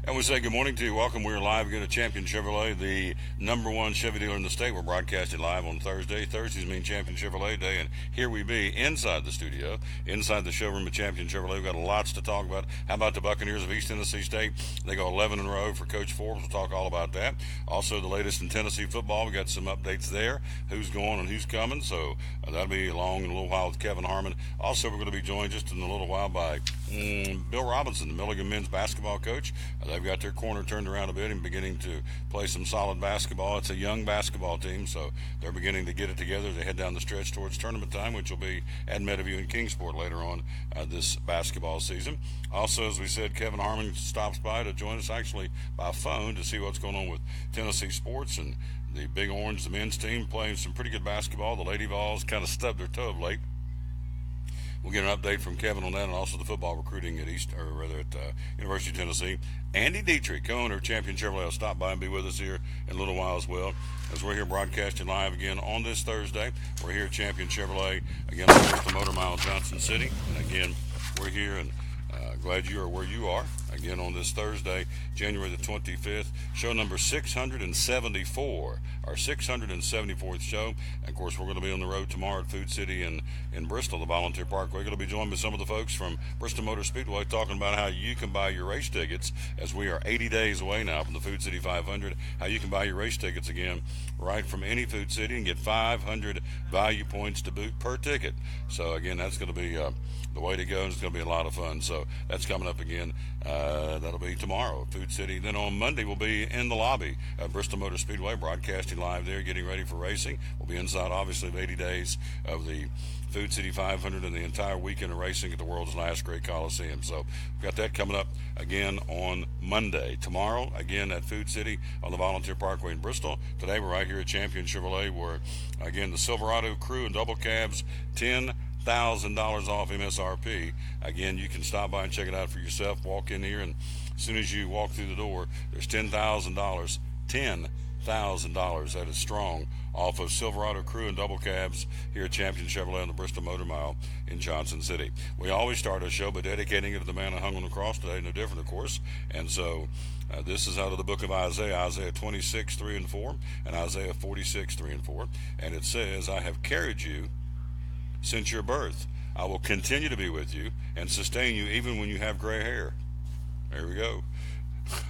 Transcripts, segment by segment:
And we say good morning to you. Welcome. We're live again at Champion Chevrolet, the number one Chevy dealer in the state. We're broadcasting live on Thursday. Thursdays mean Champion Chevrolet Day, and here we be inside the studio, inside the showroom at Champion Chevrolet. We've got lots to talk about. How about the Buccaneers of East Tennessee State? They go 11 in a row for Coach Forbes. We'll talk all about that. Also, the latest in Tennessee football. We got some updates there, who's going and who's coming. So that'll be along in a little while with Kevin Harmon. Also, we're going to be joined just in a little while by Bill Robinson, the Milligan men's basketball coach. They've got their corner turned around a bit and beginning to play some solid basketball. It's a young basketball team, so they're beginning to get it together. They head down the stretch towards tournament time, which will be at Meadowview and Kingsport later on this basketball season. Also, as we said, Kevin Harmon stops by to join us actually by phone to see what's going on with Tennessee sports and the Big Orange, the men's team, playing some pretty good basketball. The Lady Vols kind of stubbed their toe of late. We'll get an update from Kevin on that, and also the football recruiting at University of Tennessee. Andy Dietrich, owner of Champion Chevrolet, will stop by and be with us here in a little while as well, as we're here broadcasting live again on this Thursday. We're here at Champion Chevrolet, again, on the Motor Mile, Johnson City. And again, we're here, and glad you are where you are. Again, on this Thursday, January the 25th, show number 674, our 674th show. And of course, we're going to be on the road tomorrow at Food City in Bristol, the Volunteer Parkway. We're going to be joined by some of the folks from Bristol Motor Speedway talking about how you can buy your race tickets, as we are 80 days away now from the Food City 500, how you can buy your race tickets again right from any Food City and get 500 value points to boot per ticket. So again, that's going to be the way to go, and it's going to be a lot of fun. So that's coming up again. That'll be tomorrow, Food City. Then on Monday, we'll be in the lobby at Bristol Motor Speedway, broadcasting live there, getting ready for racing. We'll be inside, obviously, of 80 days of the Food City 500 and the entire weekend of racing at the world's last great Coliseum. So we've got that coming up again on Monday. Tomorrow, again, at Food City on the Volunteer Parkway in Bristol. Today, we're right here at Champion Chevrolet, where, again, the Silverado Crew and double cabs, $10,000 off MSRP. Again, you can stop by and check it out for yourself. Walk in here, and as soon as you walk through the door, there's $10,000. $10,000. That is strong off of Silverado Crew and double cabs here at Champion Chevrolet on the Bristol Motor Mile in Johnson City. We always start our show by dedicating it to the man who hung on the cross today. No different, of course. And so this is out of the book of Isaiah, Isaiah 26, 3 and 4, and Isaiah 46, 3 and 4. And it says, I have carried you since your birth. I will continue to be with you and sustain you even when you have gray hair. There we go.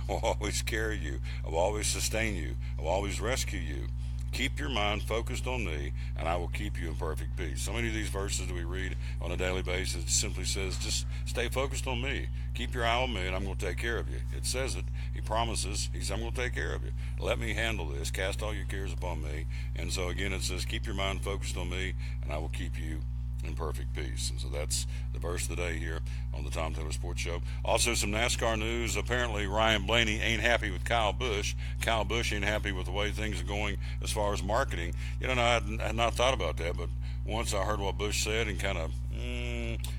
I will always carry you. I will always sustain you. I will always rescue you. Keep your mind focused on me, and I will keep you in perfect peace. So many of these verses that we read on a daily basis, it simply says, just stay focused on me. Keep your eye on me, and I'm going to take care of you. It says it. He promises. He says, I'm going to take care of you. Let me handle this. Cast all your cares upon me. And so, again, it says, keep your mind focused on me, and I will keep you in perfect peace. And so that's the verse of the day here on the Tom Taylor Sports Show. Also, some NASCAR news. Apparently, Ryan Blaney ain't happy with Kyle Busch. Kyle Busch ain't happy with the way things are going as far as marketing. You know, I had not thought about that, but once I heard what Busch said and kind of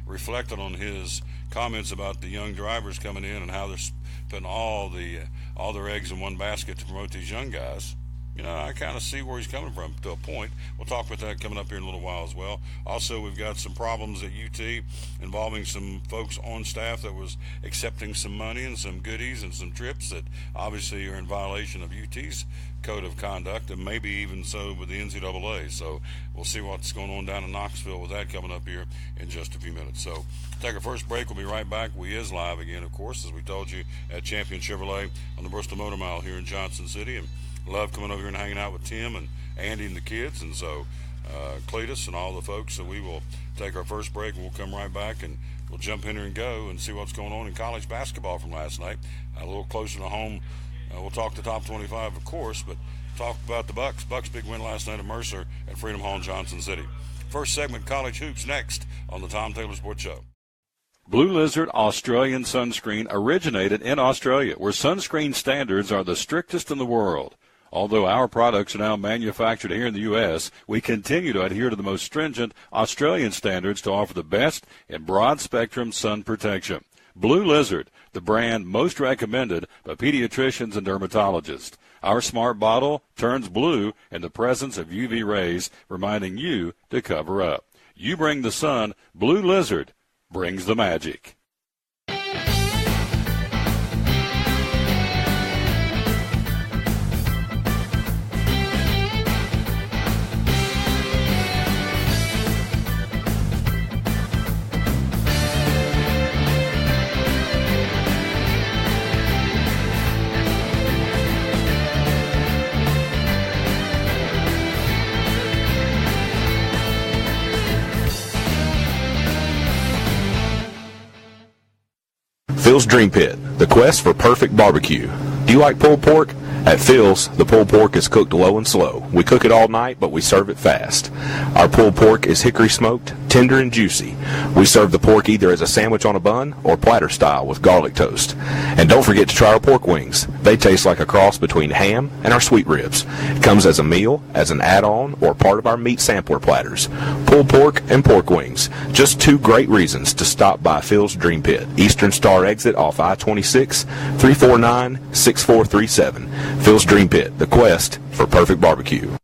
reflected on his comments about the young drivers coming in and how they're putting all their eggs in one basket to promote these young guys, you know, I kind of see where he's coming from to a point. We'll talk about that coming up here in a little while as well. Also, we've got some problems at UT involving some folks on staff that was accepting some money and some goodies and some trips that obviously are in violation of UT's code of conduct, and maybe even so with the NCAA. So we'll see what's going on down in Knoxville with that coming up here in just a few minutes. So take our first break. We'll be right back. We is live again, of course, as we told you, at Champion Chevrolet on the Bristol Motor Mile here in Johnson City. And love coming over here and hanging out with Tim and Andy and the kids, and so Cletus and all the folks. So we will take our first break, and we'll come right back, and we'll jump in here and go and see what's going on in college basketball from last night. A little closer to home, we'll talk the top 25, of course, but talk about the Bucks. Bucks' big win last night at Mercer at Freedom Hall in Johnson City. First segment, college hoops, next on the Tom Taylor Sports Show. Blue Lizard Australian sunscreen originated in Australia, where sunscreen standards are the strictest in the world. Although our products are now manufactured here in the U.S., we continue to adhere to the most stringent Australian standards to offer the best in broad-spectrum sun protection. Blue Lizard, the brand most recommended by pediatricians and dermatologists. Our smart bottle turns blue in the presence of UV rays, reminding you to cover up. You bring the sun, Blue Lizard brings the magic. Phil's Dream Pit, the quest for perfect barbecue. Do you like pulled pork? At Phil's, the pulled pork is cooked low and slow. We cook it all night, but we serve it fast. Our pulled pork is hickory smoked, tender and juicy. We serve the pork either as a sandwich on a bun or platter style with garlic toast. And don't forget to try our pork wings. They taste like a cross between ham and our sweet ribs. It comes as a meal, as an add-on, or part of our meat sampler platters. Pulled pork and pork wings. Just two great reasons to stop by Phil's Dream Pit. Eastern Star exit off I-26, 349-6437. Phil's Dream Pit, the quest for perfect barbecue.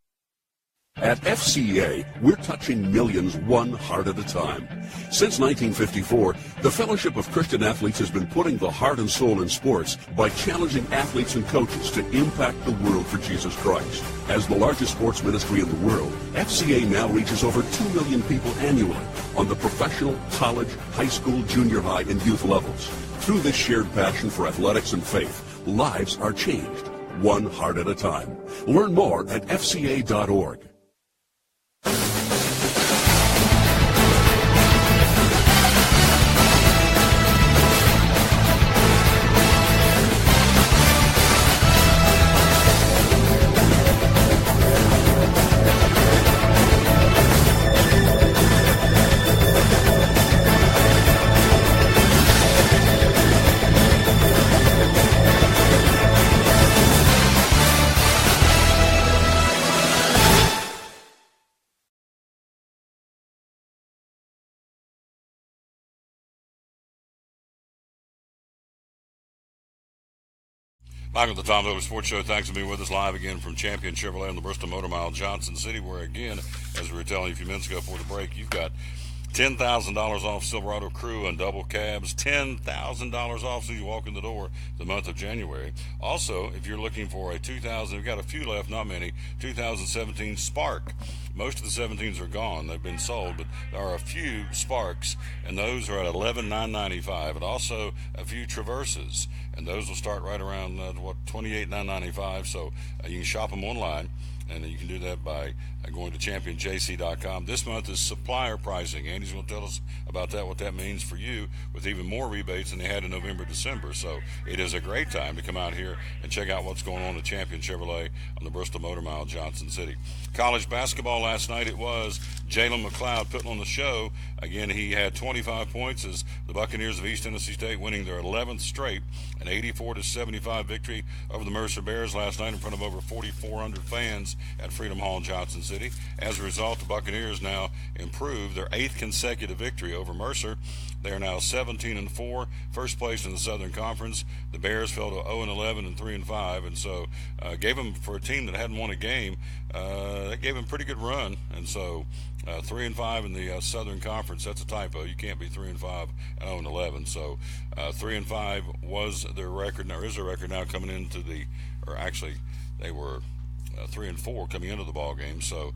At FCA, we're touching millions one heart at a time. Since 1954, the Fellowship of Christian Athletes has been putting the heart and soul in sports by challenging athletes and coaches to impact the world for Jesus Christ. As the largest sports ministry in the world, FCA now reaches over 2 million people annually on the professional, college, high school, junior high, and youth levels. Through this shared passion for athletics and faith, lives are changed, one heart at a time. Learn more at fca.org. Michael, the Tom Miller Sports Show. Thanks for being with us live again from Champion Chevrolet on the Bristol Motor Mile, Johnson City, where, again, as we were telling you a few minutes ago before the break, you've got $10,000 off Silverado Crew and double cabs, $10,000 off as you walk in the door the month of January. Also, if you're looking for a 2000, we've got a few left, not many, 2017 Spark. Most of the 17s are gone. They've been sold, but there are a few Sparks, and those are at $11,995, and also a few Traverses, and those will start right around, $28,995, so you can shop them online. And you can do that by going to championjc.com. This month is supplier pricing. Andy's going to tell us about that, what that means for you, with even more rebates than they had in November, December. So it is a great time to come out here and check out what's going on at Champion Chevrolet on the Bristol Motor Mile, Johnson City. College basketball last night, it was Jalen McLeod putting on the show. Again, he had 25 points as the Buccaneers of East Tennessee State winning their 11th straight, an 84-75 victory over the Mercer Bears last night in front of over 4,400 fans at Freedom Hall, Johnson City. As a result, the Buccaneers now improved their 8th consecutive victory over Mercer. They are now 17-4, first place in the Southern Conference. The Bears fell to 0-11 and 3-5, and so gave them, for a team that hadn't won a game, that gave them a pretty good run. And so 3-5 in the Southern Conference, that's a typo. You can't be 3-5 and 0-11. So 3-5 was their record, or is their record now coming into the, or actually they were 3-4 coming into the ball game. So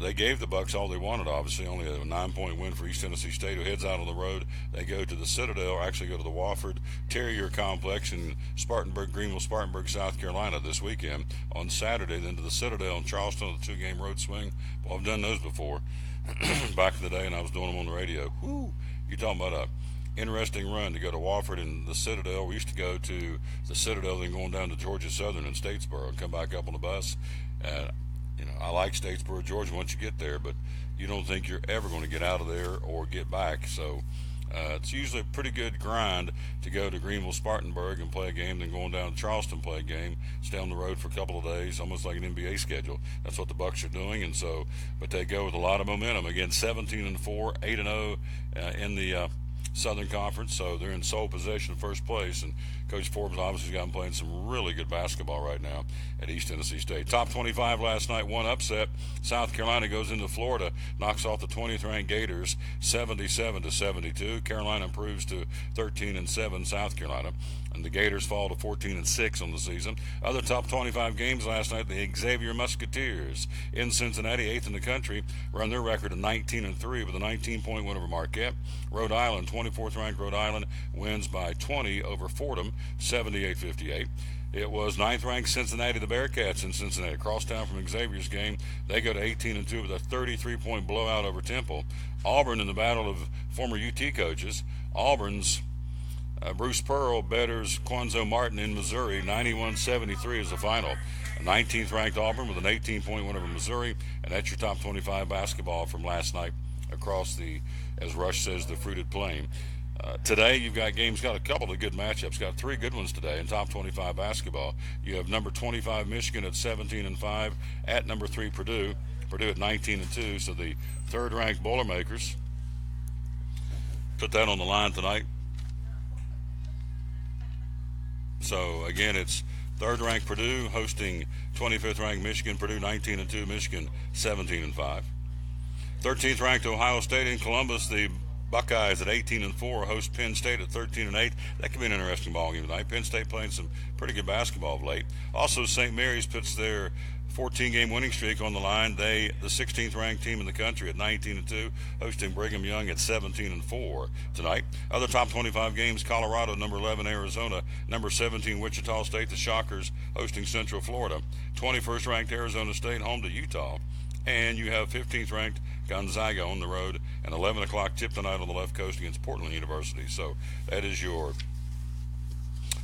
they gave the Bucks all they wanted, obviously, only a 9-point win for East Tennessee State, who heads out on the road. They go to the Citadel, or actually go to the Wofford Terrier Complex in Spartanburg, Greenville, Spartanburg, South Carolina this weekend on Saturday, then to the Citadel in Charleston, the 2-game road swing. Well, I've done those before back in the day, and I was doing them on the radio. Whoo, you're talking about a interesting run to go to Wofford and the Citadel. We used to go to the Citadel, then going down to Georgia Southern in Statesboro and come back up on the bus. I like Statesboro, Georgia once you get there, but you don't think you're ever going to get out of there or get back. So it's usually a pretty good grind to go to Greenville, Spartanburg and play a game, then going down to Charleston, play a game, stay on the road for a couple of days, almost like an NBA schedule. That's what the Bucks are doing, and so, but they go with a lot of momentum. Again, 17-4, 8-0 in the Southern Conference, so they're in sole possession of first place, and Coach Forbes obviously has got them playing some really good basketball right now at East Tennessee State. Top 25 last night, one upset. South Carolina goes into Florida, knocks off the 20th ranked Gators 77-72. Carolina improves to 13-7, South Carolina, and the Gators fall to 14-6 on the season. Other top 25 games last night, the Xavier Musketeers in Cincinnati, 8th in the country, run their record of 19-3 with a 19-point win over Marquette. Rhode Island, 24th ranked Rhode Island, wins by 20 over Fordham, 78-58. It was 9th ranked Cincinnati, the Bearcats in Cincinnati, crosstown from Xavier's game. They go to 18-2 with a 33-point blowout over Temple. Auburn in the battle of former UT coaches. Auburn's Bruce Pearl betters Quanzo Martin in Missouri. 91-73 is the final. 19th ranked Auburn with an 18-point win over Missouri, and that's your top 25 basketball from last night across the, as Rush says, the fruited plain. Today you've got games, got a couple of good matchups, got three good ones today in top 25 basketball. You have number 25 Michigan at 17-5 at number 3 Purdue at 19-2. So the third-ranked Boilermakers put that on the line tonight. So again, it's third-ranked Purdue hosting 25th-ranked Michigan. Purdue 19-2, Michigan 17-5. 13th-ranked Ohio State in Columbus. The Buckeyes at 18-4 host Penn State at 13-8. That could be an interesting ball game tonight. Penn State playing some pretty good basketball of late. Also, St. Mary's puts their 14-game winning streak on the line. They, the 16th-ranked team in the country at 19-2, hosting Brigham Young at 17-4 tonight. Other top 25 games: Colorado, number 11 Arizona, number 17 Wichita State, the Shockers hosting Central Florida. 21st-ranked Arizona State home to Utah. And you have 15th-ranked Gonzaga on the road, and 11 o'clock tip tonight on the left coast against Portland University. So that is your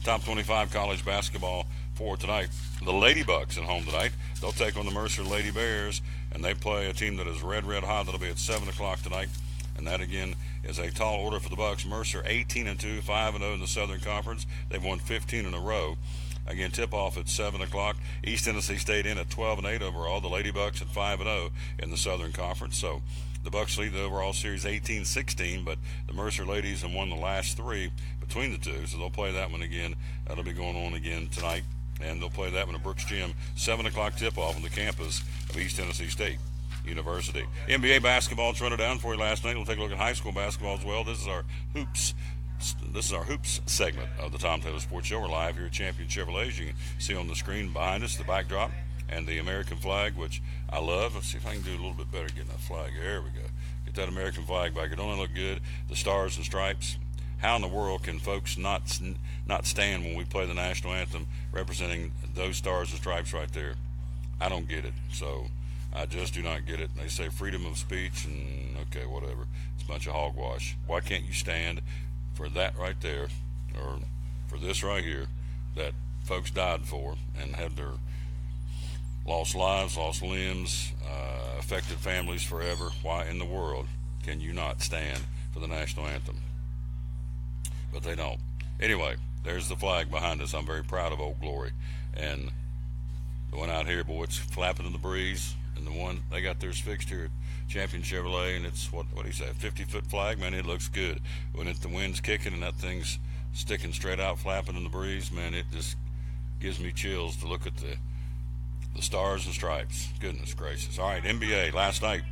top 25 college basketball for tonight. The Lady Bucks at home tonight. They'll take on the Mercer Lady Bears, and they play a team that is red hot. That'll be at 7 o'clock tonight. And that, again, is a tall order for the Bucks. Mercer 18-2, 5-0 in the Southern Conference. They've won 15 in a row. Again, tip-off at 7 o'clock. East Tennessee State in at 12-8 overall. The Lady Bucks at 5-0 in the Southern Conference. So the Bucks lead the overall series 18-16, but the Mercer ladies have won the last three between the two. So they'll play that one again. That'll be going on again tonight. And they'll play that one at Brooks Gym. 7 o'clock tip-off on the campus of East Tennessee State University. NBA basketball running down for you last night. We'll take a look at high school basketball as well. This is our hoops segment of the Tom Taylor Sports Show. We're live here at Champion Chevrolet. As you can see on the screen behind us, the backdrop and the American flag, which I love. Let's see if I can do a little bit better getting that flag. There we go. Get that American flag back. It only look good. The stars and stripes. How in the world can folks not stand when we play the national anthem representing those stars and stripes right there? I don't get it. So I just do not get it. They say freedom of speech, and okay, whatever. It's a bunch of hogwash. Why can't you stand for that right there, or for this right here, that folks died for and had their lost lives, lost limbs, affected families forever? Why in the world can you not stand for the national anthem? But they don't. Anyway, there's the flag behind us. I'm very proud of Old Glory. And the one out here, boy, it's flapping in the breeze. And the one, they got theirs fixed here at Champion Chevrolet, and it's, what do you say, a 50-foot flag? Man, it looks good. When the wind's kicking and that thing's sticking straight out, flapping in the breeze, man, it just gives me chills to look at the stars and stripes. Goodness gracious. All right, NBA last night.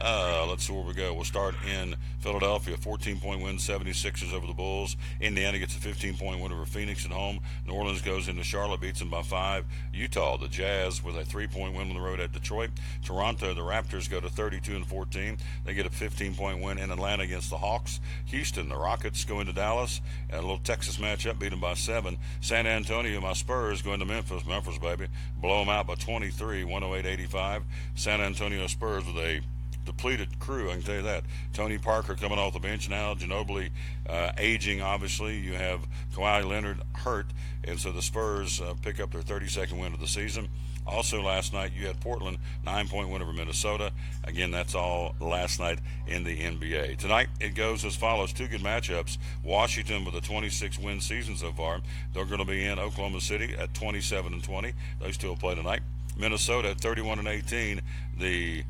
Let's see where we go. We'll start in Philadelphia. 14-point win, 76ers over the Bulls. Indiana gets a 15-point win over Phoenix at home. New Orleans goes into Charlotte, beats them by 5. Utah, the Jazz, with a 3-point win on the road at Detroit. Toronto, the Raptors go to 32-14. They get a 15-point win in Atlanta against the Hawks. Houston, the Rockets go into Dallas. And a little Texas matchup, beat them by 7. San Antonio, my Spurs, go into Memphis. Memphis, baby. Blow them out by 23, 108-85. San Antonio Spurs with a depleted crew, I can tell you that. Tony Parker coming off the bench now. Ginobili aging, obviously. You have Kawhi Leonard hurt, and so the Spurs pick up their 32nd win of the season. Also last night you had Portland, 9-point win over Minnesota. Again, that's all last night in the NBA. Tonight it goes as follows. Two good matchups. Washington with a 26-win season so far. They're going to be in Oklahoma City at 27-20. Those two will play tonight. Minnesota at 31-18. The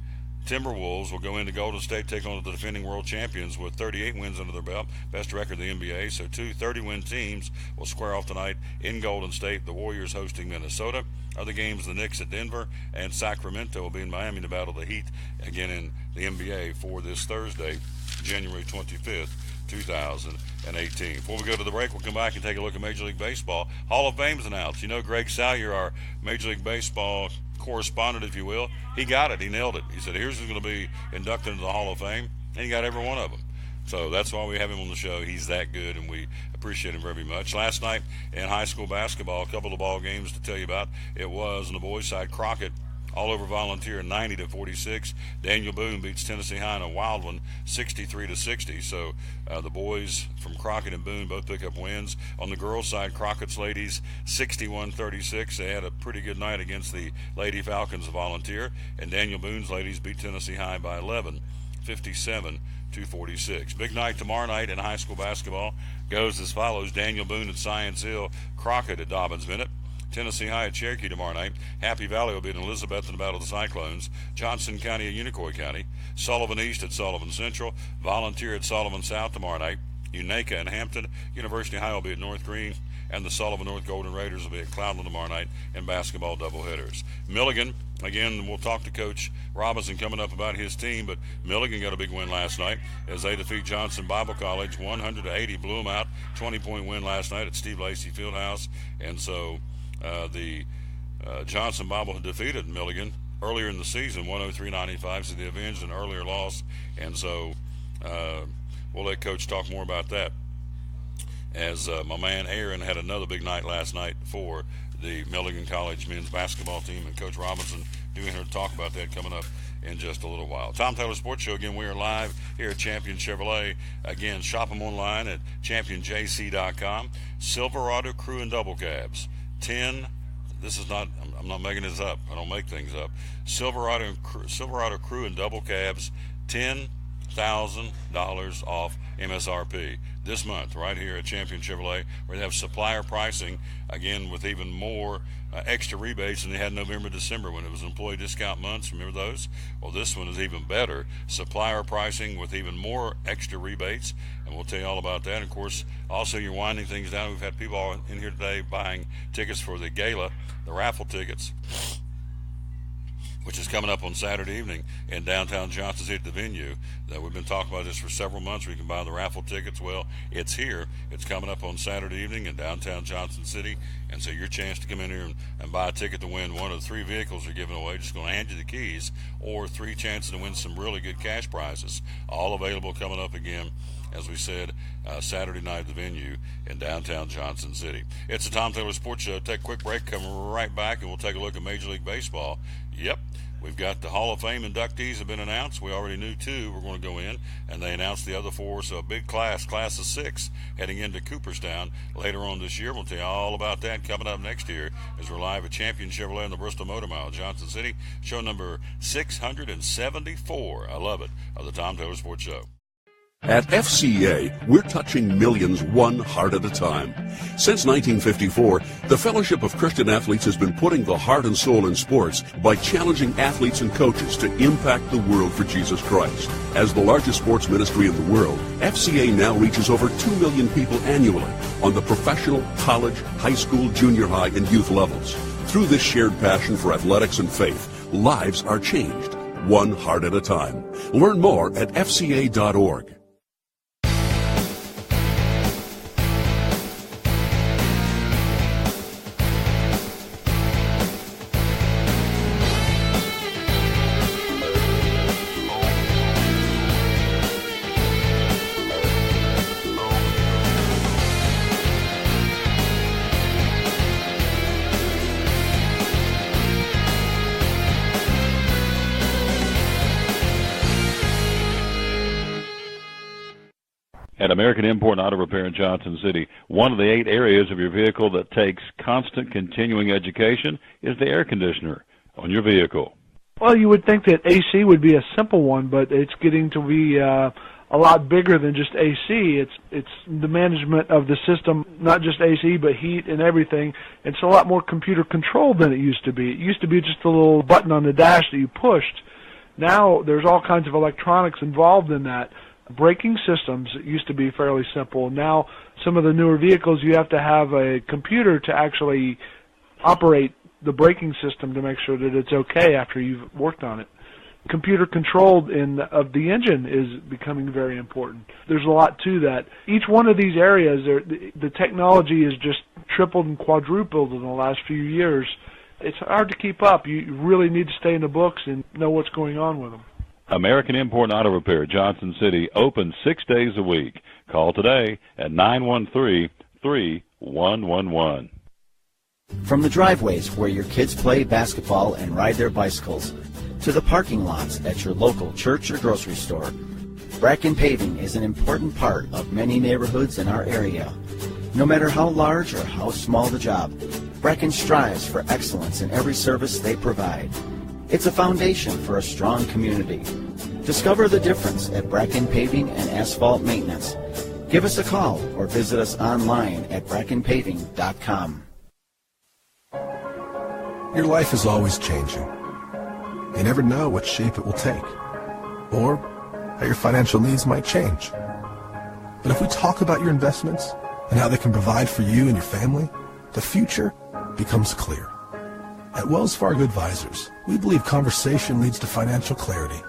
Timberwolves will go into Golden State, take on the defending world champions with 38 wins under their belt, best record in the NBA. So two 30-win teams will square off tonight in Golden State. The Warriors hosting Minnesota. Other games, the Knicks at Denver, and Sacramento will be in Miami to battle the Heat again in the NBA for this Thursday, January 25th, 2018. Before we go to the break, we'll come back and take a look at Major League Baseball. Hall of Fame's announced. You know, Greg Salyer, our Major League Baseball correspondent, if you will, he got it. He nailed it. He said, here's who's going to be inducted into the Hall of Fame, and he got every one of them. So that's why we have him on the show. He's that good, and we appreciate him very much. Last night in high school basketball, a couple of ball games to tell you about. It was on the boys' side, Crockett all over Volunteer 90-46. Daniel Boone beats Tennessee High in a wild one 63-60. So the boys from Crockett and Boone both pick up wins. On the girls' side, Crockett's ladies 61-36. They had a pretty good night against the Lady Falcons of Volunteer, and Daniel Boone's ladies beat Tennessee High by 11, 57-46. Big night tomorrow night in high school basketball goes as follows: Daniel Boone at Science Hill, Crockett at Dobbins Bennett, Tennessee High at Cherokee tomorrow night. Happy Valley will be in Elizabeth in the Battle of the Cyclones. Johnson County at Unicoi County. Sullivan East at Sullivan Central. Volunteer at Sullivan South tomorrow night. Unaka and Hampton. University High will be at North Green. And the Sullivan North Golden Raiders will be at Cloudland tomorrow night in basketball doubleheaders. Milligan, again, we'll talk to Coach Robinson coming up about his team, but Milligan got a big win last night as they defeat Johnson Bible College 100-80. Blew them out. 20-point win last night at Steve Lacy Fieldhouse. And so the Johnson Bible had defeated Milligan earlier in the season, 103-95, so they avenged an earlier loss. And so we'll let Coach talk more about that, as my man Aaron had another big night last night for the Milligan College men's basketball team, and Coach Robinson doing her talk about that coming up in just a little while. Tom Taylor Sports Show. Again, we are live here at Champion Chevrolet. Again, shop them online at championjc.com. Silverado Crew and Double Cabs. This is not, I'm not making this up. I don't make things up. Silverado Crew and Double Cabs, $10,000 off MSRP this month right here at Champion Chevrolet. We're going to have supplier pricing, again, with even more extra rebates than they had November, December when it was employee discount months. Remember those? Well, this one is even better. Supplier pricing with even more extra rebates, and we'll tell you all about that. And of course, also you're winding things down. We've had people in here today buying tickets for the gala, the raffle tickets, which is coming up on Saturday evening in downtown Johnson City at the venue. We've been talking about this for several months. We can buy the raffle tickets. Well, it's here. It's coming up on Saturday evening in downtown Johnson City. And so your chance to come in here and buy a ticket to win one of the 3 vehicles we're giving away, just going to hand you the keys, or 3 chances to win some really good cash prizes. All available coming up again, as we said, Saturday night at the venue in downtown Johnson City. It's the Tom Taylor Sports Show. Take a quick break, come right back, and we'll take a look at Major League Baseball. Yep, we've got the Hall of Fame inductees have been announced. We already knew 2 were going to go in, and they announced the other 4. So a big class of 6, heading into Cooperstown later on this year. We'll tell you all about that coming up next year as we're live at Champion Chevrolet in the Bristol Motor Mile, Johnson City. Show number 674, I love it, of the Tom Taylor Sports Show. At FCA, we're touching millions one heart at a time. Since 1954, the Fellowship of Christian Athletes has been putting the heart and soul in sports by challenging athletes and coaches to impact the world for Jesus Christ. As the largest sports ministry in the world, FCA now reaches over 2 million people annually on the professional, college, high school, junior high, and youth levels. Through this shared passion for athletics and faith, lives are changed, one heart at a time. Learn more at fca.org. At American Import and Auto Repair in Johnson City, one of the 8 areas of your vehicle that takes constant continuing education is the air conditioner on your vehicle. Well, you would think that AC would be a simple one, but it's getting to be a lot bigger than just AC. It's the management of the system, not just AC, but heat and everything. It's a lot more computer controlled than it used to be. It used to be just a little button on the dash that you pushed. Now there's all kinds of electronics involved in that. Braking systems used to be fairly simple. Now some of the newer vehicles, you have to have a computer to actually operate the braking system to make sure that it's okay after you've worked on it. Computer controlled of the engine is becoming very important. There's a lot to that. Each one of these areas, the technology is just tripled and quadrupled in the last few years. It's hard to keep up. You really need to stay in the books and know what's going on with them. American Import and Auto Repair, Johnson City, open 6 days a week. Call today at 913-3111. From the driveways where your kids play basketball and ride their bicycles, to the parking lots at your local church or grocery store, Bracken Paving is an important part of many neighborhoods in our area. No matter how large or how small the job, Bracken strives for excellence in every service they provide. It's a foundation for a strong community. Discover the difference at Bracken Paving and Asphalt Maintenance. Give us a call or visit us online at brackenpaving.com. Your life is always changing. You never know what shape it will take, or how your financial needs might change. But if we talk about your investments and how they can provide for you and your family, the future becomes clear. At Wells Fargo Advisors, we believe conversation leads to financial clarity.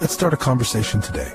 Let's start a conversation today.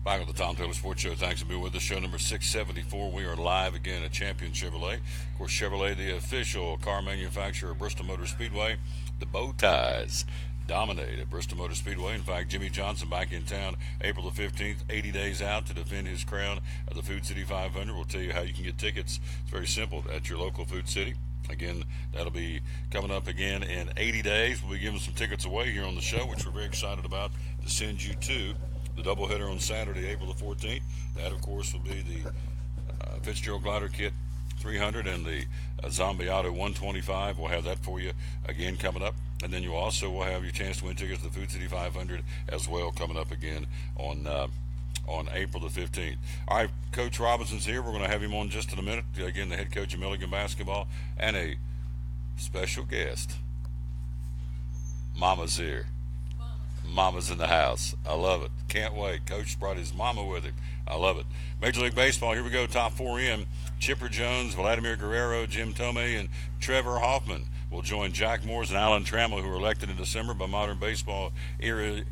Back on the Tom Taylor Sports Show. Thanks for being with us. Show number 674. We are live again at Champion Chevrolet. Of course, Chevrolet, the official car manufacturer of Bristol Motor Speedway. The bow ties dominate at Bristol Motor Speedway. In fact, Jimmy Johnson back in town April the 15th, 80 days out to defend his crown at the Food City 500. We'll tell you how you can get tickets. It's very simple at your local Food City. Again, that'll be coming up again in 80 days. We'll be giving some tickets away here on the show, which we're very excited about to send you to. The doubleheader on Saturday, April the 14th. That, of course, will be the Fitzgerald Glider Kit 300 and the Zombie Auto 125. We'll have that for you again coming up. And then you also will have your chance to win tickets to the Food City 500 as well coming up again on April the 15th. All right, Coach Robinson's here. We're going to have him on just in a minute. Again, the head coach of Milligan basketball and a special guest. Mama's here. Mama's in the house. I love it. Can't wait. Coach brought his mama with him. I love it. Major League Baseball, here we go. Top four in. Chipper Jones, Vladimir Guerrero, Jim Thome, and Trevor Hoffman will join Jack Morris and Alan Trammell, who were elected in December by Modern Baseball Era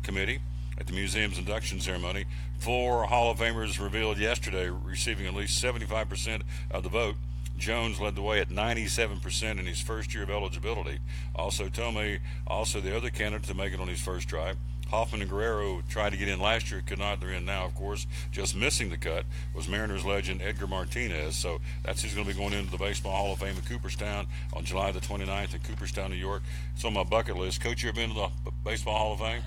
Committee at the museum's induction ceremony. 4 Hall of Famers revealed yesterday, receiving at least 75% of the vote. Jones led the way at 97% in his first year of eligibility. Also, Thome, also the other candidate to make it on his first try. Hoffman and Guerrero tried to get in last year, could not. They're in now, of course. Just missing the cut was Mariners legend Edgar Martinez. So that's who's going to be going into the Baseball Hall of Fame in Cooperstown on July the 29th in Cooperstown, New York. It's on my bucket list. Coach, you ever been to the Baseball Hall of Fame?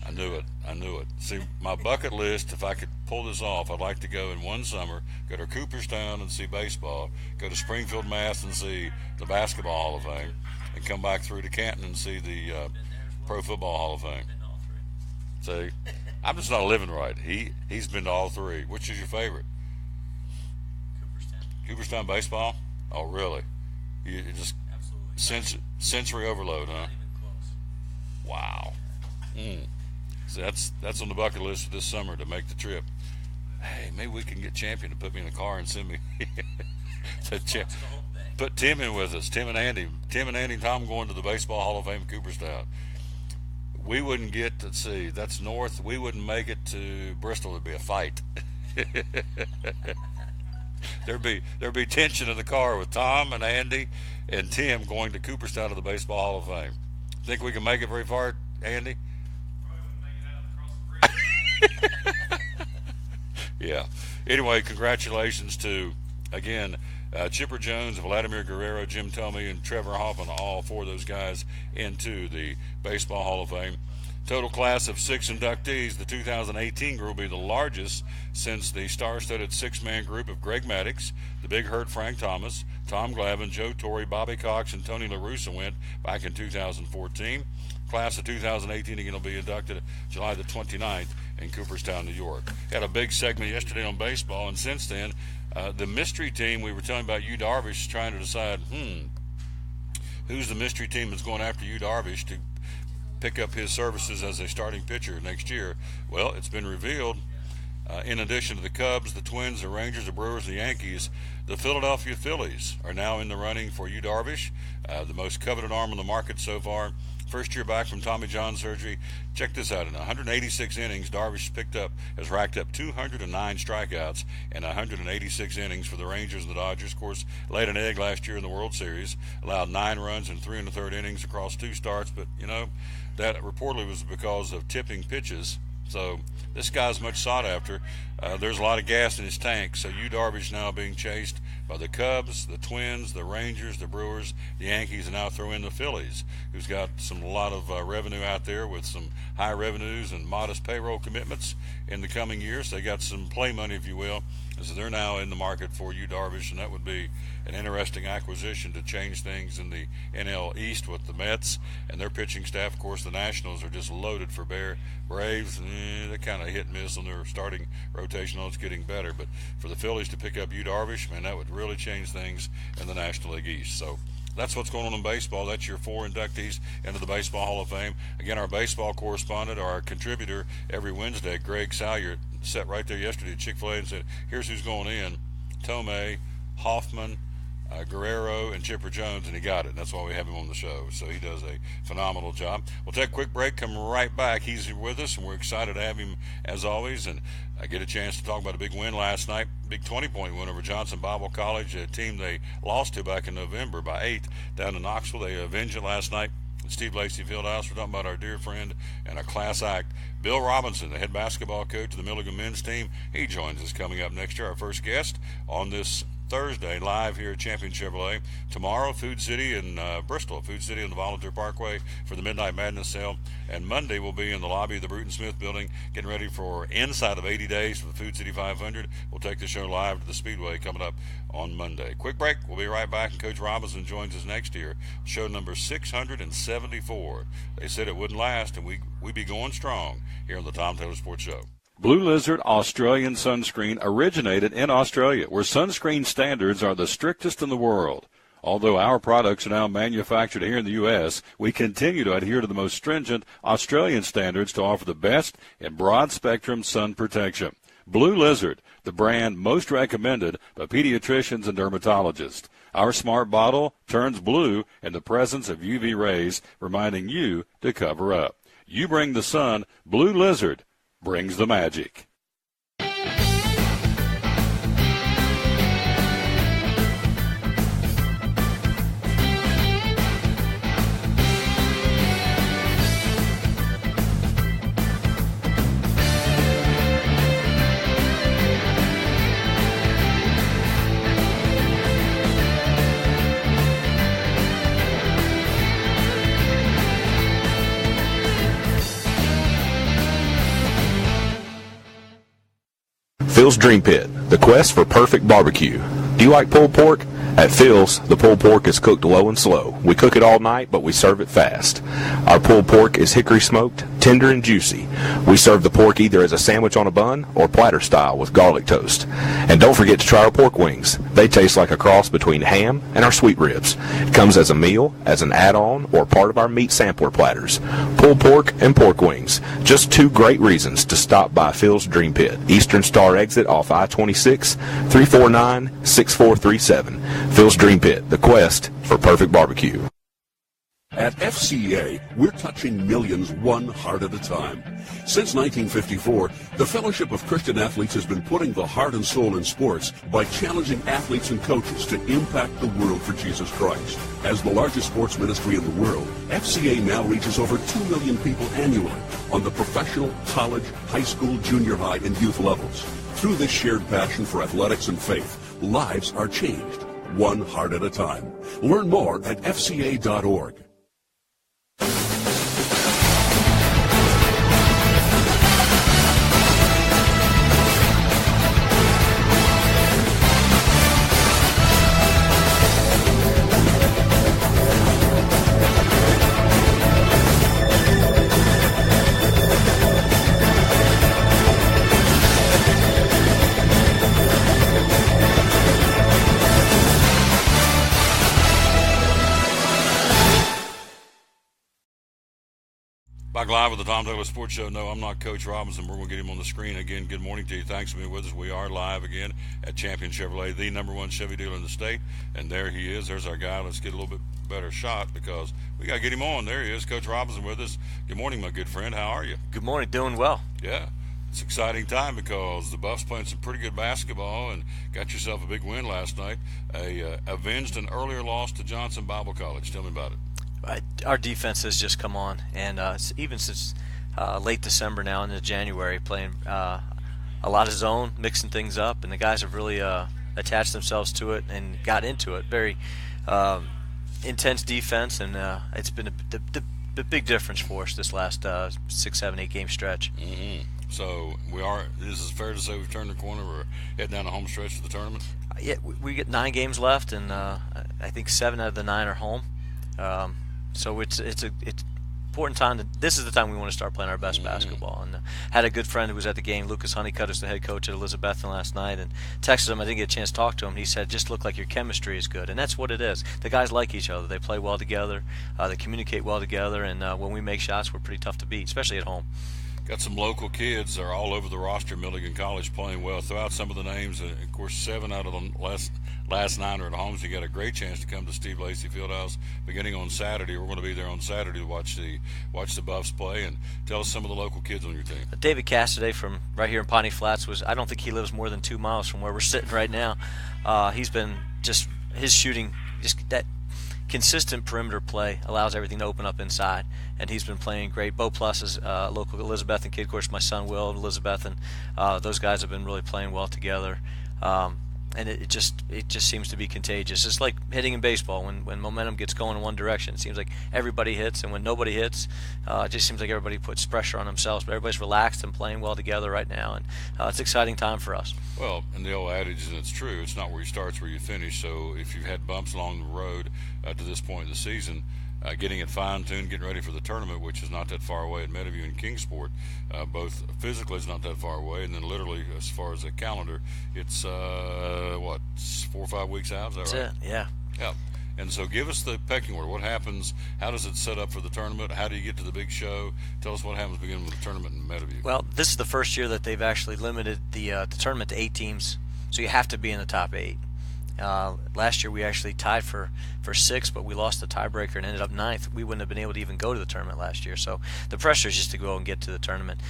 I knew it. See, my bucket list, if I could pull this off, I'd like to go in one summer, go to Cooperstown and see baseball, go to Springfield, Mass. and see the Basketball Hall of Fame, and come back through to Canton and see the Pro Football Hall of Fame. See, I'm just not living right. He's been to all three. Which is your favorite? Cooperstown baseball? Oh, really? You just sensory overload, huh? Wow. So that's on the bucket list for this summer to make the trip. Hey, maybe we can get Champion to put me in a car and send me. Put Tim in with us. Tim and Andy and Tom going to the Baseball Hall of Fame in Cooperstown. We wouldn't get to see. That's north. We wouldn't make it to Bristol. It'd be a fight. There'd be tension in the car with Tom and Andy and Tim going to Cooperstown to the Baseball Hall of Fame. Think we can make it very far, Andy? Yeah. Anyway, congratulations to, again, Chipper Jones, Vladimir Guerrero, Jim Thome, and Trevor Hoffman, all 4 of those guys into the Baseball Hall of Fame. Total class of 6 inductees. The 2018 group will be the largest since the star-studded 6-man group of Greg Maddux, the Big Hurt Frank Thomas, Tom Glavine, Joe Torre, Bobby Cox, and Tony La Russa went back in 2014. Class of 2018 again will be inducted July the 29th in Cooperstown, New York. Had a big segment yesterday on baseball, and since then, the mystery team we were telling about, Yu Darvish, trying to decide, who's the mystery team that's going after Yu Darvish to pick up his services as a starting pitcher next year. Well, it's been revealed, in addition to the Cubs, the Twins, the Rangers, the Brewers, the Yankees, the Philadelphia Phillies are now in the running for Yu Darvish, the most coveted arm on the market so far. First year back from Tommy John surgery. Check this out. In 186 innings, Darvish has racked up 209 strikeouts in 186 innings for the Rangers and the Dodgers. Of course, laid an egg last year in the World Series, allowed 9 runs in 3 1/3 innings across 2 starts. But, that reportedly was because of tipping pitches. So this guy's much sought after. There's a lot of gas in his tank. So Yu Darvish now being chased by the Cubs, the Twins, the Rangers, the Brewers, the Yankees, and now throw in the Phillies, who's got a lot of revenue out there with some high revenues and modest payroll commitments in the coming years. They got some play money, if you will. So they're now in the market for Yu Darvish, and that would be an interesting acquisition to change things in the NL East with the Mets and their pitching staff. Of course, the Nationals are just loaded for bear. Braves, they kind of hit and miss on their starting rotation. It's getting better, but for the Phillies to pick up Yu Darvish, man, that would really change things in the National League East. So that's what's going on in baseball. That's your 4 inductees into the Baseball Hall of Fame. Again, our baseball correspondent, our contributor every Wednesday, Greg Salyert, sat right there yesterday at Chick-fil-A and said, here's who's going in: Tomei, Hoffman, Guerrero, and Chipper Jones, and he got it. And that's why we have him on the show. So he does a phenomenal job. We'll take a quick break, come right back. He's here with us, and we're excited to have him as always. And I get a chance to talk about a big win last night, big 20-point win over Johnson Bible College, a team they lost to back in November by 8 down in Knoxville. They avenged it last night at Steve Lacey Fieldhouse. We're talking about our dear friend and a class act, Bill Robinson, the head basketball coach of the Milligan men's team. He joins us coming up next year, our first guest on this Thursday, live here at Champion Chevrolet. Tomorrow, Food City in Bristol, Food City on the Volunteer Parkway for the Midnight Madness sale. And Monday, we'll be in the lobby of the Bruton Smith building, getting ready for inside of 80 days for the Food City 500. We'll take the show live to the Speedway coming up on Monday. Quick break. We'll be right back, and Coach Robinson joins us next year. Show number 674. They said it wouldn't last, and we be going strong here on the Tom Taylor Sports Show. Blue Lizard Australian sunscreen originated in Australia, where sunscreen standards are the strictest in the world. Although our products are now manufactured here in the U.S., we continue to adhere to the most stringent Australian standards to offer the best in broad-spectrum sun protection. Blue Lizard, the brand most recommended by pediatricians and dermatologists. Our smart bottle turns blue in the presence of UV rays, reminding you to cover up. You bring the sun, Blue Lizard brings the magic. Phil's Dream Pit, the quest for perfect barbecue. Do you like pulled pork? At Phil's, the pulled pork is cooked low and slow. We cook it all night, but we serve it fast. Our pulled pork is hickory smoked, tender and juicy. We serve the pork either as a sandwich on a bun or platter style with garlic toast. And don't forget to try our pork wings. They taste like a cross between ham and our sweet ribs. It comes as a meal, as an add-on, or part of our meat sampler platters. Pulled pork and pork wings. Just 2 great reasons to stop by Phil's Dream Pit. Eastern Star exit off I-26, 349-6437. Phil's Dream Pit, the quest for perfect barbecue. At FCA, we're touching millions one heart at a time. Since 1954, the Fellowship of Christian Athletes has been putting the heart and soul in sports by challenging athletes and coaches to impact the world for Jesus Christ. As the largest sports ministry in the world, FCA now reaches over 2 million people annually on the professional, college, high school, junior high, and youth levels. Through this shared passion for athletics and faith, lives are changed, one heart at a time. Learn more at fca.org. Back live with the Tom Taylor Sports Show. No, I'm not Coach Robinson. We're going to get him on the screen again. Good morning to you. Thanks for being with us. We are live again at Champion Chevrolet, the #1 Chevy dealer in the state. And there he is. There's our guy. Let's get a little bit better shot because we got to get him on. There he is, Coach Robinson with us. Good morning, my good friend. How are you? Good morning. Doing well. Yeah. It's an exciting time because the Buffs playing some pretty good basketball and got yourself a big win last night. Avenged an earlier loss to Johnson Bible College. Tell me about it. Our defense has just come on, and even since late December now into January, playing a lot of zone, mixing things up, and the guys have really attached themselves to it and got into it. Very intense defense, and it's been the big difference for us this last 6, 7, 8 game stretch. Mm-hmm. So this is fair to say we've turned the corner. We're heading down the home stretch of the tournament. Yeah, we get 9 games left, and I think 7 out of the 9 are home. So it's important time. This is the time we want to start playing our best basketball. And had a good friend who was at the game, Lucas Honeycutt, is the head coach at Elizabethton last night, and texted him. I didn't get a chance to talk to him. He said, "Just look like your chemistry is good," and that's what it is. The guys like each other. They play well together. They communicate well together, and when we make shots, we're pretty tough to beat, especially at home. Got some local kids that are all over the roster. Milligan College playing well. Throw out some of the names. Of course, 7 out of the last 9 are at home. So you got a great chance to come to Steve Lacey Fieldhouse beginning on Saturday. We're going to be there on Saturday to watch the Buffs play. And tell us some of the local kids on your team. David Cassidy from right here in Pawnee Flats I don't think he lives more than 2 miles from where we're sitting right now. He's been his shooting, that consistent perimeter play allows everything to open up inside, and he's been playing great. Bo Plus is a local Elizabethton kid. Of course, my son Will, Elizabethton. Those guys have been really playing well together, and it just seems to be contagious. It's like hitting in baseball. When momentum gets going in one direction, it seems like everybody hits, and when nobody hits, it just seems like everybody puts pressure on themselves. But everybody's relaxed and playing well together right now, and it's an exciting time for us. Well, and the old adage, and it's true, it's not where you start, it's where you finish. So if you've had bumps along the road to this point in the season, getting it fine-tuned, getting ready for the tournament, which is not that far away at Meadowview and Kingsport, both physically it's not that far away, and then literally as far as the calendar, it's 4 or 5 weeks out, is that right? That's it, yeah. Yeah. And so give us the pecking order. What happens? How does it set up for the tournament? How do you get to the big show? Tell us what happens beginning with the tournament in Meadowview. Well, this is the first year that they've actually limited the tournament to 8 teams, so you have to be in the top 8. Last year we actually tied for 6, but we lost the tiebreaker and ended up 9th. We wouldn't have been able to even go to the tournament last year. So the pressure is just to go and get to the tournament.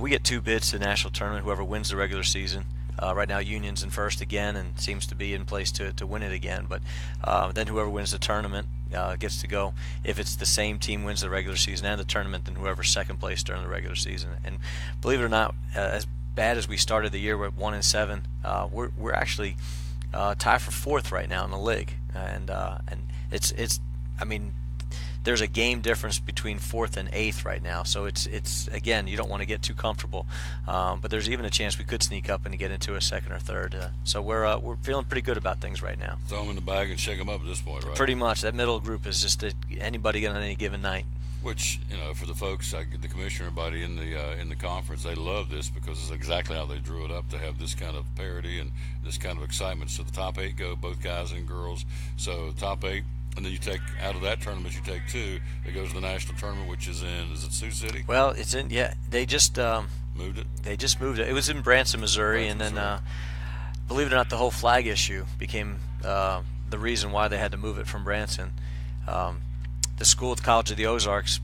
We get 2 bids to the national tournament, whoever wins the regular season. Right now Union's in first again and seems to be in place to win it again. But then whoever wins the tournament gets to go. If it's the same team wins the regular season and the tournament, then whoever's second place during the regular season. And believe it or not, as bad as we started the year with 1-7, we're actually tied for 4th right now in the league, and it's I mean, there's a game difference between 4th and 8th right now, so it's again, you don't want to get too comfortable, but there's even a chance we could sneak up and get into a 2nd or 3rd. So we're feeling pretty good about things right now. Throw them in the bag and shake them up at this point, right? Pretty much. That middle group is just anybody on any given night. Which, for the folks, the commissioner, everybody in the conference, they love this because it's exactly how they drew it up to have this kind of parity and this kind of excitement. So the top 8 go, both guys and girls. So the top 8, and then you take out of that tournament, you take 2. It goes to the national tournament, which is in Sioux City? Well, it's in, yeah. They just moved it. They just moved it. It was in Branson, Missouri, and then believe it or not, the whole flag issue became the reason why they had to move it from Branson. The school at the College of the Ozarks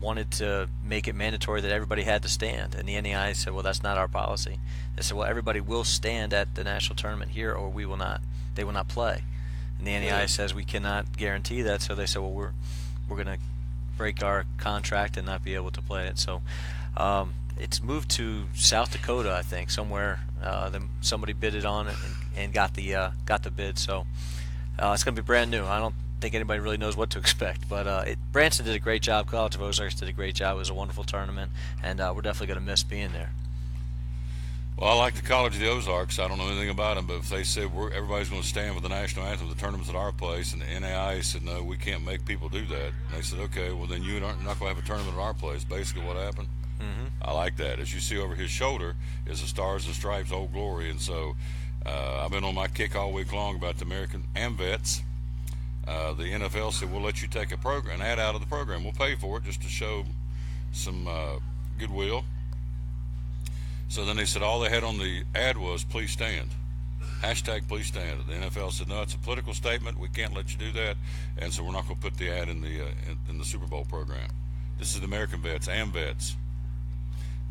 wanted to make it mandatory that everybody had to stand, and the NEI said, well, that's not our policy. They said, well, everybody will stand at the national tournament here, or we will not. They will not play. And the NEI says we cannot guarantee that, so they said, well, we're going to break our contract and not be able to play it. So it's moved to South Dakota, I think, somewhere. Then somebody bid it on it and got the bid. So it's going to be brand new. I don't think anybody really knows what to expect, but Branson did a great job. College of Ozarks did a great job. It was a wonderful tournament, and we're definitely going to miss being there. Well, I like the College of the Ozarks. I don't know anything about them, but if they said everybody's going to stand with the national anthem, the tournament's at our place, and the NAIA said, no, we can't make people do that. And they said, okay, well, then you're not going to have a tournament at our place. Basically what happened. Mm-hmm. I like that. As you see over his shoulder is the Stars and Stripes Old Glory, and so I've been on my kick all week long about the American AMVETS. The NFL said, we'll let you take an ad out of the program. We'll pay for it just to show some goodwill. So then they said all they had on the ad was "Please stand." Hashtag please stand. The NFL said, no, it's a political statement. We can't let you do that. And so we're not going to put the ad in the Super Bowl program. This is the American vets and vets.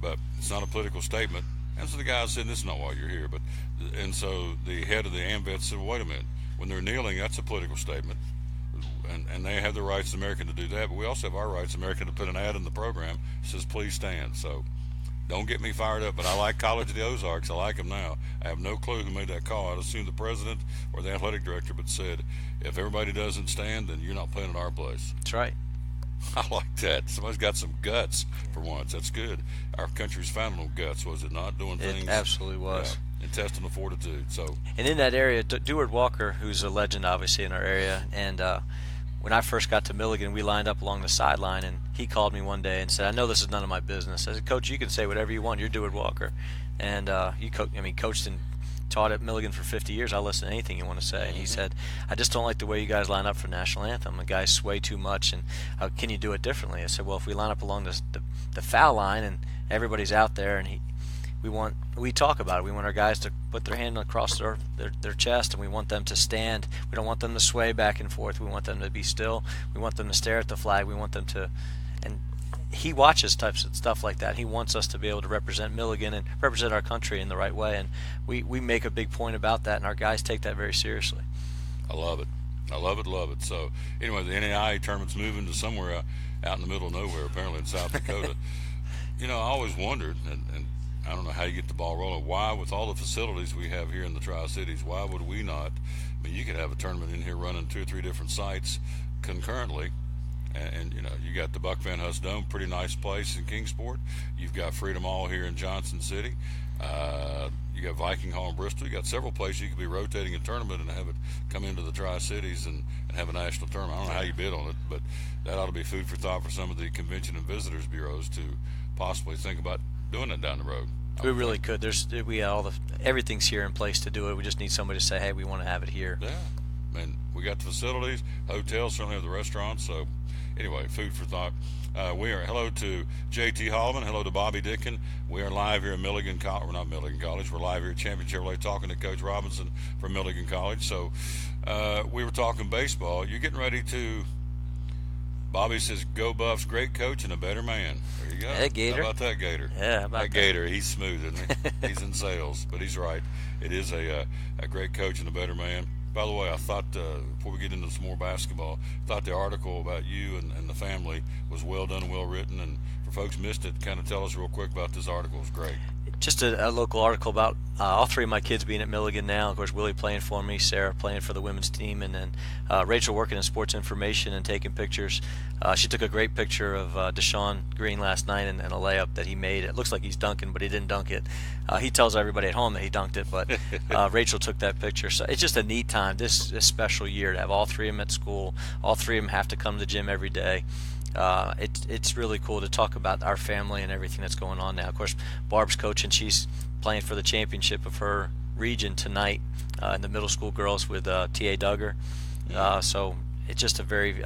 But it's not a political statement. And so the guy said, this is not why you're here. And so the head of the AMVETS said, well, wait a minute. When they're kneeling, that's a political statement. And they have the rights, American, to do that. But we also have our rights, American, to put an ad in the program that says, please stand. So don't get me fired up, but I like College of the Ozarks. I like them now. I have no clue who made that call. I'd assume the president or the athletic director, but said, if everybody doesn't stand, then you're not playing at our place. That's right. I like that. Somebody's got some guts for once. That's good. Our country's found no guts, was it not? Doing things. It absolutely was. Yeah, intestinal fortitude. So. And in that area, Deward Walker, who's a legend, obviously, in our area, and when I first got to Milligan, we lined up along the sideline, and he called me one day and said, I know this is none of my business. I said, Coach, you can say whatever you want. You're Deward Walker. And coached and taught at Milligan for 50 years. I'll listen to anything you want to say. And he said, I just don't like the way you guys line up for national anthem. The guys sway too much, and can you do it differently? I said, well, if we line up along the foul line and everybody's out there, and we talk about it. We want our guys to put their hand across their chest, and we want them to stand. We don't want them to sway back and forth. We want them to be still. We want them to stare at the flag. We want them to, and he watches types of stuff like that. He wants us to be able to represent Milligan and represent our country in the right way, and we make a big point about that, and our guys take that very seriously. I love it. I love it, love it. So anyway, the NAIA tournament's moving to somewhere out in the middle of nowhere, apparently in South Dakota. I always wondered, and I don't know how you get the ball rolling. Why, with all the facilities we have here in the Tri-Cities, why would we not? I mean, you could have a tournament in here running 2 or 3 different sites concurrently. And you got the Buck Van Hus Dome, pretty nice place in Kingsport. You've got Freedom Hall here in Johnson City. You got Viking Hall in Bristol. You got several places you could be rotating a tournament and have it come into the Tri-Cities and have a national tournament. I don't know how you bid on it, but that ought to be food for thought for some of the convention and visitors bureaus to possibly think about doing it down the road. We really could. We have everything's here in place to do it. We just need somebody to say, hey, we want to have it here. Yeah. I mean, we got the facilities, hotels, certainly have the restaurants. So anyway, food for thought. Hello to J.T. Holloman. Hello to Bobby Dickin. We are live here at Milligan College. We're not Milligan College. We're live here at Champion Chevrolet talking to Coach Robinson from Milligan College. So we were talking baseball. You're getting ready to, Bobby says, go Buffs, great coach and a better man. There you go. Hey, Gator. How about that, Gator? Yeah, how about that? Gator, he's smooth, isn't he? He's in sales, but he's right. It is a great coach and a better man. By the way, I thought, before we get into some more basketball, I thought the article about you and the family was well done and well written. And for folks missed it, kind of tell us real quick about this article. It was great. Just a local article about all 3 of my kids being at Milligan now. Of course, Willie playing for me, Sarah playing for the women's team, and then Rachel working in sports information and taking pictures. She took a great picture of Deshaun Green last night and a layup that he made. It looks like he's dunking, but he didn't dunk it. He tells everybody at home that he dunked it, but Rachel took that picture. So it's just a neat time, this special year, to have all 3 of them at school. All 3 of them have to come to the gym every day. It's really cool to talk about our family and everything that's going on now. Of course, Barb's coaching. She's playing for the championship of her region tonight in the middle school girls with T.A. Duggar. So it's just a very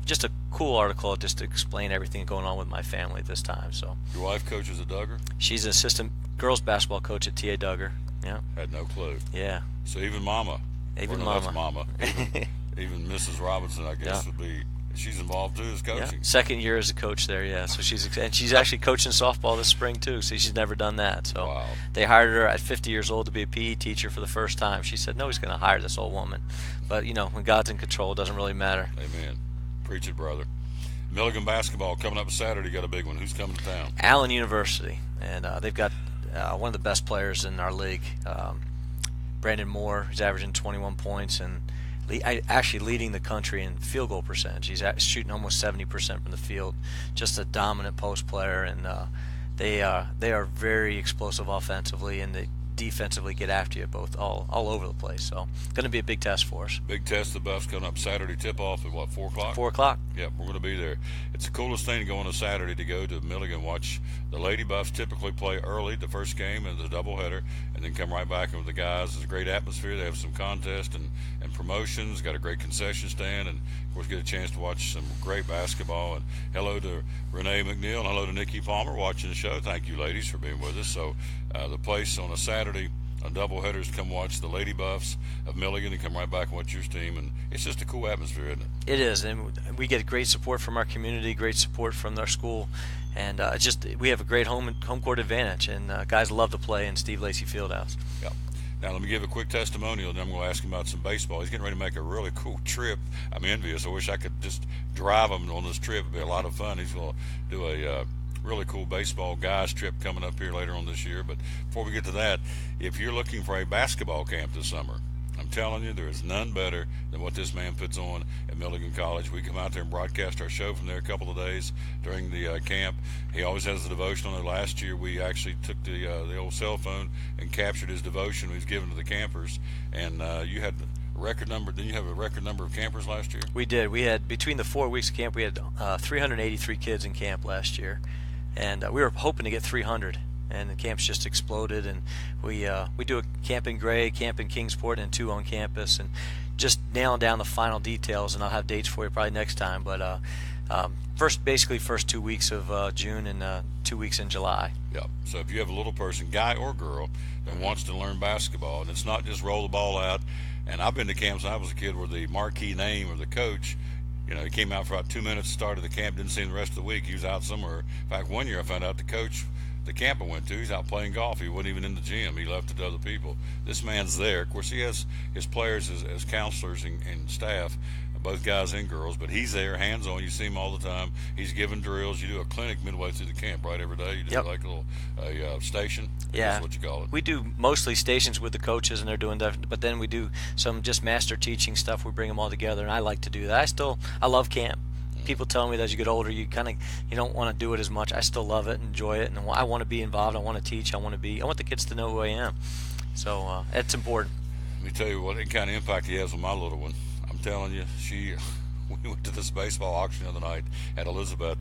just a cool article just to explain everything going on with my family at this time. So your wife coaches at Duggar? She's an assistant girls basketball coach at T.A. Duggar. Yeah. Had no clue. Yeah. So even Mama. Even Mama. Mama. Mama. Even Mrs. Robinson, I guess, would be. She's involved too as coaching. Yeah. Second year as a coach there, yeah. So she's actually coaching softball this spring too. So she's never done that. So wow. They hired her at 50 years old to be a PE teacher for the first time. She said, "No, he's going to hire this old woman." But when God's in control, it doesn't really matter. Amen. Preach it, brother. Milligan basketball coming up Saturday. Got a big one. Who's coming to town? Allen University, and they've got one of the best players in our league, Brandon Moore. He's averaging 21 points and actually leading the country in field goal percentage. He's shooting almost 70% from the field. Just a dominant post player, and they are very explosive offensively, and they defensively get after you both all over the place. So going to be a big test for us. Big test. The Buffs coming up Saturday. Tip off at what, 4 o'clock? 4 o'clock. Yep, we're going to be there. It's the coolest thing to go on a Saturday, to go to Milligan, watch the Lady Buffs typically play early, the first game and the doubleheader, and then come right back with the guys. It's a great atmosphere. They have some contests and and promotions. Got a great concession stand, and of course get a chance to watch some great basketball. And hello to Renee McNeil and hello to Nikki Palmer watching the show. Thank you, ladies, for being with us. So the place on a Saturday, a doubleheaders, to come watch the Lady Buffs of Milligan and come right back and watch your team, and it's just a cool atmosphere, isn't it? It is, and we get great support from our community, great support from our school, and we have a great home court advantage, and guys love to play in Steve Lacy Fieldhouse. Yeah. Now let me give a quick testimonial, and then I'm going to ask him about some baseball. He's getting ready to make a really cool trip. I'm envious. I wish I could just drive him on this trip. It'd be a lot of fun. He's going to do a really cool baseball guys trip coming up here later on this year. But before we get to that, if you're looking for a basketball camp this summer, I'm telling you, there is none better than what this man puts on at Milligan College. We come out there and broadcast our show from there a couple of days during the camp. He always has the devotion on there. Last year, we actually took the old cell phone and captured his devotion he was given to the campers. And you had a record number. Didn't you have a record number of campers last year? We did. We had, between the 4 weeks of camp, we had 383 kids in camp last year. And we were hoping to get 300. And the camp's just exploded, and we do a camp in Gray, camp in Kingsport, and 2 on campus, and just nailing down the final details. And I'll have dates for you probably next time. But first 2 weeks of June and 2 weeks in July. Yeah. So if you have a little person, guy or girl, that wants to learn basketball, and it's not just roll the ball out. And I've been to camps when I was a kid where the marquee name of the coach, you know, he came out for about 2 minutes, started the camp, didn't see him the rest of the week. He was out somewhere. In fact, one year I found out the coach, the camp I went to, he's out playing golf. He wasn't even in the gym. He left it to other people. This man's there. Of course, he has his players as counselors and staff, both guys and girls, but he's there, hands-on. You see him all the time. He's giving drills. You do a clinic midway through the camp, right, every day? You do like a little station? Yeah. That's what you call it. We do mostly stations with the coaches, and they're doing that, but then we do some just master teaching stuff. We bring them all together, and I like to do that. I love camp. People tell me that as you get older, you don't want to do it as much. I still love it, enjoy it, and I want to be involved. I want to teach. I want the kids to know who I am. So it's important. Let me tell you what kind of impact he has on my little one. I'm telling you, we went to this baseball auction the other night at Elizabeth,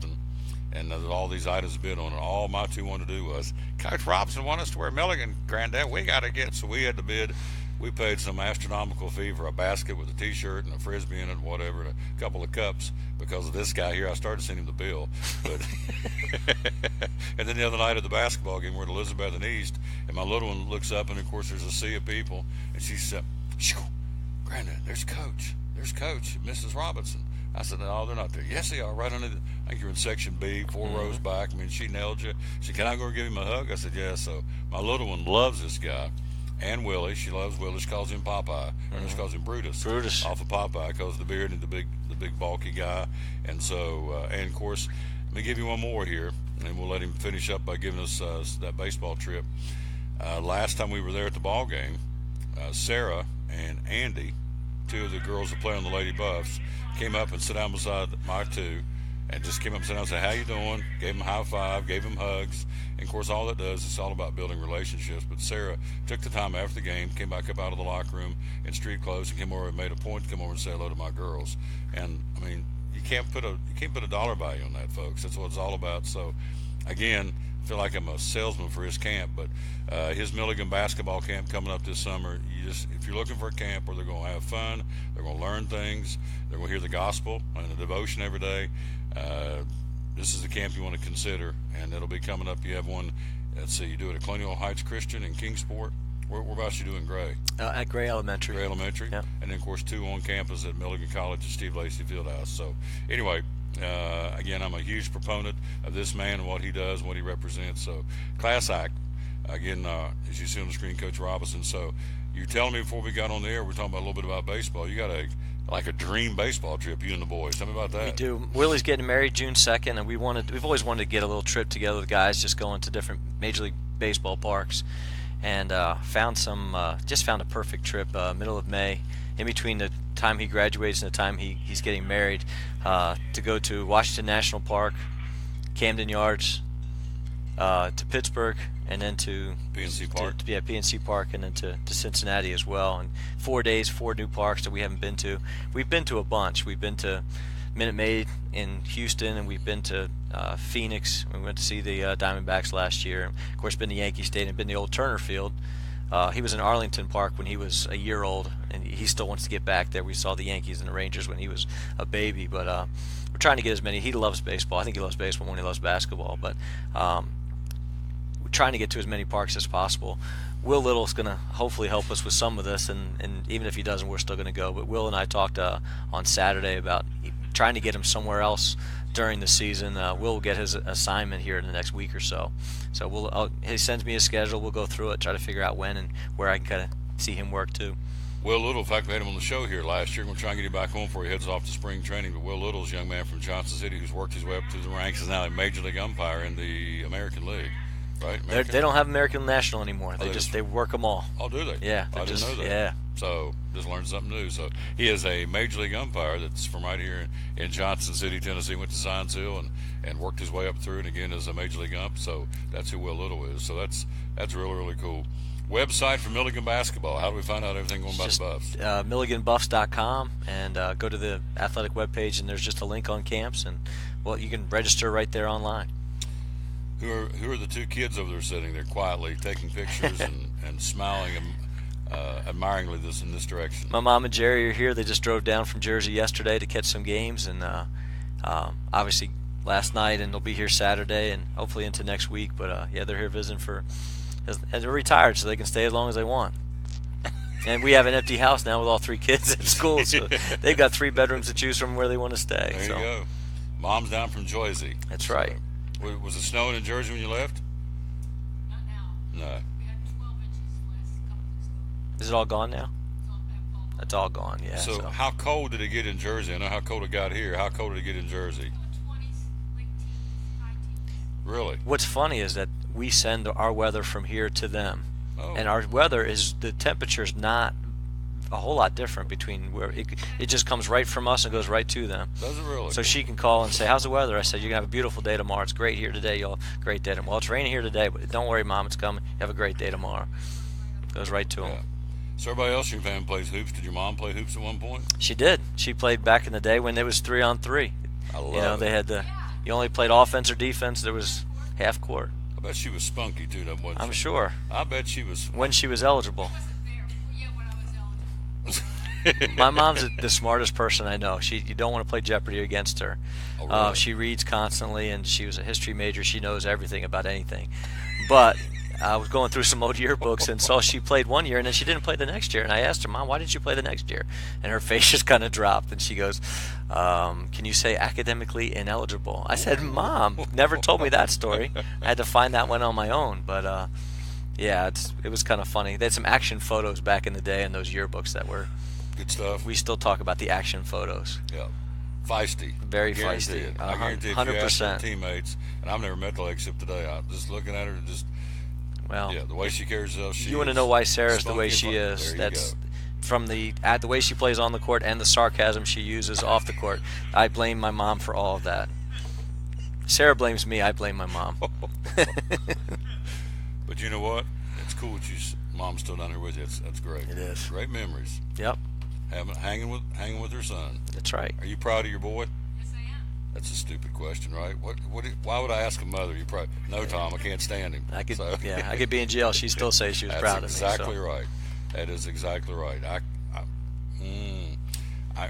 and there's all these items bid on it. All my 2 wanted to do was, Coach Robinson wanted us to wear Milligan, Granddad. We got to get. So we had to bid. We paid some astronomical fee for a basket with a T-shirt and a Frisbee in it, whatever, and a couple of cups because of this guy here. I started sending him the bill. But and then the other night at the basketball game, we're at Elizabeth and East, and my little one looks up, and, of course, there's a sea of people, and she said, Granddad, there's Coach, Mrs. Robinson. I said, no, they're not there. Yes, they are, right under I think you're in Section B, 4 rows back. I mean, she nailed you. She said, can I go give him a hug? I said, yeah. So my little one loves this guy. And Willie, she loves Willie. She calls him Popeye, or she calls him Brutus. Off of Popeye, because the beard and the big bulky guy. And so, and of course, let me give you one more here, and we'll let him finish up by giving us that baseball trip. Last time we were there at the ball game, Sarah and Andy, 2 of the girls that play on the Lady Buffs, came up and sat down beside my 2, and just came up and sat down and said, how you doing? Gave them a high five, gave them hugs. And, of course, all that does, it's all about building relationships. But Sarah took the time after the game, came back up out of the locker room in street clothes, and came over and made a point to come over and say hello to my girls. And, I mean, you can't put a dollar value on that, folks. That's what it's all about. So, again, I feel like I'm a salesman for his camp, but his Milligan basketball camp coming up this summer, if you're looking for a camp where they're going to have fun, they're going to learn things, they're going to hear the gospel and the devotion every day, this is the camp you want to consider, and it'll be coming up. You have one, let's see, you do it at Colonial Heights Christian in Kingsport. Whereabouts you do in Gray? At Gray Elementary. Gray Elementary. Yeah. And then, of course, 2 on campus at Milligan College at Steve Lacy Fieldhouse. So, anyway, again, I'm a huge proponent of this man and what he does and what he represents. So, class act, again, as you see on the screen, Coach Robinson. So, you're telling me before we got on the air, we're talking about a little bit about baseball. You got a dream baseball trip, you and the boys. Tell me about that. We do. Willie's getting married June 2nd, and we've always wanted to get a little trip together with guys, just going to different Major League Baseball parks, and found a perfect trip middle of May, in between the time he graduates and the time he's getting married, to go to Washington National Park, Camden Yards, to Pittsburgh, and then to PNC Park. PNC Park, and then to Cincinnati as well. And 4 days, 4 new parks that we haven't been to. We've been to a bunch. We've been to Minute Maid in Houston, and we've been to Phoenix. We went to see the Diamondbacks last year. And of course, been to Yankee Stadium, been to the old Turner Field. He was in Arlington Park when he was a year old, and he still wants to get back there. We saw the Yankees and the Rangers when he was a baby, but we're trying to get as many. He loves baseball. I think he loves baseball more than he loves basketball, but we're trying to get to as many parks as possible. Will Little's going to hopefully help us with some of this, and even if he doesn't, we're still going to go. But Will and I talked on Saturday about trying to get him somewhere else during the season. Will get his assignment here in the next week or so. So he sends me a schedule. We'll go through it, try to figure out when and where I can kind of see him work too. Will Little, in fact, we had him on the show here last year. We're going to try and get him back home before he heads off to spring training. But Will Little's a young man from Johnson City who's worked his way up through the ranks, is now a Major League umpire in the American League. Right? They don't have American National anymore. They work them all. Oh, do they? Yeah. I didn't know that. Yeah. So just learned something new. So he is a Major League umpire that's from right here in Johnson City, Tennessee. Went to Science Hill and worked his way up through, and again as a Major League ump. So that's who Will Little is. So that's really, really cool. Website for Milligan basketball. How do we find out everything going about the Buffs? MilliganBuffs.com, and go to the athletic webpage, and there's just a link on camps, and you can register right there online. Who are the two kids over there sitting there quietly taking pictures and smiling admiringly in this direction? My mom and Jerry are here. They just drove down from Jersey yesterday to catch some games, and obviously last night, and they'll be here Saturday and hopefully into next week. But they're here visiting and they're retired, so they can stay as long as they want. And we have an empty house now with all 3 kids at school, so they've got 3 bedrooms to choose from where they want to stay. There you go. Mom's down from Jersey. That's right. Was it snowing in Jersey when you left? Not now. No. We had 12 inches last couple weeks ago. Is it all gone now? It's all gone. It's all gone, yeah. So how cold did it get in Jersey? I know how cold it got here. How cold did it get in Jersey? 20s, late teens, high teens. Really? What's funny is that we send our weather from here to them. Oh. And our weather the temperature's not a whole lot different between where it just comes right from us and goes right to them. Does it really? So she can call and say, how's the weather? I said, you're going to have a beautiful day tomorrow. It's great here today. You'll have a great day tomorrow. Well, it's raining here today, but don't worry, Mom, it's coming. You have a great day tomorrow. Goes right to them. Yeah. So everybody else in your family plays hoops. Did your mom play hoops at one point? She did. She played back in the day when there was 3-on-3. I love it. They had you only played offense or defense. There was half court. I bet she was spunky too, wasn't she? I'm sure. I bet she was. When she was eligible. Wasn't there. Yeah, when I was eligible. My mom's the smartest person I know. You don't want to play Jeopardy against her. Oh, really? She reads constantly, and she was a history major. She knows everything about anything. But I was going through some old yearbooks and saw she played one year, and then she didn't play the next year. And I asked her, Mom, why didn't you play the next year? And her face just kind of dropped, and she goes, can you say academically ineligible? I said, Mom, never told me that story. I had to find that one on my own. But, yeah, it was kind of funny. They had some action photos back in the day in those yearbooks that were good stuff. We still talk about the action photos. Yeah. Feisty. Very guarantee feisty. It. I guarantee if you ask her 100%. Teammates, and I've never met the lady except today, I'm just looking at her, well, yeah, the way she carries herself. You want to know why Sarah's the way she is? That's from the way she plays on the court and the sarcasm she uses off the court. I blame my mom for all of that. Sarah blames me. I blame my mom. But you know what? It's cool that mom's still down here with you. That's great. It is. Great memories. Yep. Hanging with her son. That's right. Are you proud of your boy? Yes, I am. That's a stupid question, right? Why would I ask a mother? You probably no, Tom. I can't stand him. I could be in jail. She'd still say she was proud of me. That's exactly right. That is exactly right.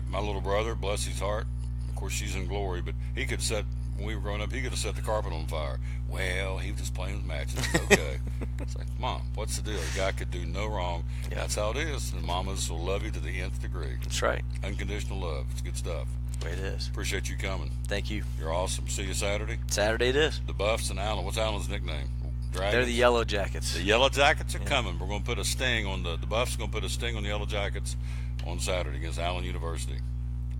My little brother, bless his heart. Of course, she's in glory, but he could set. When we were growing up, he could have set the carpet on fire. Well, he was just playing with matches. It's okay. It's like, Mom, what's the deal? The guy could do no wrong. Yeah. That's how it is. And mamas will love you to the nth degree. That's right. Unconditional love. It's good stuff. The way it is. Appreciate you coming. Thank you. You're awesome. See you Saturday. Saturday it is. The Buffs and Allen. What's Allen's nickname? Dragons? They're the Yellow Jackets. The Yellow Jackets are coming. We're going to put a sting on the Buffs. Going to put a sting on the Yellow Jackets on Saturday against Allen University.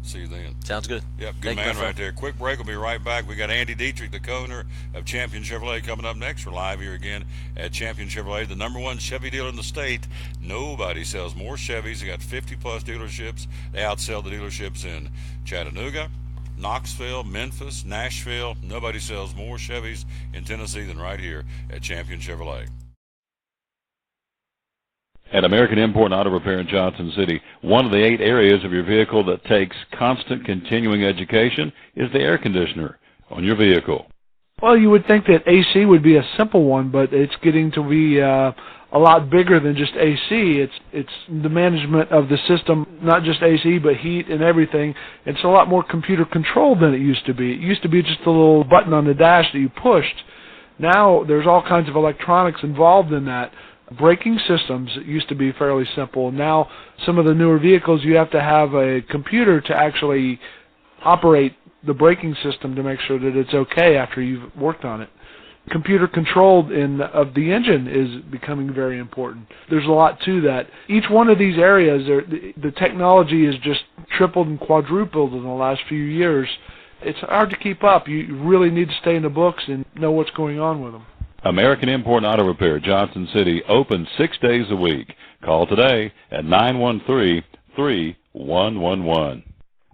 See you then. Sounds good. Yep, good man right there. Quick break. We'll be right back. We got Andy Dietrich, the co-owner of Champion Chevrolet, coming up next. We're live here again at Champion Chevrolet, the #1 Chevy dealer in the state. Nobody sells more Chevys. They got 50-plus dealerships. They outsell the dealerships in Chattanooga, Knoxville, Memphis, Nashville. Nobody sells more Chevys in Tennessee than right here at Champion Chevrolet. At American Import Auto Repair in Johnson City, one of the 8 areas of your vehicle that takes constant continuing education is the air conditioner on your vehicle. Well, you would think that AC would be a simple one, but it's getting to be a a lot bigger than just AC. It's the management of the system, not just AC, but heat and everything. It's a lot more computer controlled than it used to be. It used to be just a little button on the dash that you pushed. Now there's all kinds of electronics involved in that. Braking systems used to be fairly simple. Now some of the newer vehicles, you have to have a computer to actually operate the braking system to make sure that it's okay after you've worked on it. Computer controlled of the engine is becoming very important. There's a lot to that. Each one of these areas, the technology has just tripled and quadrupled in the last few years. It's hard to keep up. You really need to stay in the books and know what's going on with them. American Import Auto Repair, Johnson City, open 6 days a week. Call today at 913-3111.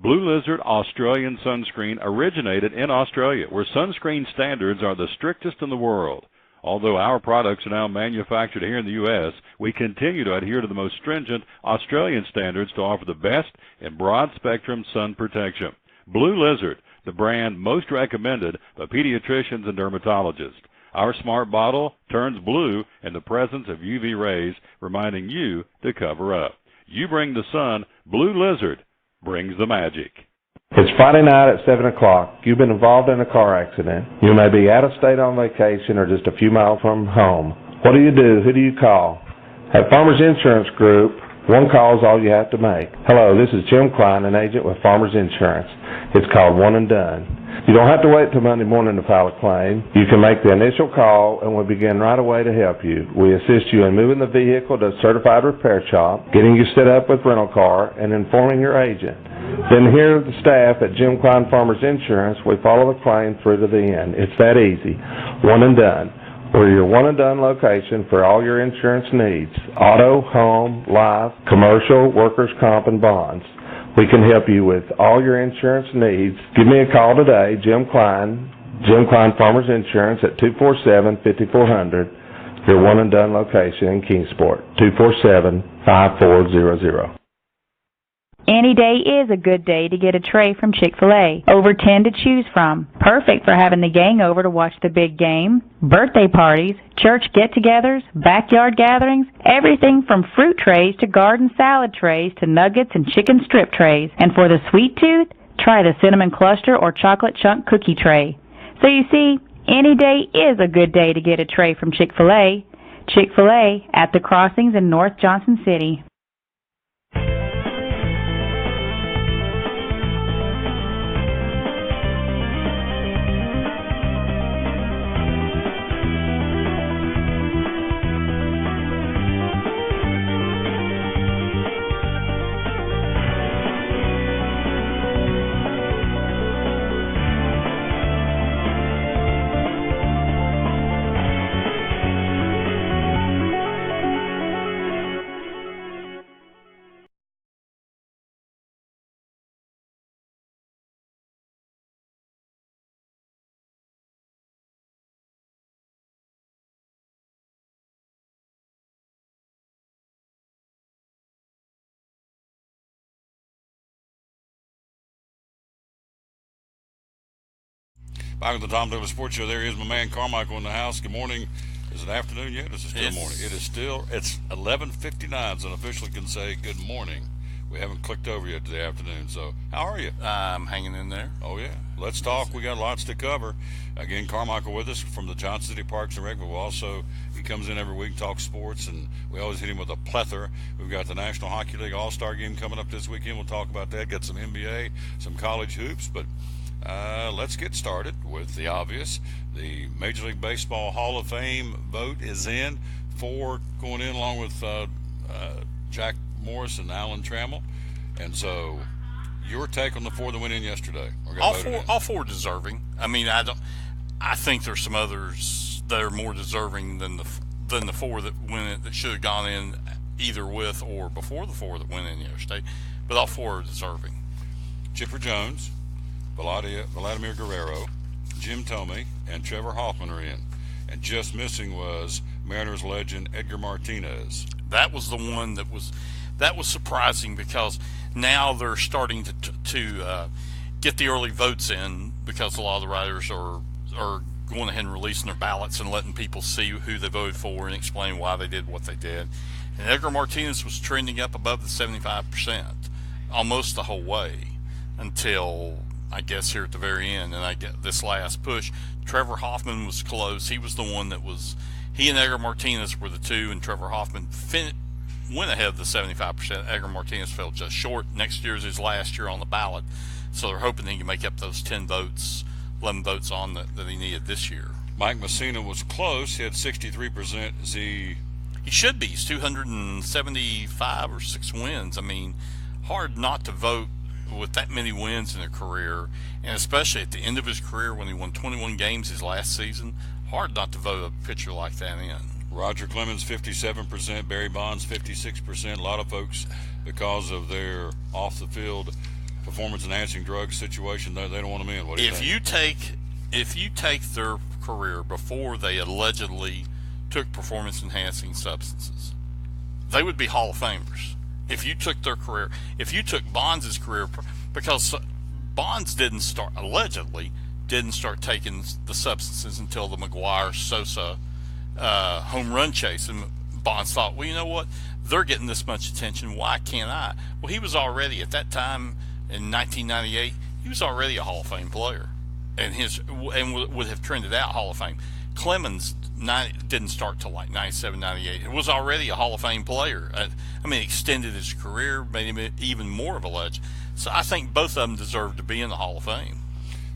Blue Lizard Australian Sunscreen originated in Australia, where sunscreen standards are the strictest in the world. Although our products are now manufactured here in the U.S., we continue to adhere to the most stringent Australian standards to offer the best in broad-spectrum sun protection. Blue Lizard, the brand most recommended by pediatricians and dermatologists. Our smart bottle turns blue in the presence of UV rays, reminding you to cover up. You bring the sun, Blue Lizard brings the magic. It's Friday night at 7 o'clock. You've been involved in a car accident. You may be out of state on vacation or just a few miles from home. What do you do? Who do you call? At Farmers Insurance Group, one call is all you have to make. Hello, this is Jim Klein, an agent with Farmers Insurance. It's called One and Done. You don't have to wait till Monday morning to file a claim. You can make the initial call and we'll begin right away to help you. We assist you in moving the vehicle to a certified repair shop, getting you set up with rental car, and informing your agent. Then here at the staff at Jim Klein Farmers Insurance, we follow the claim through to the end. It's that easy. One and Done. We're your one and done location for all your insurance needs. Auto, home, life, commercial, workers' comp, and bonds. We can help you with all your insurance needs. Give me a call today, Jim Klein Farmers Insurance at 247-5400, your one and done location in Kingsport, 247-5400. Any day is a good day to get a tray from Chick-fil-A. Over 10 to choose from. Perfect for having the gang over to watch the big game, birthday parties, church get-togethers, backyard gatherings, everything from fruit trays to garden salad trays to nuggets and chicken strip trays. And for the sweet tooth, try the cinnamon cluster or chocolate chunk cookie tray. So you see, any day is a good day to get a tray from Chick-fil-A. Chick-fil-A at the Crossings in North Johnson City. Back at the Tom Douglas Sports Show, there is my man Carmichael in the house. Good morning. Is it afternoon yet? Is it still morning? It is still, it's 11:59, so officially can say good morning. We haven't clicked over yet to the afternoon, so how are you? I'm hanging in there. Oh, yeah. Let's talk. We got lots to cover. Again, Carmichael with us from the Johnson City Parks and Rec, but he comes in every week, talks sports, and we always hit him with a plethora. We've got the National Hockey League All-Star Game coming up this weekend. We'll talk about that. Got some NBA, some college hoops, but let's get started with the obvious. The Major League Baseball Hall of Fame vote is in. 4 going in along with Jack Morris and Alan Trammell. And so your take on the 4 that went in yesterday? All four deserving. I mean, I think there's some others that are more deserving than the 4 that went in, that should have gone in either with or before the 4 that went in yesterday. But all 4 are deserving. Chipper Jones, Vladimir Guerrero, Jim Thome, and Trevor Hoffman are in. And just missing was Mariners legend Edgar Martinez. That was the one that was surprising, because now they're starting to get the early votes in, because a lot of the writers are going ahead and releasing their ballots and letting people see who they voted for and explain why they did what they did. And Edgar Martinez was trending up above the 75% almost the whole way until, I guess, here at the very end. And I get this last push. Trevor Hoffman was close. He was the one that was, he and Edgar Martinez were the two, and Trevor Hoffman went ahead of the 75%. Edgar Martinez fell just short. Next year is his last year on the ballot. So they're hoping he can make up those 11 votes on that he needed this year. Mike Messina was close. He had 63%. He should be. He's 275 or 6 wins. I mean, hard not to vote with that many wins in a career, and especially at the end of his career when he won 21 games his last season. Hard not to vote a pitcher like that in. Roger Clemens, 57%. Barry Bonds, 56%. A lot of folks, because of their off-the-field performance-enhancing drug situation, they don't want them in. What do you think? If you take their career before they allegedly took performance-enhancing substances, they would be Hall of Famers. If you took their career, if you took Bonds' career, because Bonds allegedly didn't start taking the substances until the McGwire-Sosa home run chase, and Bonds thought, well, you know what? They're getting this much attention. Why can't I? Well, he was already, at that time in 1998, he was already a Hall of Fame player, and would have trended out Hall of Fame. Clemens didn't start till like 97, 98. It was already a Hall of Fame player. Extended his career, made him even more of a legend. So I think both of them deserve to be in the Hall of Fame.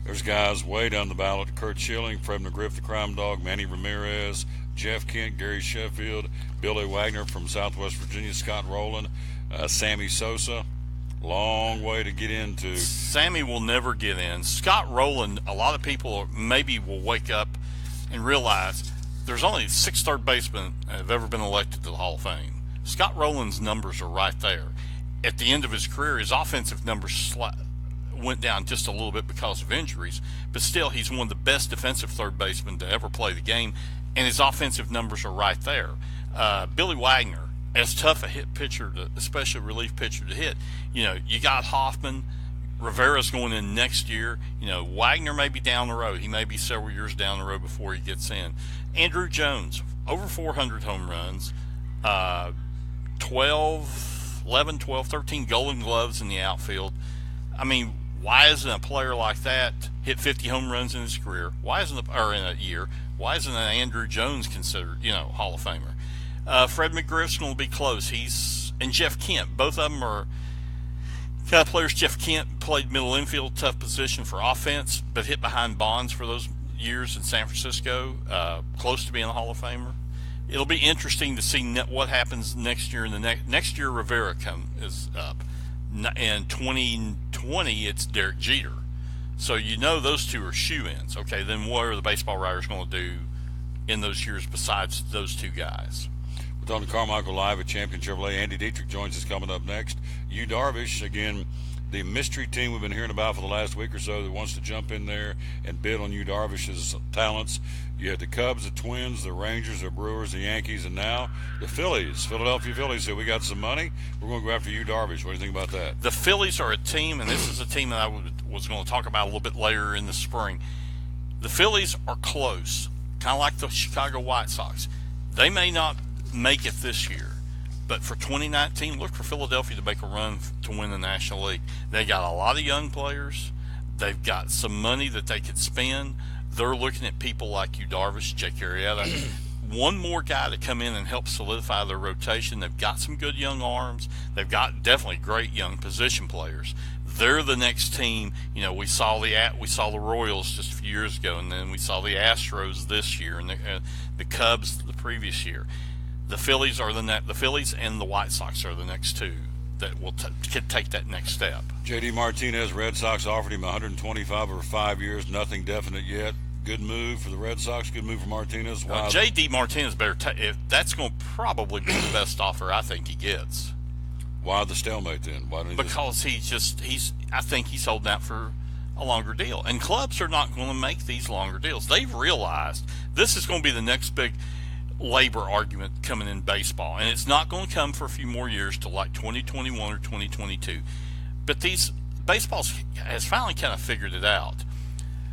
There's guys way down the ballot: Kurt Schilling, Fred McGriff, the Crime Dog, Manny Ramirez, Jeff Kent, Gary Sheffield, Billy Wagner from Southwest Virginia, Scott Rowland, Sammy Sosa. Long way to get into. Sammy will never get in. Scott Rowland, a lot of people maybe will wake up and realize there's only 6 third basemen that have ever been elected to the Hall of Fame. Scott Rowland's numbers are right there. At the end of his career, his offensive numbers went down just a little bit because of injuries, but still he's one of the best defensive third basemen to ever play the game, and his offensive numbers are right there. Billy Wagner, as tough a hit pitcher, especially relief pitcher to hit, you got Hoffman. Rivera's going in next year. Wagner may be down the road. He may be several years down the road before he gets in. Andrew Jones, over 400 home runs, 11, 12, 13 Golden Gloves in the outfield. I mean, why isn't a player like that hit 50 home runs in his career? Or in a year? Why isn't an Andrew Jones considered, Hall of Famer? Fred McGriff's going to be close. And Jeff Kent. Both of them are kind of players. Jeff Kent played middle infield, tough position for offense, but hit behind Bonds for those years in San Francisco. Close to being a Hall of Famer. It'll be interesting to see what happens next year. Next year, Rivera is up. In 2020, it's Derek Jeter. So those two are shoo-ins. Okay, then what are the baseball writers going to do in those years besides those two guys? We're talking to Carmichael Live at Champion Chevrolet. Andy Dietrich joins us coming up next. Yu Darvish, again, the mystery team we've been hearing about for the last week or so that wants to jump in there and bid on Yu Darvish's talents. You had the Cubs, the Twins, the Rangers, the Brewers, the Yankees, and now the Phillies. Philadelphia Phillies said, we got some money. We're going to go after Yu Darvish. What do you think about that? The Phillies are a team, and this is a team that I was going to talk about a little bit later in the spring. The Phillies are close, kind of like the Chicago White Sox. They may not make it this year, but for 2019, look for Philadelphia to make a run to win the National League. They got a lot of young players. They've got some money that they could spend. They're looking at people like Yu Darvish, Jake Arrieta, one more guy to come in and help solidify their rotation. They've got some good young arms. They've got definitely great young position players. They're the next team. We saw the Royals just a few years ago, and then we saw the Astros this year, and the Cubs the previous year. The Phillies and the White Sox are the next two that will take that next step. J.D. Martinez, Red Sox offered him $125 over 5 years. Nothing definite yet. Good move for the Red Sox. Good move for Martinez. Wow. J.D. Martinez better that's going to probably be the best offer I think he gets. Why the stalemate then? Because I think he's holding out for a longer deal, and clubs are not going to make these longer deals. They've realized this is going to be the next big labor argument coming in baseball, and it's not going to come for a few more years till like 2021 or 2022. But baseball has finally kind of figured it out.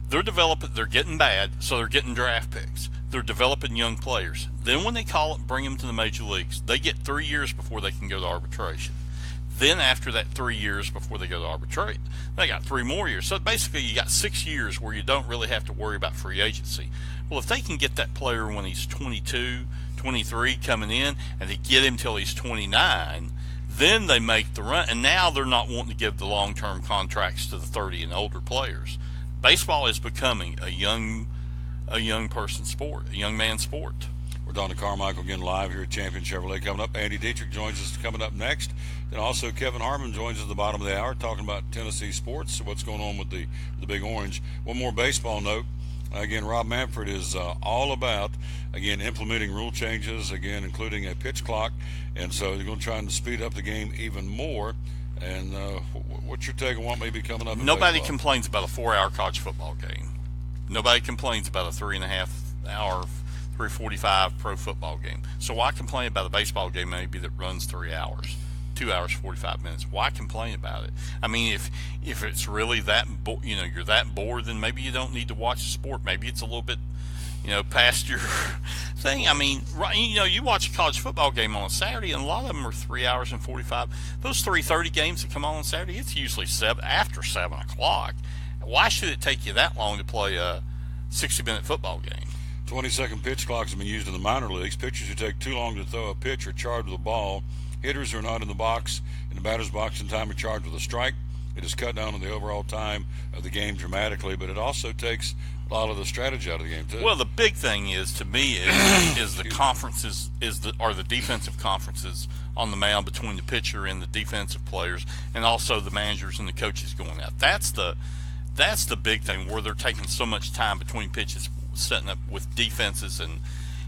They're developing. They're getting bad, so they're getting draft picks. They're developing young players. Then when they bring them to the major leagues, they get 3 years before they can go to arbitration. Then after that 3 years before they go to arbitration, they got 3 more years. So basically you got 6 years where you don't really have to worry about free agency. Well, if they can get that player when he's 22, 23 coming in, and they get him till he's 29, then they make the run. And now they're not wanting to give the long-term contracts to the 30 and older players. Baseball is becoming a young person sport, a young man sport. We're Don Carmichael again live here at Champion Chevrolet. Coming up, Andy Dietrich joins us coming up next. Then also Kevin Harmon joins us at the bottom of the hour talking about Tennessee sports, what's going on with the Big Orange. One more baseball note. Again, Rob Manfred is all about, again, implementing rule changes, again, including a pitch clock. And so they're going to try and speed up the game even more. And what's your take on what may be coming up? Nobody complains about a 4-hour college football game. Nobody complains about a 3.5-hour, 3:45 pro football game. So why complain about a baseball game maybe that runs 3 hours, 2 hours 45 minutes? Why complain about it? I mean, if it's really that you're that bored, then maybe you don't need to watch the sport. Maybe it's a little bit past your thing. I mean, you watch a college football game on a Saturday, and a lot of them are 3 hours and 45. Those 3:30 games that come on Saturday, it's usually after 7 o'clock. Why should it take you that long to play a 60-minute football game? 20-second pitch clocks have been used in the minor leagues. Pitchers who take too long to throw a pitch are charged with a ball. Hitters who are not in the batter's box in time are charged with a strike. It has cut down on the overall time of the game dramatically, but it also takes a lot of the strategy out of the game too. Well, the big thing is, to me, is the conferences are the defensive conferences on the mound between the pitcher and the defensive players, and also the managers and the coaches going out. That's the big thing, where they're taking so much time between pitches, setting up with defenses and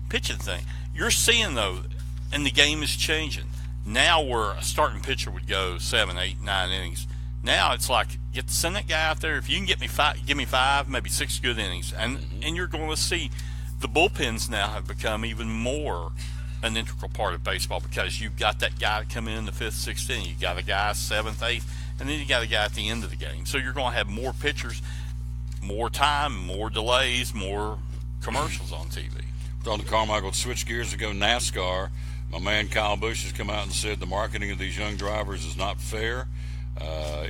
pitching thing. You're seeing, though, and the game is changing. Now where a starting pitcher would go 7, 8, 9 innings, now it's like, send that guy out there. If you can give me 5, maybe 6 good innings. And you're going to see the bullpens now have become even more an integral part of baseball, because you've got that guy to come in the 5th, 6th inning. You got a guy 7th, 8th, and then you got a guy at the end of the game. So you're going to have more pitchers, more time, more delays, more commercials on TV. Don Carmichael, switch gears to go NASCAR. My man Kyle Busch has come out and said the marketing of these young drivers is not fair.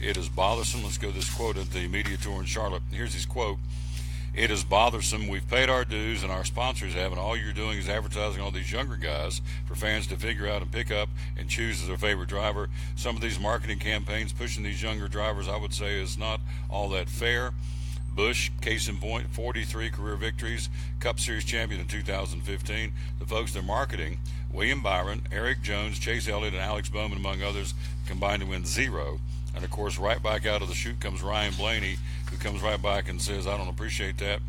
It is bothersome. Let's go to this quote at the media tour in Charlotte. Here's his quote. It is bothersome. We've paid our dues, and our sponsors have, and all you're doing is advertising all these younger guys for fans to figure out and pick up and choose as their favorite driver. Some of these marketing campaigns pushing these younger drivers, I would say, is not all that fair. Busch, case in point, 43 career victories, Cup Series champion in 2015. The folks they're marketing, William Byron, Eric Jones, Chase Elliott, and Alex Bowman, among others, combined to win 0. And, of course, right back out of the chute comes Ryan Blaney, who comes right back and says, I don't appreciate that.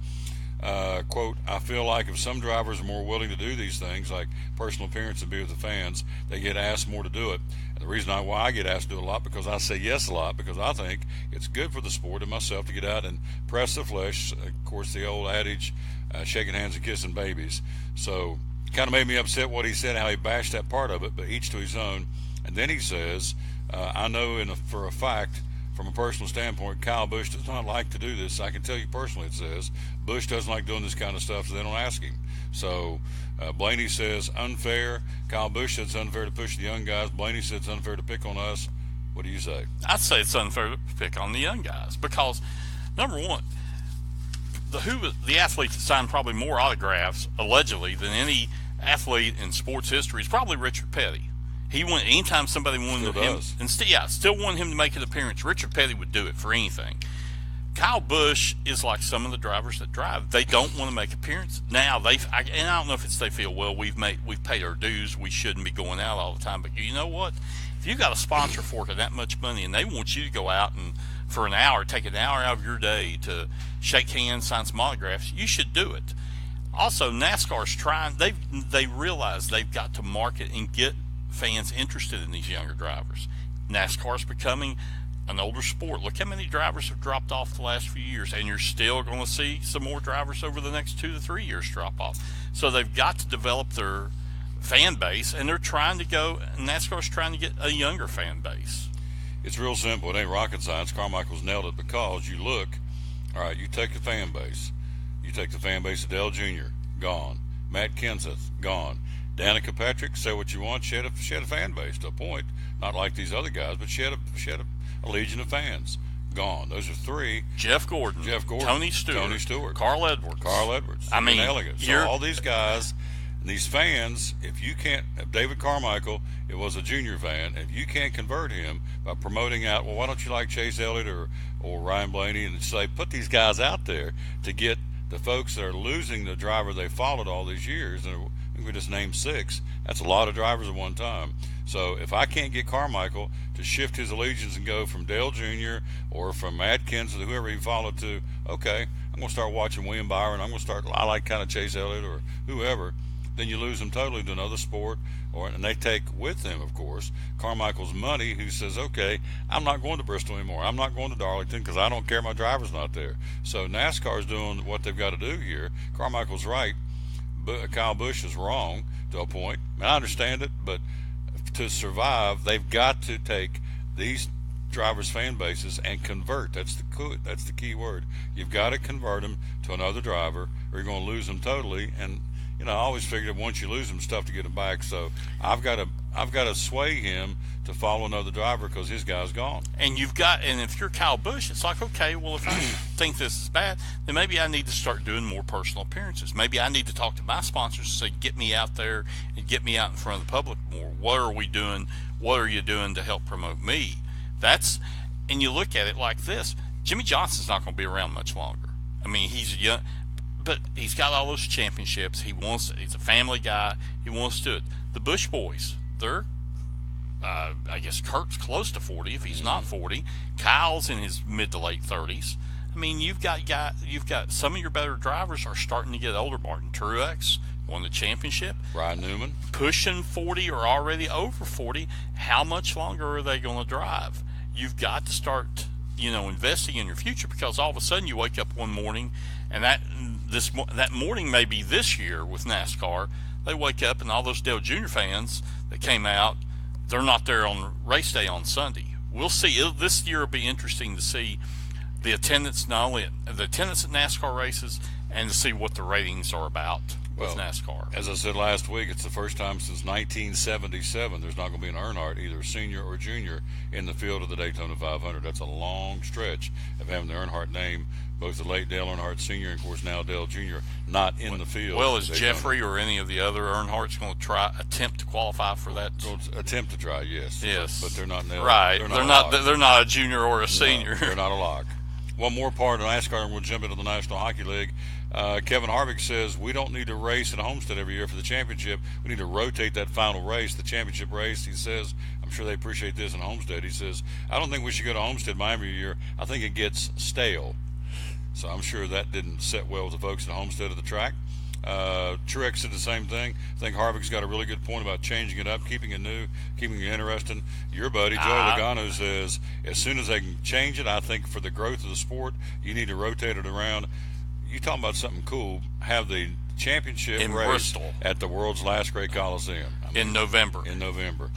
Quote, I feel like if some drivers are more willing to do these things, like personal appearance and be with the fans, they get asked more to do it. And the reason why I get asked to do it a lot, because I say yes a lot, because I think it's good for the sport and myself to get out and press the flesh. Of course, the old adage, shaking hands and kissing babies. So it kind of made me upset what he said, how he bashed that part of it, but each to his own. And then he says, I know for a fact, from a personal standpoint, Kyle Busch does not like to do this. I can tell you personally, it says, Busch doesn't like doing this kind of stuff, so they don't ask him. So Blaney says unfair. Kyle Busch says it's unfair to push the young guys. Blaney says it's unfair to pick on us. What do you say? I'd say it's unfair to pick on the young guys because, number one, the athlete that signed probably more autographs, allegedly, than any athlete in sports history is probably Richard Petty. He went anytime somebody wanted him, and still wanted him to make an appearance. Richard Petty would do it for anything. Kyle Busch is like some of the drivers that drive. They don't want to make appearances. Now and I don't know if it's they feel, well, we've paid our dues, we shouldn't be going out all the time. But you know what? If you got a sponsor for it that much money, and they want you to go out and for an hour, take an hour out of your day to shake hands, sign some autographs, you should do it. Also, NASCAR's trying. They realize they've got to market and get fans interested in these younger drivers. NASCAR's becoming an older sport. Look how many drivers have dropped off the last few years, and you're still going to see some more drivers over the next 2 to 3 years drop off. So they've got to develop their fan base, and they're trying to NASCAR's trying to get a younger fan base. It's real simple. It ain't rocket science. Carmichael's nailed it, because you look All right, you take the fan base. You take the fan base of Dale Jr., gone. Matt Kenseth, gone. Danica Patrick, say what you want, she had a fan base to a point. Not like these other guys, but she had a legion of fans. Gone. Those are three. Jeff Gordon. Tony Stewart. Carl Edwards. I mean, elegant. So all these guys, these fans, if David Carmichael, it was a junior fan, if you can't convert him by promoting out, well, why don't you like Chase Elliott or Ryan Blaney, and say, put these guys out there to get the folks that are losing the driver they followed all these years, and we just named 6. That's a lot of drivers at one time. So if I can't get Carmichael to shift his allegiance and go from Dale Jr. or from Matt Kenseth, whoever he followed, to, okay, I'm going to start watching William Byron, I like kind of Chase Elliott or whoever, then you lose them totally to another sport, and they take with them, of course, Carmichael's money, who says, okay, I'm not going to Bristol anymore. I'm not going to Darlington because I don't care my driver's not there. So NASCAR's doing what they've got to do here. Carmichael's right. Kyle Busch is wrong to a point. I understand it, but to survive, they've got to take these drivers' fan bases and convert. That's the key word. You've got to convert them to another driver, or you're going to lose them totally. And I always figured once you lose them, it's tough to get them back. So I've got to sway him to follow another driver because his guy's gone. And if you're Kyle Busch, it's like, okay, well, if I think this is bad, then maybe I need to start doing more personal appearances. Maybe I need to talk to my sponsors and say, get me out there and get me out in front of the public more. What are we doing? What are you doing to help promote me? And you look at it like this. Jimmy Johnson's not going to be around much longer. I mean, he's young, but he's got all those championships. He's a family guy. He wants to do it. The Busch boys, they're, I guess Kurt's close to 40 if he's not 40. Kyle's in his mid to late 30s. I mean, you've got some of your better drivers are starting to get older. Martin Truex won the championship. Ryan Newman pushing 40 or already over 40. How much longer are they going to drive? You've got to start, investing in your future, because all of a sudden you wake up one morning, and that morning may be this year with NASCAR. They wake up and all those Dale Jr. fans that came out, they're not there on race day on Sunday. We'll see. This year will be interesting to see the attendance, not only the attendance at NASCAR races, and to see what the ratings are about with NASCAR. As I said last week, it's the first time since 1977 there's not going to be an Earnhardt, either senior or junior, in the field of the Daytona 500. That's a long stretch of having the Earnhardt name, both the late Dale Earnhardt Sr. and, of course, now Dale Jr., not in the field. Well, is Jeffrey or any of the other Earnhardts going to attempt to qualify for that? Attempt to try, yes. Yes. But they're not now. Right. They're not a junior or a senior. No, they're not a lock. One more part of NASCAR, and we'll jump into the National Hockey League. Kevin Harvick says we don't need to race in Homestead every year for the championship. We need to rotate that final race, the championship race. He says, I'm sure they appreciate this in Homestead. He says, I don't think we should go to Homestead Miami every year. I think it gets stale. So I'm sure that didn't sit well with the folks at Homestead at the track. Truex said the same thing. I think Harvick's got a really good point about changing it up, keeping it new, keeping it interesting. Your buddy, Joey Logano, says as soon as they can change it, I think for the growth of the sport, you need to rotate it around. You talking about something cool, have the championship in race Bristol at the world's last great Coliseum in November.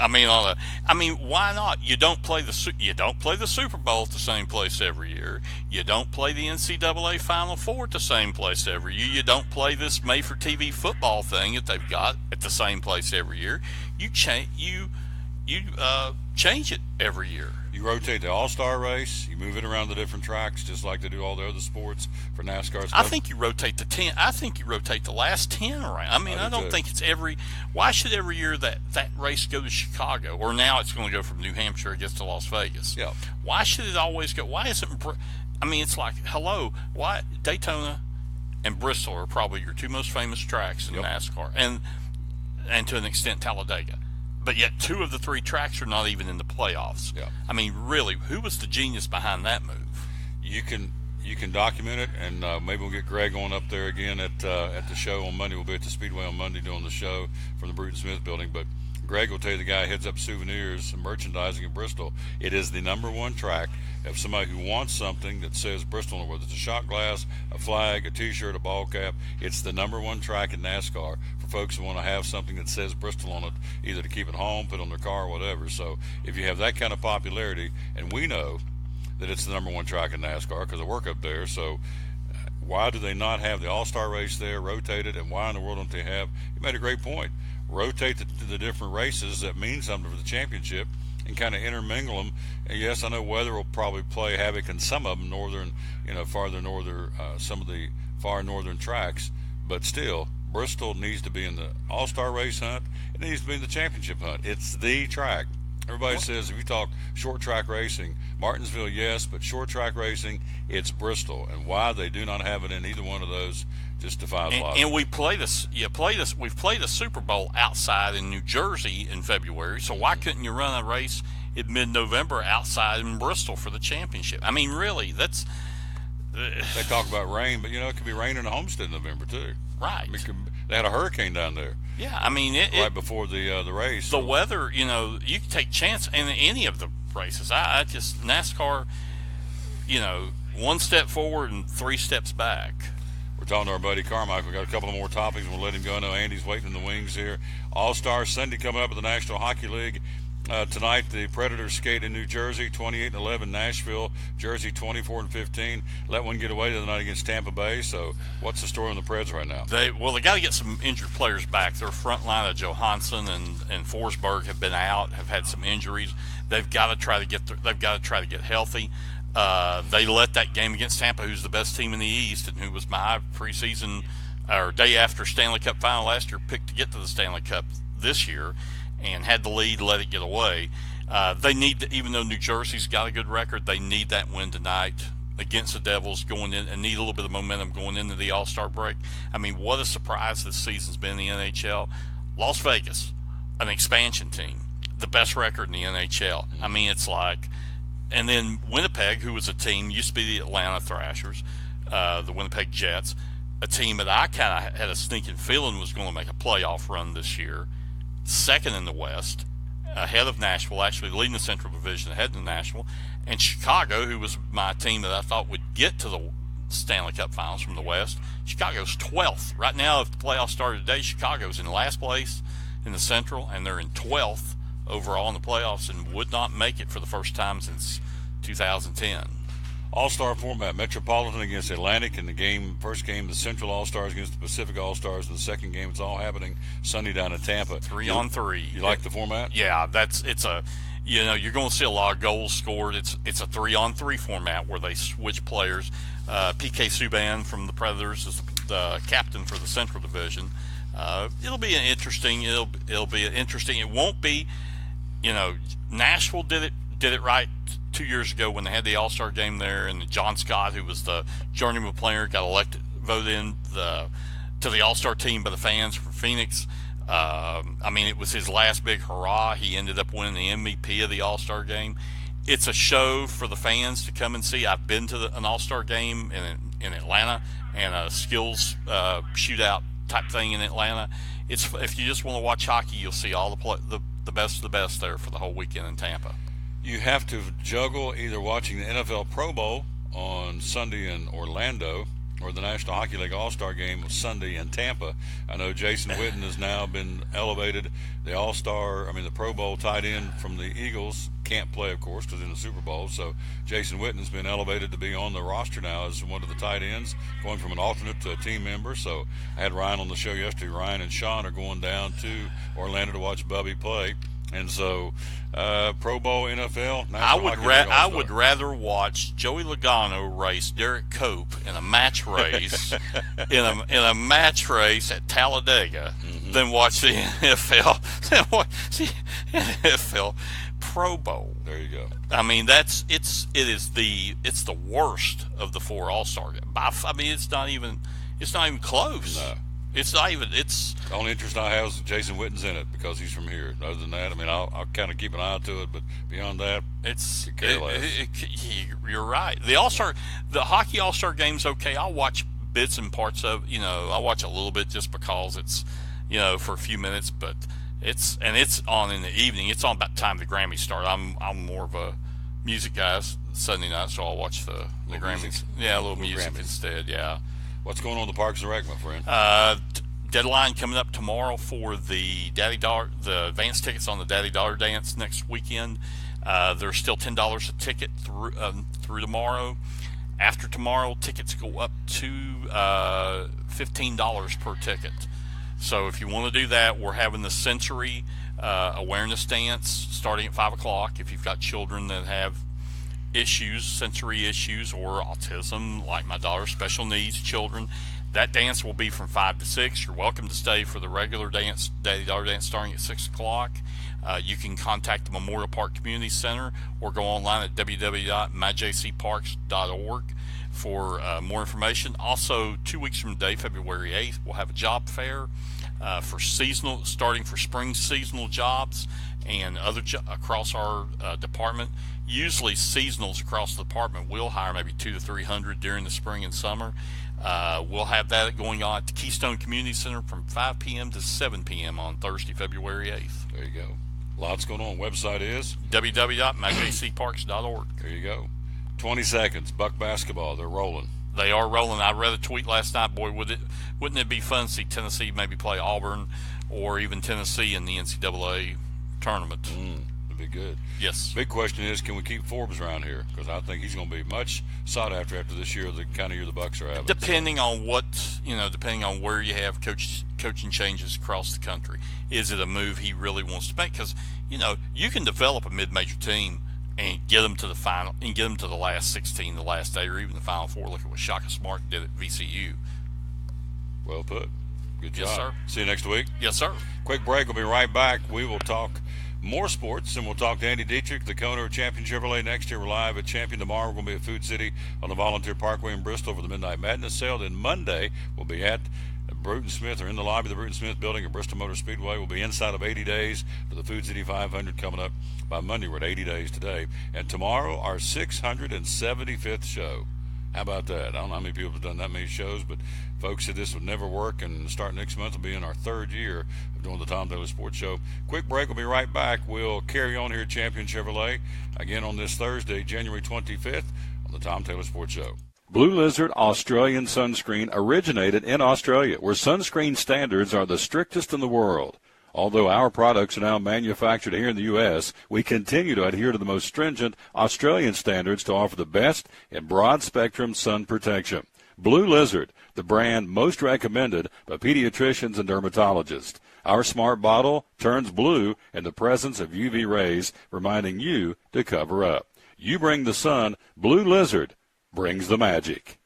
I mean, why not? You don't play the Super Bowl at the same place every year. You don't play the NCAA Final Four at the same place every year. You don't play this made-for-TV football thing that they've got at the same place every year. You change it every year. You rotate the All-Star race. You move it around the different tracks, just like they do all the other sports for NASCAR stuff. I think you rotate the 10. I think you rotate the last 10 around. I mean, I don't think it's every. Why should every year that race go to Chicago, or now it's going to go from New Hampshire, I guess, to Las Vegas? Yeah. Why should it always go? Why isn't? I mean, it's like, hello. Why Daytona and Bristol are probably your two most famous tracks in NASCAR, and to an extent Talladega. But yet 2 of the 3 tracks are not even in the playoffs. Yeah. I mean, really, who was the genius behind that move? You can document it, and maybe we'll get Greg on up there again at the show on Monday. We'll be at the Speedway on Monday doing the show from the Bruton Smith building. But Greg will tell you, the guy heads up souvenirs and merchandising in Bristol. It is the #1 track. If somebody who wants something that says Bristol, whether it's a shot glass, a flag, a T-shirt, a ball cap, it's the #1 track in NASCAR for folks who want to have something that says Bristol on it, either to keep it home, put on their car, or whatever. So if you have that kind of popularity, and we know that it's the number one track in NASCAR because I work up there. So why do they not have the All-Star race there rotated, and why in the world don't they have, you made a great point, rotate the different races that mean something for the championship and kind of intermingle them. And yes, I know weather will probably play havoc in some of them, farther northern, some of the far northern tracks, but still, Bristol needs to be in the All-Star race hunt. It needs to be in the championship hunt. It's the track. Everybody says if you talk short track racing, Martinsville, yes, but short track racing, it's Bristol. And why they do not have it in either one of those just defies logic. And we played we've played a Super Bowl outside in New Jersey in February. So why couldn't you run a race in mid-November outside in Bristol for the championship? I mean, really, that's. They talk about rain, but it could be raining in Homestead in November too. Right. They had a hurricane down there. Yeah, I mean, right before the race. The weather, you can take chance in any of the races. I just NASCAR, one step forward and 3 steps back. We're talking to our buddy Carmichael. We've got a couple of more topics. We'll let him go. I know Andy's waiting in the wings here. All-Star Sunday coming up at the National Hockey League. Tonight, the Predators skate in New Jersey, 28-11. Nashville, Jersey, 24-15. Let one get away tonight against Tampa Bay. So, what's the story on the Preds right now? They got to get some injured players back. Their front line of Johansson and Forsberg have been out, have had some injuries. They've got to try to get healthy. They let that game against Tampa, who's the best team in the East, and who was my preseason or day after Stanley Cup final last year, picked to get to the Stanley Cup this year, and had the lead, let it get away. They need to, even though New Jersey's got a good record, they need that win tonight against the Devils going in, and need a little bit of momentum going into the All-Star break. I mean, what a surprise this season's been in the NHL. Las Vegas, an expansion team, the best record in the NHL. I mean, it's like, and then Winnipeg, who was a team, used to be the Atlanta Thrashers, the Winnipeg Jets, a team that I kind of had a sneaking feeling was going to make a playoff run this year. Second in the West, ahead of Nashville, actually leading the Central Division ahead of Nashville, and Chicago, who was my team that I thought would get to the Stanley Cup Finals from the West. Chicago's 12th. Right now, if the playoffs started today, Chicago's in last place in the Central, and they're in 12th overall in the playoffs and would not make it for the first time since 2010. All-Star format, Metropolitan against Atlantic in the first game, the Central All-Stars against the Pacific All-Stars in the second game. It's all happening Sunday down in Tampa. 3-on-3. You like the format? Yeah, you're going to see a lot of goals scored. It's a 3-on-3 format where they switch players. PK Subban from the Predators is the captain for the Central Division. It'll be interesting. It won't be, Nashville did it right 2 years ago when they had the All-Star game there, and John Scott, who was the journeyman player, got voted in to the All-Star team by the fans from Phoenix. It was his last big hurrah. He ended up winning the MVP of the All-Star game. It's a show for the fans to come and see. I've been to an All-Star game in Atlanta and a skills shootout type thing in Atlanta. If you just want to watch hockey, you'll see all the best of the best there for the whole weekend in Tampa. You have to juggle either watching the NFL Pro Bowl on Sunday in Orlando or the National Hockey League All-Star Game Sunday in Tampa. I know Jason Witten has now been elevated. The Pro Bowl tight end from the Eagles can't play, of course, because in the Super Bowl. So Jason Witten's been elevated to be on the roster now as one of the tight ends, going from an alternate to a team member. So I had Ryan on the show yesterday. Ryan and Sean are going down to Orlando to watch Bubby play. And so, Pro Bowl, NFL, I would rather watch Joey Logano race Derek Cope in a match race in a match race at Talladega than watch the NFL Pro Bowl. There you go. I mean, it's the worst of the 4 All-Star games. I mean, it's not even close. No. It's not even. It's the only interest I have is Jason Witten's in it because he's from here. Other than that, I mean, I'll kind of keep an eye to it, but beyond that, you're right. The hockey All-Star game's okay. I'll watch bits and parts of. I'll watch a little bit just because it's, for a few minutes. But it's on in the evening. It's on about the time the Grammys start. I'm more of a music guy Sunday night, so I'll watch the Grammys. Music. Yeah, a little music instead. Yeah. What's going on in the Parks and Rec, my friend? Deadline coming up tomorrow for the advance tickets on the Daddy Daughter Dance next weekend. There's still $10 a ticket through tomorrow. After tomorrow, tickets go up to $15 per ticket. So if you want to do that, we're having the sensory awareness dance starting at 5 o'clock. If you've got children that have issues, sensory issues, or autism, like my daughter, special needs children, that dance will be from 5 to 6. You're welcome to stay for the regular dance, Daddy Daughter Dance, starting at 6 o'clock. You can contact the Memorial Park Community Center or go online at www.myjcparks.org for more information. Also, 2 weeks from today, February 8th, we'll have a job fair for seasonal, starting for spring seasonal jobs and other across our department. Usually seasonals across the department will hire maybe 200 to 300 during the spring and summer. We'll have that going on at the Keystone Community Center from 5 p.m. to 7 p.m. on Thursday, February 8th. There you go. Lots going on. Website is www.myjcparks.org. There you go. 20 seconds. Buck basketball. They're rolling. They are rolling. I read a tweet last night. Boy, wouldn't it be fun to see Tennessee maybe play Auburn or even Tennessee in the NCAA tournament? It'd be good. Yes. Big question is, can we keep Forbes around here? Because I think he's going to be much sought after this year, the kind of year the Bucks are having. Depending on depending on where you have coaching changes across the country, is it a move he really wants to make? Because you can develop a mid-major team and get them to the final, and get them to the last 16, the last 8, or even the Final Four. Look at what Shaka Smart did at VCU. Well put. Good job. Yes, sir. See you next week. Yes, sir. Quick break. We'll be right back. We will talk more sports, and we'll talk to Andy Dietrich, the owner of Champion Chevrolet. Next year, we're live at Champion. Tomorrow, we're going to be at Food City on the Volunteer Parkway in Bristol for the Midnight Madness sale. Then Monday, we'll be at Bruton Smith, or in the lobby of the Bruton Smith building at Bristol Motor Speedway. We'll be inside of 80 days for the Food City 500 coming up by Monday. We're at 80 days today. And tomorrow, our 675th show. How about that? I don't know how many people have done that many shows, but folks said this would never work, and starting next month will be in our 3rd year of doing the Tom Taylor Sports Show. Quick break. We'll be right back. We'll carry on here at Champion Chevrolet again on this Thursday, January 25th on the Tom Taylor Sports Show. Blue Lizard Australian Sunscreen originated in Australia, where sunscreen standards are the strictest in the world. Although our products are now manufactured here in the U.S., we continue to adhere to the most stringent Australian standards to offer the best in broad-spectrum sun protection. Blue Lizard, the brand most recommended by pediatricians and dermatologists. Our smart bottle turns blue in the presence of UV rays, reminding you to cover up. You bring the sun, Blue Lizard brings the magic.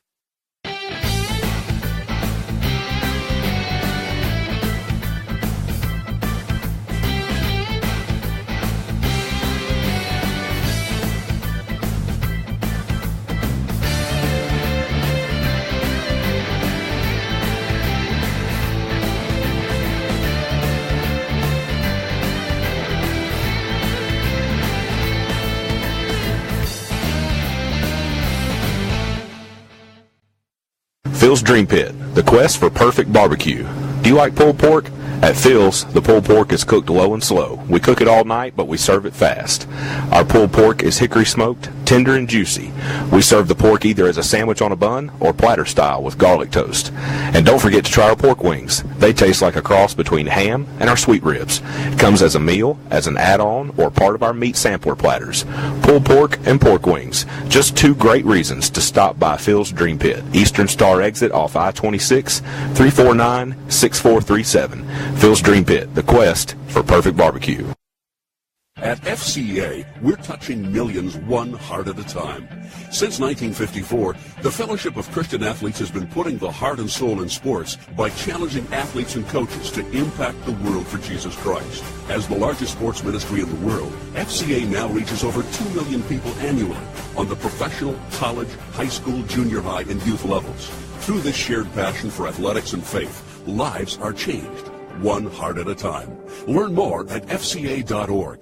Phil's Dream Pit, the quest for perfect barbecue. Do you like pulled pork? At Phil's, the pulled pork is cooked low and slow. We cook it all night, but we serve it fast. Our pulled pork is hickory smoked, tender and juicy. We serve the pork either as a sandwich on a bun or platter style with garlic toast. And don't forget to try our pork wings. They taste like a cross between ham and our sweet ribs. It comes as a meal, as an add-on, or part of our meat sampler platters. Pulled pork and pork wings. Just 2 great reasons to stop by Phil's Dream Pit. Eastern Star exit off I-26, 349-6437. Phil's Dream Pit, the quest for perfect barbecue. At FCA, we're touching millions one heart at a time. Since 1954, the Fellowship of Christian Athletes has been putting the heart and soul in sports by challenging athletes and coaches to impact the world for Jesus Christ. As the largest sports ministry in the world, FCA now reaches over 2 million people annually on the professional, college, high school, junior high, and youth levels. Through this shared passion for athletics and faith, lives are changed, one heart at a time. Learn more at fca.org.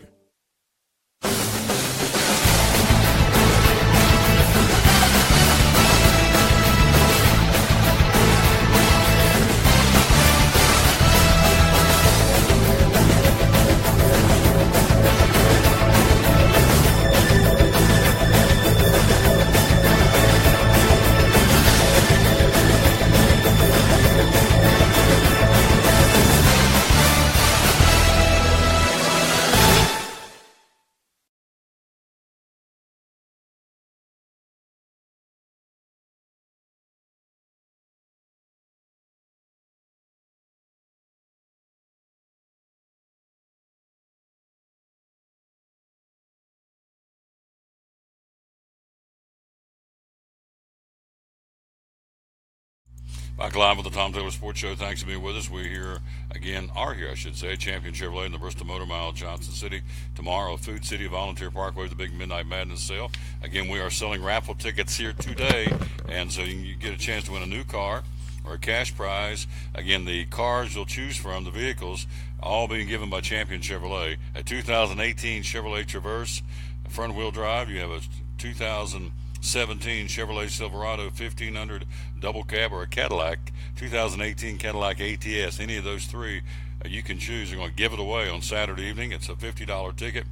Back live with the Tom Taylor Sports Show. Thanks for being with us. We're here again, I should say, Champion Chevrolet in the Bristol Motor Mile, Johnson City. Tomorrow, Food City Volunteer Parkway, the big Midnight Madness sale. Again, we are selling raffle tickets here today, and so you can get a chance to win a new car or a cash prize. Again, the cars you'll choose from, the vehicles, all being given by Champion Chevrolet. A 2018 Chevrolet Traverse, front-wheel drive. You have a 2017 Chevrolet Silverado 1500 double cab, or a Cadillac 2018 Cadillac ATS. Any of those three you can choose. They're going to give it away on Saturday evening. It's a $50 ticket.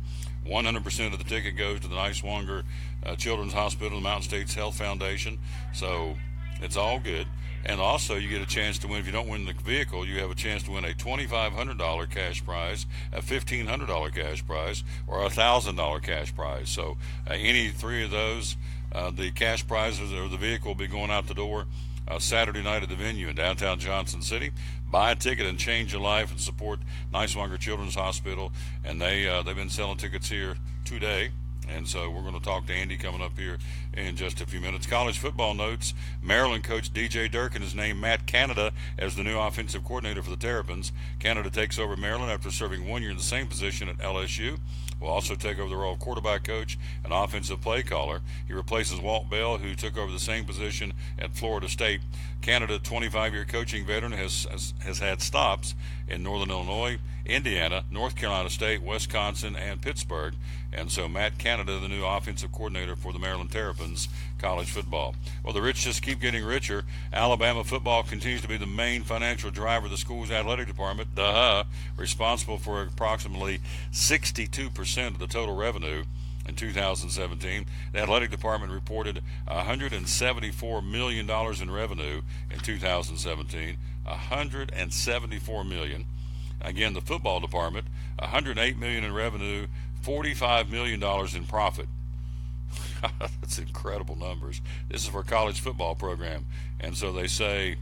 100% of the ticket goes to the Niswonger Children's Hospital, the Mountain States Health Foundation. So it's all good. And also, you get a chance to win. If you don't win the vehicle, you have a chance to win a $2,500 cash prize, a $1,500 cash prize, or a $1,000 cash prize. So any three of those, the cash prizes or the vehicle will be going out the door Saturday night at the venue in downtown Johnson City. Buy a ticket and change your life and support Niswonger Children's Hospital. And they've been selling tickets here today. And so we're going to talk to Andy coming up here in just a few minutes. College football notes. Maryland coach DJ Durkin has named Matt Canada as the new offensive coordinator for the Terrapins. Canada takes over Maryland after serving 1 year in the same position at LSU. Will also take over the role of quarterback coach and offensive play caller. He replaces Walt Bell, who took over the same position at Florida State. Canada, 25-year coaching veteran, has had stops in Northern Illinois, Indiana, North Carolina State, Wisconsin, and Pittsburgh. And so Matt Canada, the new offensive coordinator for the Maryland Terrapins college football. Well, the rich just keep getting richer. Alabama football continues to be the main financial driver of the school's athletic department, responsible for approximately 62% of the total revenue. In 2017, the athletic department reported $174 million in revenue in 2017. $174 million. Again, the football department, $108 million in revenue, $45 million in profit. That's incredible numbers. This is for a college football program. And so they say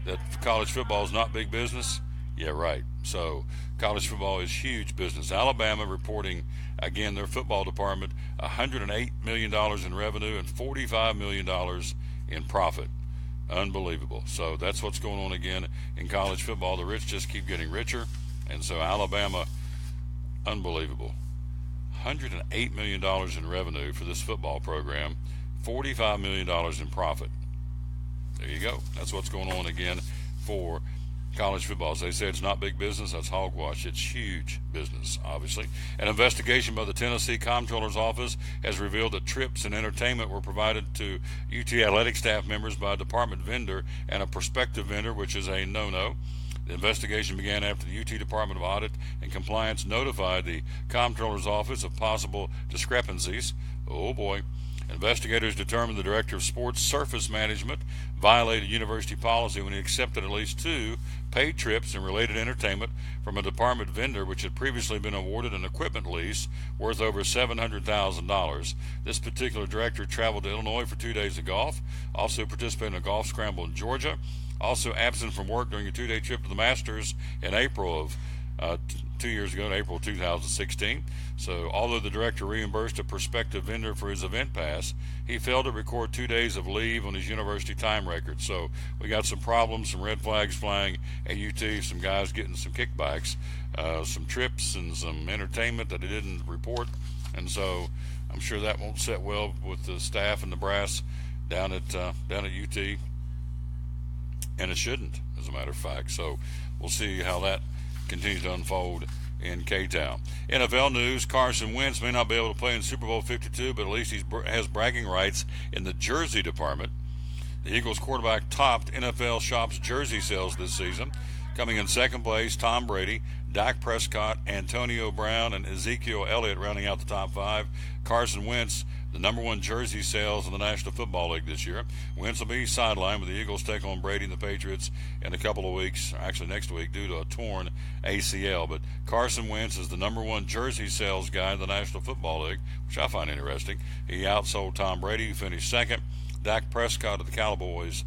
that college football is not big business. Yeah, right. So college football is huge business. Alabama reporting, again, their football department, $108 million in revenue and $45 million in profit. Unbelievable. So that's what's going on again in college football. The rich just keep getting richer. And so Alabama, unbelievable. $108 million in revenue for this football program, $45 million in profit. There you go. That's what's going on again for college football. As they say, it's not big business. That's hogwash. It's huge business, obviously. An investigation by the Tennessee Comptroller's Office has revealed that trips and entertainment were provided to UT athletic staff members by a department vendor and a prospective vendor, which is a no-no. The investigation began after the UT Department of Audit and Compliance notified the Comptroller's Office of possible discrepancies. Oh boy. Investigators determined the Director of Sports Surface Management violated university policy when he accepted at least 2 paid trips and related entertainment from a department vendor which had previously been awarded an equipment lease worth over $700,000. This particular director traveled to Illinois for 2 days of golf, also participated in a golf scramble in Georgia, also absent from work during a 2-day trip to the Masters in April of 2 years ago, in April 2016. So although the director reimbursed a prospective vendor for his event pass, he failed to record 2 days of leave on his university time record. So we got some problems, some red flags flying at UT, some guys getting some kickbacks, some trips and some entertainment that he didn't report. And so I'm sure that won't set well with the staff and the brass down at UT. And it shouldn't, as a matter of fact. So we'll see how that continues to unfold in K-Town. NFL news, Carson Wentz may not be able to play in Super Bowl 52, but at least he has bragging rights in the jersey department. The Eagles quarterback topped NFL Shop's jersey sales this season. Coming in second place, Tom Brady, Dak Prescott, Antonio Brown, and Ezekiel Elliott rounding out the top 5. Carson Wentz, the number 1 jersey sales in the National Football League this year. Wentz will be sidelined when the Eagles take on Brady and the Patriots in a couple of weeks, actually next week, due to a torn ACL. But Carson Wentz is the number 1 jersey sales guy in the National Football League, which I find interesting. He outsold Tom Brady, who finished second. Dak Prescott of the Cowboys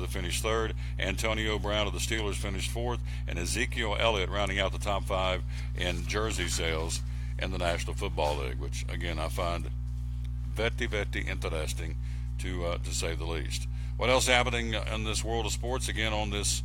finished third. Antonio Brown of the Steelers finished fourth, and Ezekiel Elliott rounding out the top 5 in jersey sales in the National Football League, which again I find very interesting to say the least. What else happening in this world of sports? Again, on this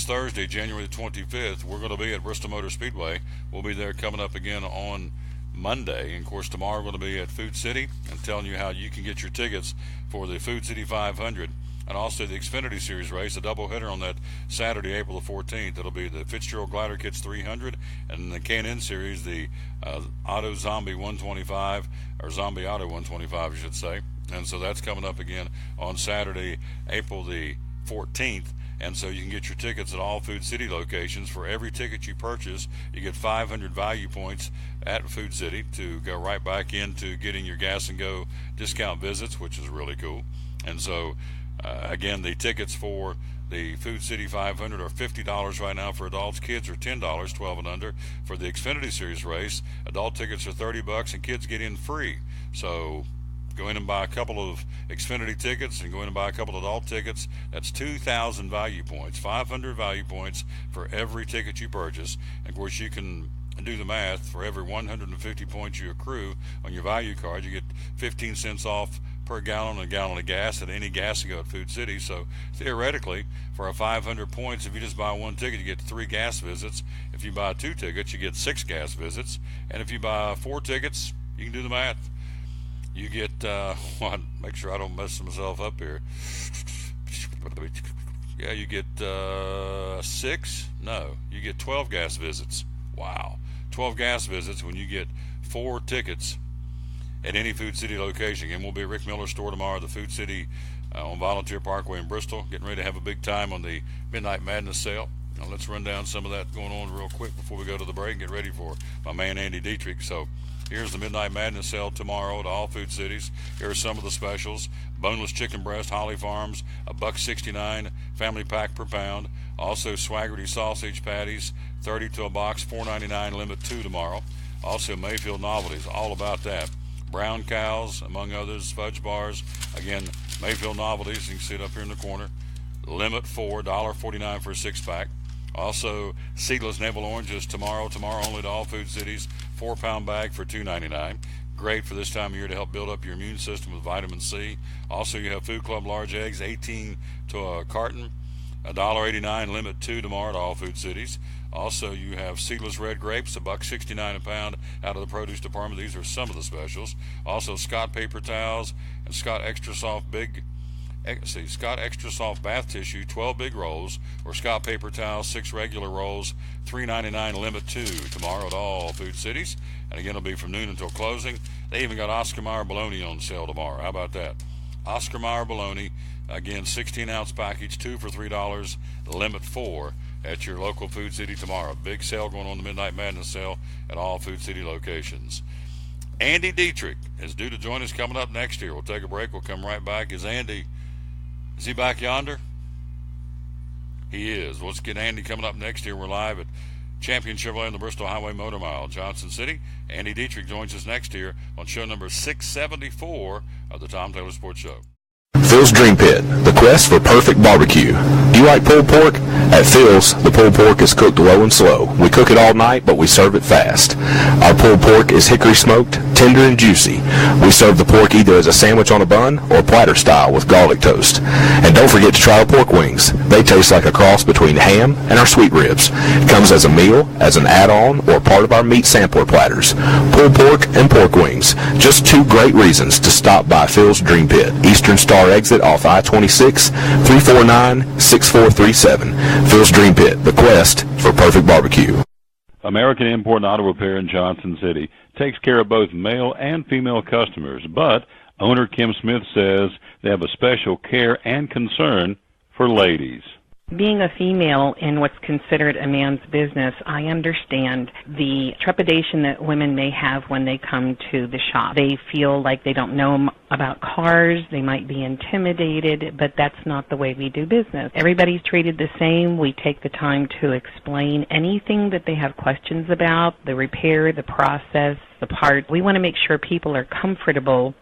Thursday, January the 25th, we're going to be at Bristol Motor Speedway. We'll be there coming up again on Monday. And, of course, tomorrow we're going to be at Food City and telling you how you can get your tickets for the Food City 500 and also the Xfinity Series race, a doubleheader on that Saturday, April the 14th. It'll be the Fitzgerald Glider Kits 300 and the K&N Series, the Auto Zombie 125, or Zombie Auto 125, I should say. And so that's coming up again on Saturday, April the 14th. And so you can get your tickets at all Food City locations. For every ticket you purchase, you get 500 value points at Food City to go right back into getting your Gas and Go discount visits, which is really cool. And so, again, the tickets for the Food City 500 are $50 right now for adults. Kids are $10, 12 and under. For the Xfinity Series race, adult tickets are $30 and kids get in free. So go in and buy a couple of Xfinity tickets and go in and buy a couple of adult tickets. That's 2,000 value points, 500 value points for every ticket you purchase. And of course, you can do the math. For every 150 points you accrue on your value card, you get 15 cents off per gallon and a gallon of gas at any gas go at Food City. So theoretically, for a 500 points, if you just buy one ticket, you get 3 gas visits. If you buy 2 tickets, you get 6 gas visits. And if you buy 4 tickets, you can do the math. You get, make sure I don't mess myself up here. Yeah, you get 6? No, you get 12 gas visits. Wow. 12 gas visits when you get 4 tickets at any Food City location. Again, we'll be at Rick Miller's store tomorrow, the Food City on Volunteer Parkway in Bristol, getting ready to have a big time on the Midnight Madness sale. Now let's run down some of that going on real quick before we go to the break and get ready for my man Andy Dietrich. So here's the Midnight Madness sale tomorrow at all Food Cities. Here are some of the specials. Boneless chicken breast, Holly Farms, $1.69 family pack per pound. Also Swaggerty sausage patties, 30 to a box, $4.99, limit 2 tomorrow. Also Mayfield Novelties, all about that. Brown cows, among others, fudge bars. Again, Mayfield Novelties, you can see it up here in the corner. Limit 4, $1.49 for a 6-pack. Also, seedless navel oranges tomorrow only to all Food Cities, 4-pound bag for $2.99. Great for this time of year to help build up your immune system with vitamin C. Also, you have Food Club large eggs, 18 to a carton, $1.89, limit 2 tomorrow to all Food Cities. Also, you have seedless red grapes, $1.69 a pound out of the produce department. These are some of the specials. Also, Scott paper towels and Scott Extra Soft Scott Extra Soft bath tissue, 12 big rolls, or Scott paper towels, 6 regular rolls, $3.99, limit 2 tomorrow at all Food Cities. And again, it'll be from noon until closing. They even got Oscar Mayer bologna on sale tomorrow. How about that? Oscar Mayer bologna, again, 16-ounce package, 2 for $3, limit 4 at your local Food City tomorrow. Big sale going on, the Midnight Madness sale at all Food City locations. Andy Dietrich is due to join us coming up next year. We'll take a break. We'll come right back. Is he back yonder? He is. Let's get Andy coming up next year. We're live at Champion Chevrolet on the Bristol Highway Motor Mile, Johnson City. Andy Dietrich joins us next year on show number 674 of the Tom Taylor Sports Show. Phil's Dream Pit, the quest for perfect barbecue. Do you like pulled pork? At Phil's, the pulled pork is cooked low and slow. We cook it all night, but we serve it fast. Our pulled pork is hickory smoked, tender and juicy. We serve the pork either as a sandwich on a bun or platter style with garlic toast. And don't forget to try our pork wings. They taste like a cross between ham and our sweet ribs. It comes as a meal, as an add-on, or part of our meat sampler platters. Pulled pork and pork wings. Just 2 great reasons to stop by Phil's Dream Pit. Eastern Star exit off I-26, 349-6437. Phil's Dream Pit, the quest for perfect barbecue. American Import and Auto Repair in Johnson City takes care of both male and female customers, but owner Kim Smith says they have a special care and concern for ladies. Being a female in what's considered a man's business, I understand the trepidation that women may have when they come to the shop. They feel like they don't know about cars, they might be intimidated, but that's not the way we do business. Everybody's treated the same. We take the time to explain anything that they have questions about, the repair, the process, the part. We want to make sure people are comfortable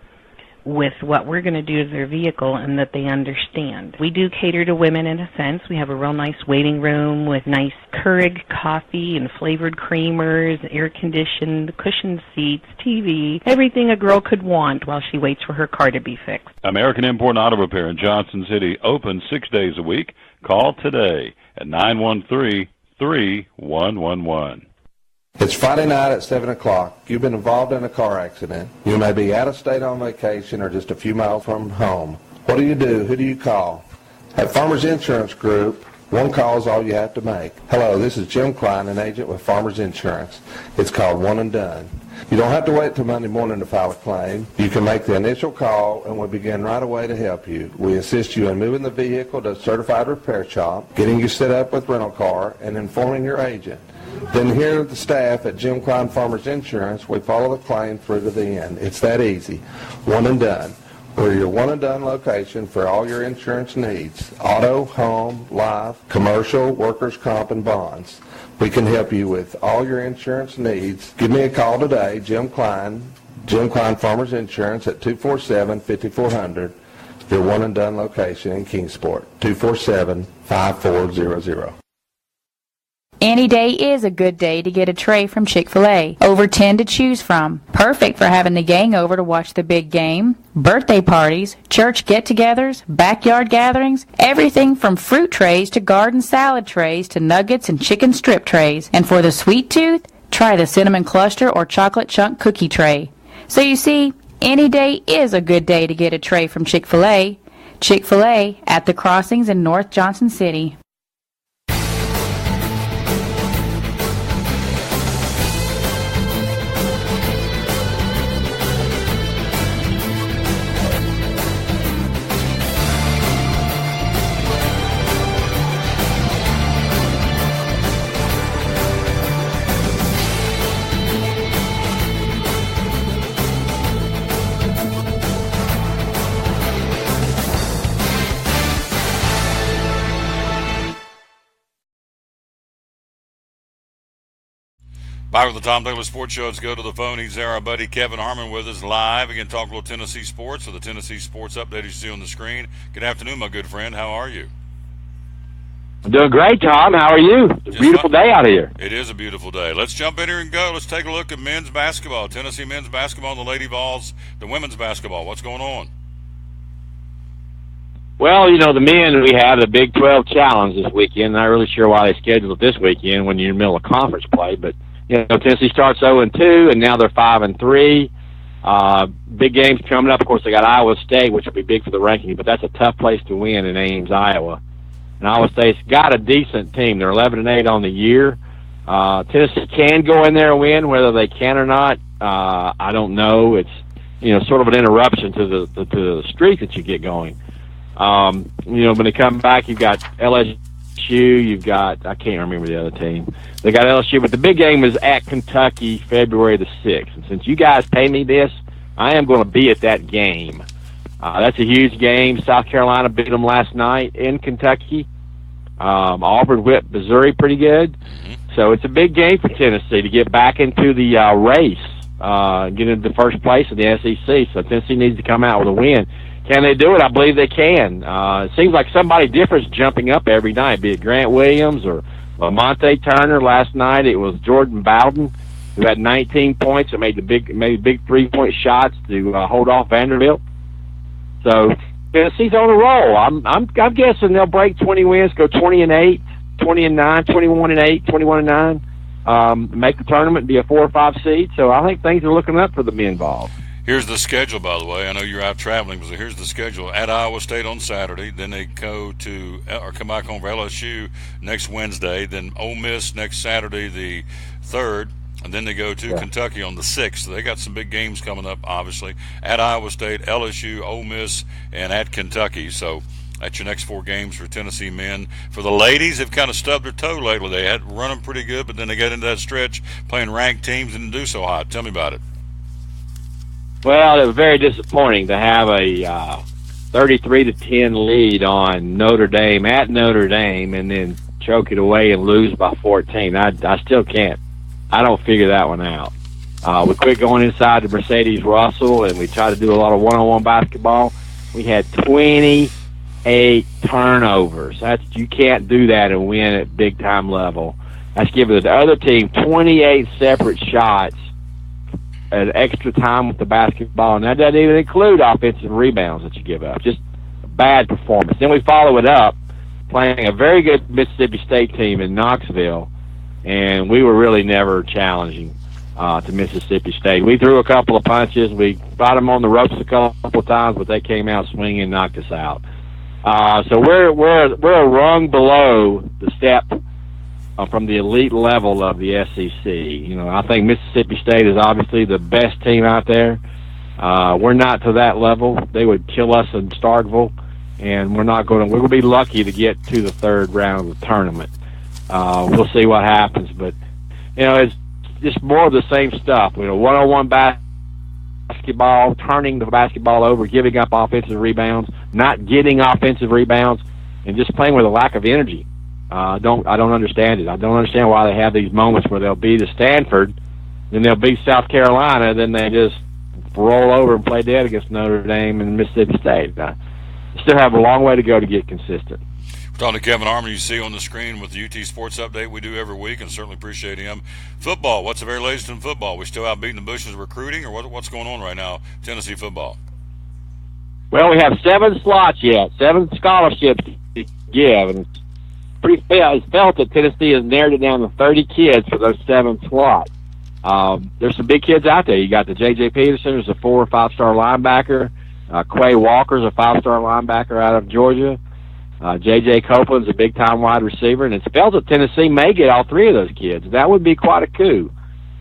with what we're going to do to their vehicle and that they understand. We do cater to women in a sense. We have a real nice waiting room with nice Keurig coffee and flavored creamers, air-conditioned, cushioned seats, TV, everything a girl could want while she waits for her car to be fixed. American Import Auto Repair in Johnson City, open 6 days a week. Call today at 913-3111. It's Friday night at 7 o'clock. You've been involved in a car accident. You may be out of state on vacation or just a few miles from home. What do you do? Who do you call? At Farmers Insurance Group, one call is all you have to make. Hello, this is Jim Klein, an agent with Farmers Insurance. It's called One and Done. You don't have to wait till Monday morning to file a claim. You can make the initial call and we'll begin right away to help you. We assist you in moving the vehicle to a certified repair shop, getting you set up with rental car, and informing your agent. Then here at the staff at Jim Klein Farmers Insurance, we follow the claim through to the end. It's that easy. One and Done. We're your one and done location for all your insurance needs. Auto, home, life, commercial, workers' comp, and bonds. We can help you with all your insurance needs. Give me a call today, Jim Klein Farmers Insurance at 247-5400. Your one and done location in Kingsport, 247-5400. Any day is a good day to get a tray from Chick-fil-A. Over 10 to choose from. Perfect for having the gang over to watch the big game, birthday parties, church get-togethers, backyard gatherings, everything from fruit trays to garden salad trays to nuggets and chicken strip trays. And for the sweet tooth, try the cinnamon cluster or chocolate chunk cookie tray. So you see, any day is a good day to get a tray from Chick-fil-A. Chick-fil-A at the Crossings in North Johnson City. Back with the Tom Taylor Sports Show. Let's go to the phone. He's there, our buddy Kevin Harmon with us live. Again, talk a little Tennessee sports. So the Tennessee sports update you see on the screen. Good afternoon, my good friend. How are you? I'm doing great, Tom. How are you? It's a beautiful day out here. It is a beautiful day. Let's jump in here and go. Let's take a look at men's basketball. Tennessee men's basketball and the Lady Vols, the women's basketball. What's going on? Well, you know, the men, we have the Big 12 Challenge this weekend. Not really sure why they scheduled it this weekend when you're in the middle of conference play, but you know, Tennessee starts 0-2, and now they're 5-3. Big games coming up. Of course, they got Iowa State, which will be big for the ranking, but that's a tough place to win in Ames, Iowa. And Iowa State's got a decent team. They're 11-8 on the year. Tennessee can go in there and win. Whether they can or not, I don't know. It's, you know, sort of an interruption to the streak that you get going. You know, when they come back, you've got LSU. You've got, I can't remember the other team. They got LSU, but the big game is at Kentucky, February the 6th. And since you guys pay me this, I am going to be at that game. That's a huge game. South Carolina beat them last night in Kentucky. Auburn whipped Missouri pretty good. So it's a big game for Tennessee to get back into the race, get into the first place in the SEC. So Tennessee needs to come out with a win. Can they do it? I believe they can. It seems like somebody different is jumping up every night, be it Grant Williams or Lamonte Turner. Last night it was Jordan Bowden, who had 19 points and made big 3-point shots to hold off Vanderbilt. So Tennessee's on a roll. I'm guessing they'll break 20 wins, go 20-8, 20-9, 21-8, 21-9, make the tournament, be a 4 or 5 seed. So I think things are looking up for the men involved. Here's the schedule, by the way. I know you're out traveling, so here's the schedule. At Iowa State on Saturday, then they go to or come back home for LSU next Wednesday, then Ole Miss next Saturday the 3rd, and then they go to Kentucky on the 6th. So they got some big games coming up, obviously. At Iowa State, LSU, Ole Miss, and at Kentucky. So that's your next 4 games for Tennessee men. For the ladies, they've kind of stubbed their toe lately. They had run them pretty good, but then they got into that stretch playing ranked teams and didn't do so hot. Tell me about it. Well, it was very disappointing to have a 33-10 lead on Notre Dame at Notre Dame and then choke it away and lose by 14. I still can't. I don't figure that one out. We quit going inside the Mercedes Russell, and we tried to do a lot of one-on-one basketball. We had 28 turnovers. You can't do that and win at big-time level. That's giving the other team 28 separate shots at extra time with the basketball, and that doesn't even include offensive rebounds that you give up. Just a bad performance. Then we follow it up playing a very good Mississippi State team in Knoxville, and we were really never challenging to Mississippi State. We threw a couple of punches. We got them on the ropes a couple of times, but they came out swinging and knocked us out. So we're a rung below the step from the elite level of the SEC. I think Mississippi State is obviously the best team out there. We're not to that level. They would kill us in Starkville, and we're going to be lucky to get to the third round of the tournament. We'll see what happens, but it's just more of the same stuff. One-on-one basketball, turning the basketball over, giving up offensive rebounds, not getting offensive rebounds, and just playing with a lack of energy. I don't understand it. I don't understand why they have these moments where they'll beat Stanford, then they'll beat South Carolina, then they just roll over and play dead against Notre Dame and Mississippi State. Still have a long way to go to get consistent. We're talking to Kevin Harmon, you see on the screen with the UT Sports Update we do every week, and certainly appreciate him. Football, what's the very latest in football? We still out beating the bushes recruiting, or what's going on right now, Tennessee football? Well, we have 7 slots yet, 7 scholarships to give, and it's felt that Tennessee has narrowed it down to 30 kids for those 7 slots. There's some big kids out there. You got the J.J. Peterson, who's a 4- or 5-star linebacker. Quay Walker's a 5-star linebacker out of Georgia. J.J. Copeland's a big-time wide receiver, and it's felt that Tennessee may get all 3 of those kids. That would be quite a coup.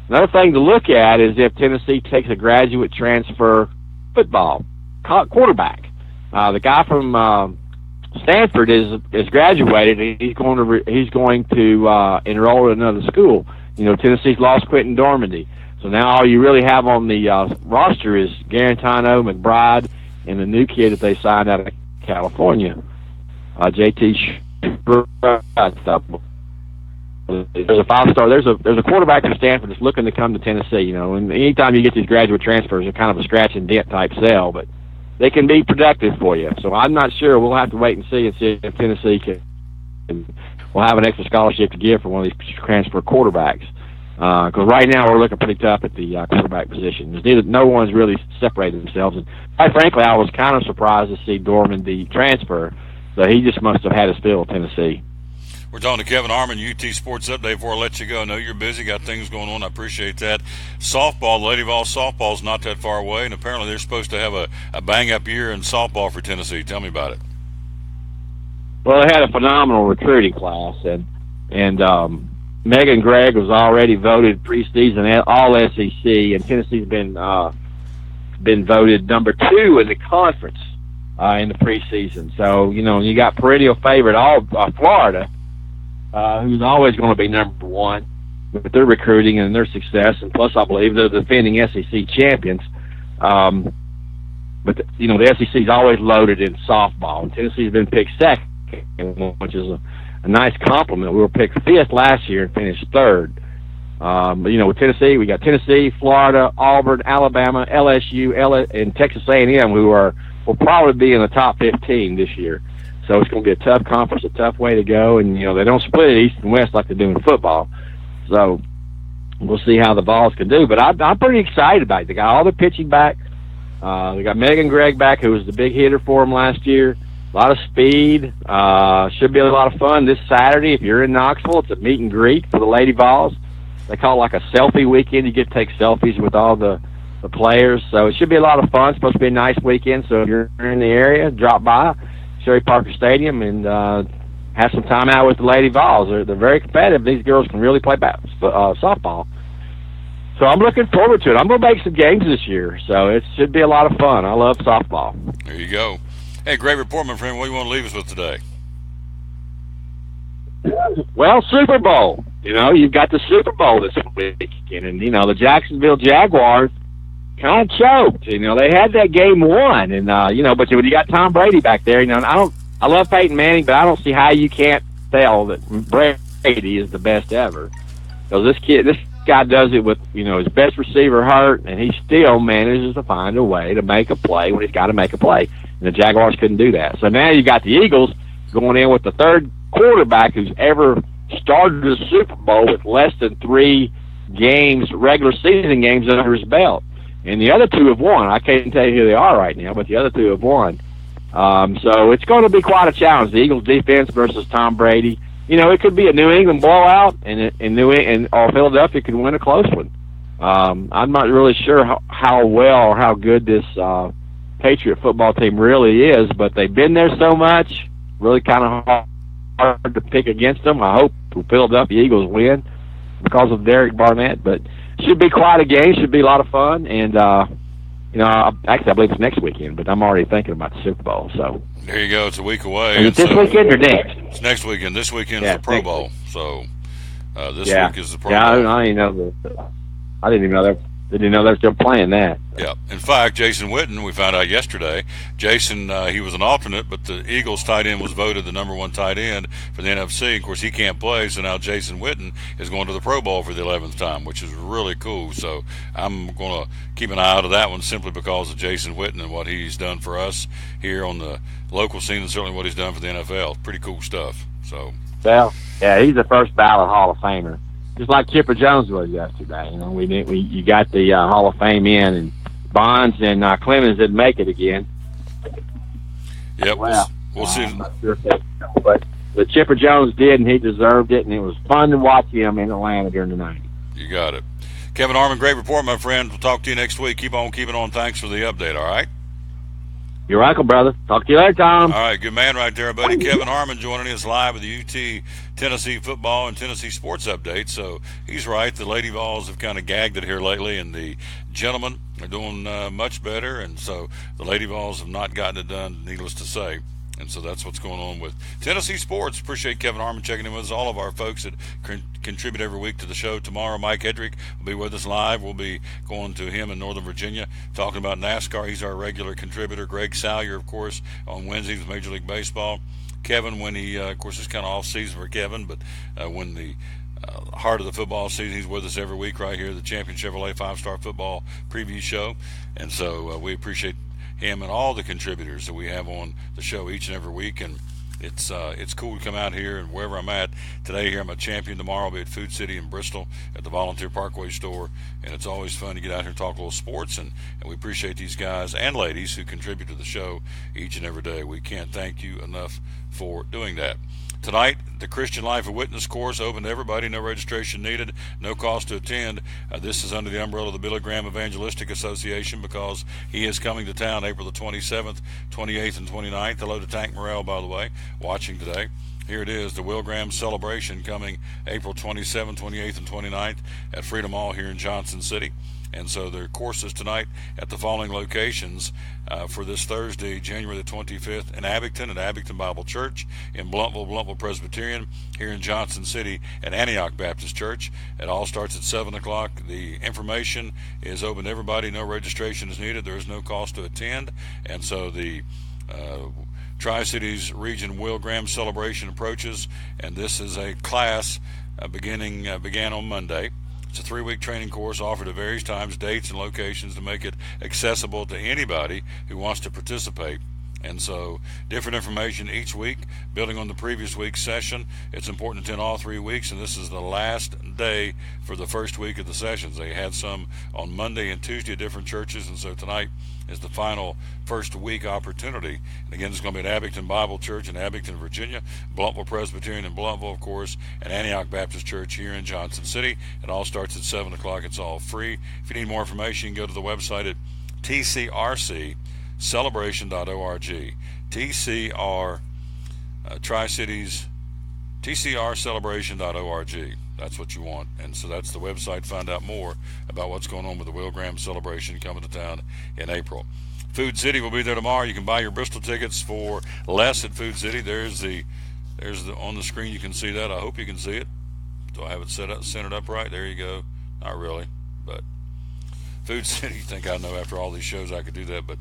Another thing to look at is if Tennessee takes a graduate transfer football quarterback. The guy from Stanford is graduated, and he's going to enroll at another school. Tennessee's lost Quentin Dormandy, so now all you really have on the roster is Garantano, McBride, and the new kid that they signed out of California, JT. There's a 5-star. There's a quarterback from Stanford that's looking to come to Tennessee. And anytime you get these graduate transfers, they're kind of a scratch and dent type sell, but they can be productive for you. So I'm not sure. We'll have to wait and see if Tennessee can. We'll have an extra scholarship to give for one of these transfer quarterbacks. Because right now we're looking pretty tough at the quarterback position. No one's really separated themselves. And quite frankly, I was kind of surprised to see Dormandy transfer. So he just must have had his fill at Tennessee. We're talking to Kevin Harmon, UT Sports Update. Before I let you go, I know you're busy, got things going on. I appreciate that. Softball, Lady Vols softball's not that far away, and apparently they're supposed to have a bang-up year in softball for Tennessee. Tell me about it. Well, they had a phenomenal recruiting class, and Megan Gregg was already voted preseason All-SEC, and Tennessee's been voted number 2 in the conference in the preseason. So, you got perennial favorite Florida, who's always going to be number 1 with their recruiting and their success, and plus I believe they're the defending SEC champions. But, the SEC's always loaded in softball, and Tennessee's been picked second, which is a nice compliment. We were picked 5th last year and finished 3rd. But, with Tennessee, we got Tennessee, Florida, Auburn, Alabama, LSU, and Texas A&M, who will probably be in the top 15 this year. So it's going to be a tough conference, a tough way to go. And, they don't split it east and west like they do in football. So we'll see how the Vols can do. But I'm pretty excited about it. They got all the pitching back. They got Megan Gregg back, who was the big hitter for them last year. A lot of speed. Should be a lot of fun this Saturday. If you're in Knoxville, it's a meet and greet for the Lady Vols. They call it like a selfie weekend. You get to take selfies with all the players. So it should be a lot of fun. It's supposed to be a nice weekend. So if you're in the area, drop by Sherry Parker Stadium and have some time out with the Lady Vols. They're very competitive. These girls can really play softball. So I'm looking forward to it. I'm going to make some games this year. So it should be a lot of fun. I love softball. There you go. Hey, great report, my friend. What do you want to leave us with today? Well, Super Bowl. You've got the Super Bowl this weekend, and the Jacksonville Jaguars kind of choked. They had that game won, and but when you got Tom Brady back there, I love Peyton Manning, but I don't see how you can't tell that Brady is the best ever. Because this guy does it with, his best receiver hurt, and he still manages to find a way to make a play when he's got to make a play. And the Jaguars couldn't do that. So now you got the Eagles going in with the third quarterback who's ever started a Super Bowl with less than 3 games, regular season games under his belt. And the other 2 have won. I can't tell you who they are right now, but the other 2 have won. So it's going to be quite a challenge. The Eagles defense versus Tom Brady. It could be a New England blowout, and or Philadelphia could win a close one. I'm not really sure how well or how good this Patriot football team really is, but they've been there so much, really kind of hard to pick against them. I hope the Philadelphia Eagles win because of Derek Barnett, but should be quite a game, should be a lot of fun, and actually I believe it's next weekend, but I'm already thinking about the Super Bowl. So there you go. It's a week away. Is it this weekend or next? It's next weekend. This weekend is the Pro Bowl. Week. So this week is the Pro Bowl. I didn't know that. I didn't even know that. Didn't know they were still playing that. Yeah. In fact, Jason Witten, we found out yesterday, Jason, he was an alternate, but the Eagles tight end was voted the number 1 tight end for the NFC. Of course, he can't play, so now Jason Witten is going to the Pro Bowl for the 11th time, which is really cool. So I'm going to keep an eye out of that one simply because of Jason Witten and what he's done for us here on the local scene, and certainly what he's done for the NFL. Pretty cool stuff. So. Well, yeah, he's the first ballot Hall of Famer. Just like Chipper Jones was yesterday. You got the Hall of Fame in, and Bonds and Clemens didn't make it again. Yep. Well, we'll see. I'm not sure but Chipper Jones did, and he deserved it, and it was fun to watch him in Atlanta during the 90s. You got it. Kevin Harmon, great report, my friend. We'll talk to you next week. Keep on keeping on. Thanks for the update, all right? You're welcome, brother. Talk to you later, Tom. All right, good man right there, buddy. Kevin Harmon joining us live with the UT Tennessee football and Tennessee sports update. So he's right. The Lady Vols have kind of gagged it here lately, and the gentlemen are doing much better. And so the Lady Vols have not gotten it done, needless to say. And so that's what's going on with Tennessee sports. Appreciate Kevin Harmon checking in with us. All of our folks that contribute every week to the show. Tomorrow, Mike Hedrick will be with us live. We'll be going to him in Northern Virginia, talking about NASCAR. He's our regular contributor. Greg Salyer, of course, on Wednesdays with Major League Baseball. Kevin, when he, of course, it's kind of off season for Kevin, but when the heart of the football season, he's with us every week right here, the Champion Chevrolet 5-Star Football Preview Show. And so we appreciate him and all the contributors that we have on the show each and every week, and it's cool to come out here, and wherever I'm at today, here I'm at Champion, tomorrow I'll be at Food City in Bristol at the Volunteer Parkway store, and it's always fun to get out here and talk a little sports, and we appreciate these guys and ladies who contribute to the show each and every day. We can't thank you enough for doing that. Tonight, the Christian Life of Witness course open to everybody, no registration needed, no cost to attend. This is under the umbrella of the Billy Graham Evangelistic Association because he is coming to town April the 27th, 28th, and 29th. Hello to Tank Morrell, by the way, watching today. Here it is, the Will Graham celebration coming April 27th, 28th, and 29th at Freedom Hall here in Johnson City. And so there are courses tonight at the following locations for this Thursday, January the 25th, in Abington at Abington Bible Church, in Blountville Presbyterian, here in Johnson City at Antioch Baptist Church. It all starts at 7 o'clock. The information is open to everybody. No registration is needed. There is no cost to attend. And so the Tri-Cities Region Will Graham celebration approaches, and this is a class began on Monday. It's a 3-week training course offered at various times, dates, and locations to make it accessible to anybody who wants to participate. And so different information each week, building on the previous week's session. It's important to attend all 3 weeks, and this is the last day for the first week of the sessions. They had some on Monday and Tuesday at different churches, and so tonight is the final first week opportunity. And again, it's going to be at Abington Bible Church in Abington, Virginia, Blountville Presbyterian in Blountville, of course, and Antioch Baptist Church here in Johnson City. It all starts at 7 o'clock. It's all free. If you need more information, you can go to the website at tcrcelebration.org. TCR Tri-Cities tcrcelebration.org. That's what you want. And so that's the website to find out more about what's going on with the Will Graham celebration coming to town in April. Food City will be there tomorrow. You can buy your Bristol tickets for less at Food City. There's the on the screen. You can see that. I hope you can see it. Do I have it centered up right? There you go. Not really, but Food City. You think I know after all these shows I could do that, but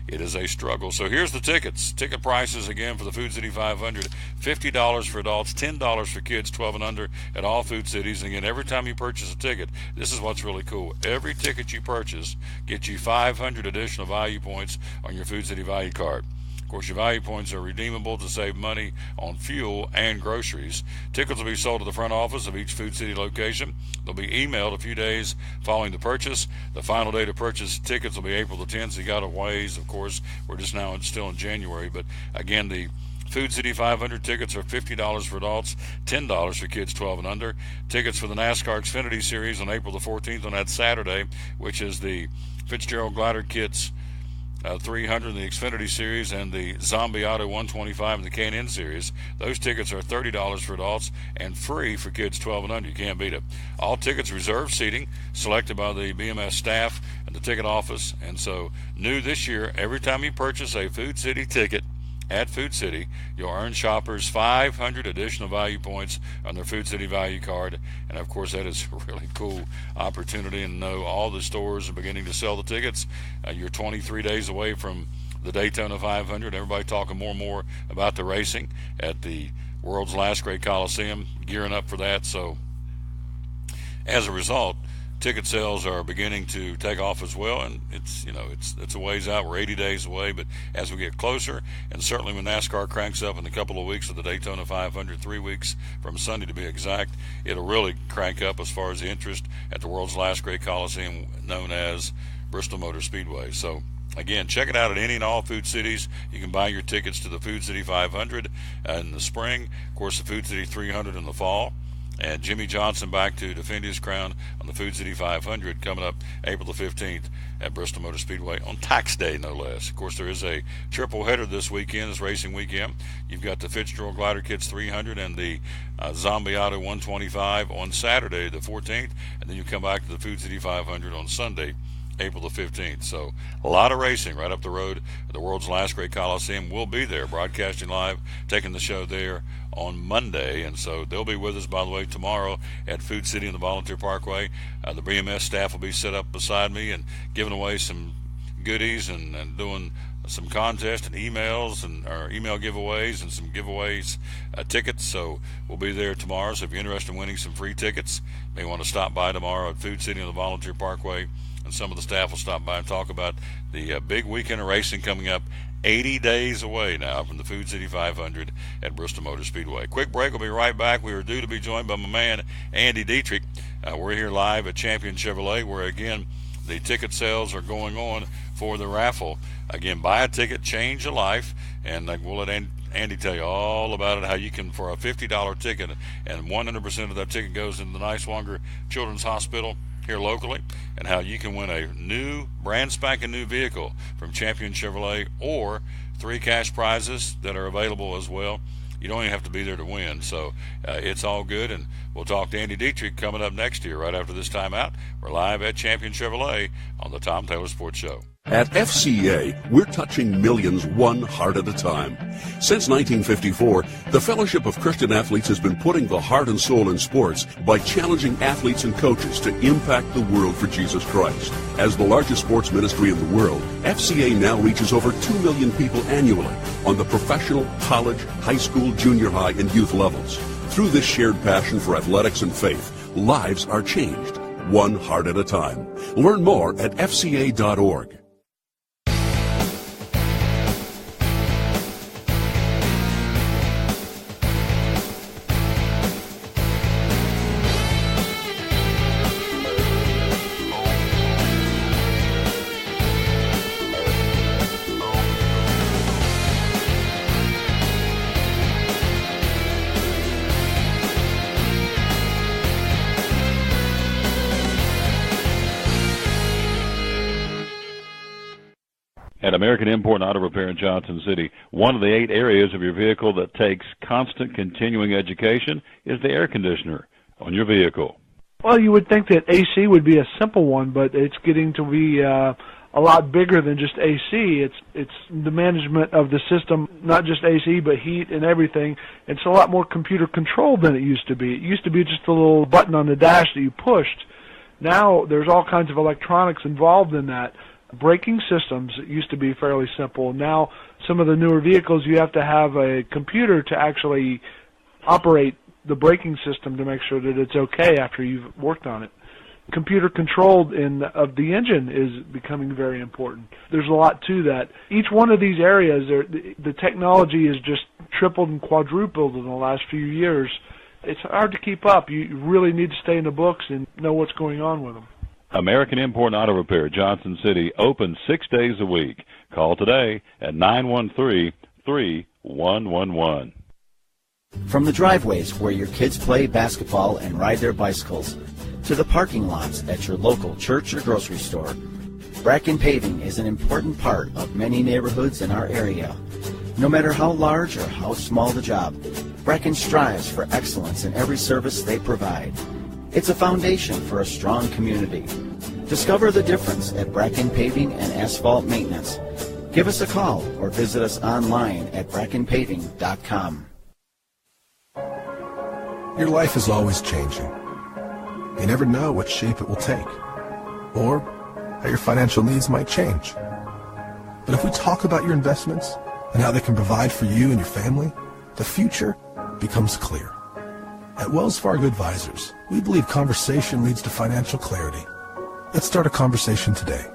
it is a struggle. So here's the tickets. Ticket prices again for the Food City 500, $50 for adults, $10 for kids 12 and under at all Food Cities. And again, every time you purchase a ticket, this is what's really cool. Every ticket you purchase gets you 500 additional value points on your Food City value card. Of course, your value points are redeemable to save money on fuel and groceries. Tickets will be sold at the front office of each Food City location. They'll be emailed a few days following the purchase. The final day to purchase tickets will be April the 10th, so you got a ways. Of course, we're just now still in January. But again, the Food City 500 tickets are $50 for adults, $10 for kids 12 and under. Tickets for the NASCAR Xfinity Series on April the 14th on that Saturday, which is the Fitzgerald Glider Kits 300 in the Xfinity Series and the Zombie Auto 125 in the K&N Series. Those tickets are $30 for adults and free for kids 12 and under. You can't beat it. All tickets reserved seating, selected by the BMS staff at the ticket office. And so, new this year, every time you purchase a Food City ticket at Food City, you'll earn shoppers 500 additional value points on their Food City value card. And of course, that is a really cool opportunity. And know all the stores are beginning to sell the tickets. You're 23 days away from the Daytona 500. Everybody talking more and more about the racing at the world's last great Coliseum, gearing up for that. So as a result, ticket sales are beginning to take off as well, and it's a ways out. We're 80 days away, but as we get closer, and certainly when NASCAR cranks up in a couple of weeks with the Daytona 500, 3 weeks from Sunday to be exact, it'll really crank up as far as the interest at the world's last great Coliseum known as Bristol Motor Speedway. So again, check it out at any and all Food Cities. You can buy your tickets to the Food City 500 in the spring, of course the Food City 300 in the fall, and Jimmy Johnson back to defend his crown on the Food City 500 coming up April the 15th at Bristol Motor Speedway on tax day, no less. Of course, there is a triple header this weekend, this racing weekend. You've got the Fitzgerald Glider Kits 300 and the Zombie Auto 125 on Saturday the 14th, and then you come back to the Food City 500 on Sunday, April the 15th. So a lot of racing right up the road. The world's last great Coliseum will be there, broadcasting live, taking the show there on Monday. And so they'll be with us, by the way, tomorrow at Food City in the Volunteer Parkway. The BMS staff will be set up beside me and giving away some goodies and doing some contests and emails or email giveaways and some giveaways, tickets. So we'll be there tomorrow. So if you're interested in winning some free tickets, you may want to stop by tomorrow at Food City in the Volunteer Parkway. And some of the staff will stop by and talk about the big weekend of racing coming up 80 days away now from the Food City 500 at Bristol Motor Speedway. Quick break. We'll be right back. We are due to be joined by my man, Andy Dietrich. We're here live at Champion Chevrolet, where, again, the ticket sales are going on for the raffle. Again, buy a ticket, change a life, and we'll let Andy tell you all about it, how you can, for a $50 ticket, and 100% of that ticket goes into the Niswonger Children's Hospital here locally, and how you can win a new, brand spanking new vehicle from Champion Chevrolet, or 3 cash prizes that are available as well. You don't even have to be there to win, so it's all good. And we'll talk to Andy Dietrich coming up next year, right after this time out. We're live at Champion Chevrolet on the Tom Taylor Sports Show. At FCA, we're touching millions one heart at a time. Since 1954, the Fellowship of Christian Athletes has been putting the heart and soul in sports by challenging athletes and coaches to impact the world for Jesus Christ. As the largest sports ministry in the world, FCA now reaches over 2 million people annually on the professional, college, high school, junior high, and youth levels. Through this shared passion for athletics and faith, lives are changed, one heart at a time. Learn more at fca.org. At American Import and Auto Repair in Johnson City, one of the 8 areas of your vehicle that takes constant continuing education is the air conditioner on your vehicle. Well, you would think that AC would be a simple one, but it's getting to be a lot bigger than just AC. It's the management of the system, not just AC, but heat and everything. It's a lot more computer controlled than it used to be. It used to be just a little button on the dash that you pushed. Now there's all kinds of electronics involved in that. Braking systems used to be fairly simple. Now some of the newer vehicles, you have to have a computer to actually operate the braking system to make sure that it's okay after you've worked on it. Computer control of the engine is becoming very important. There's a lot to that. Each one of these areas, the technology has just tripled and quadrupled in the last few years. It's hard to keep up. You really need to stay in the books and know what's going on with them. American Import Auto Repair, Johnson City, open 6 days a week. Call today at 913-3111. From the driveways where your kids play basketball and ride their bicycles, to the parking lots at your local church or grocery store, Bracken Paving is an important part of many neighborhoods in our area. No matter how large or how small the job, Bracken strives for excellence in every service they provide. It's a foundation for a strong community. Discover the difference at Bracken Paving and Asphalt Maintenance. Give us a call or visit us online at brackenpaving.com. Your life is always changing. You never know what shape it will take, or how your financial needs might change. But if we talk about your investments and how they can provide for you and your family, the future becomes clear. At Wells Fargo Advisors, we believe conversation leads to financial clarity. Let's start a conversation today.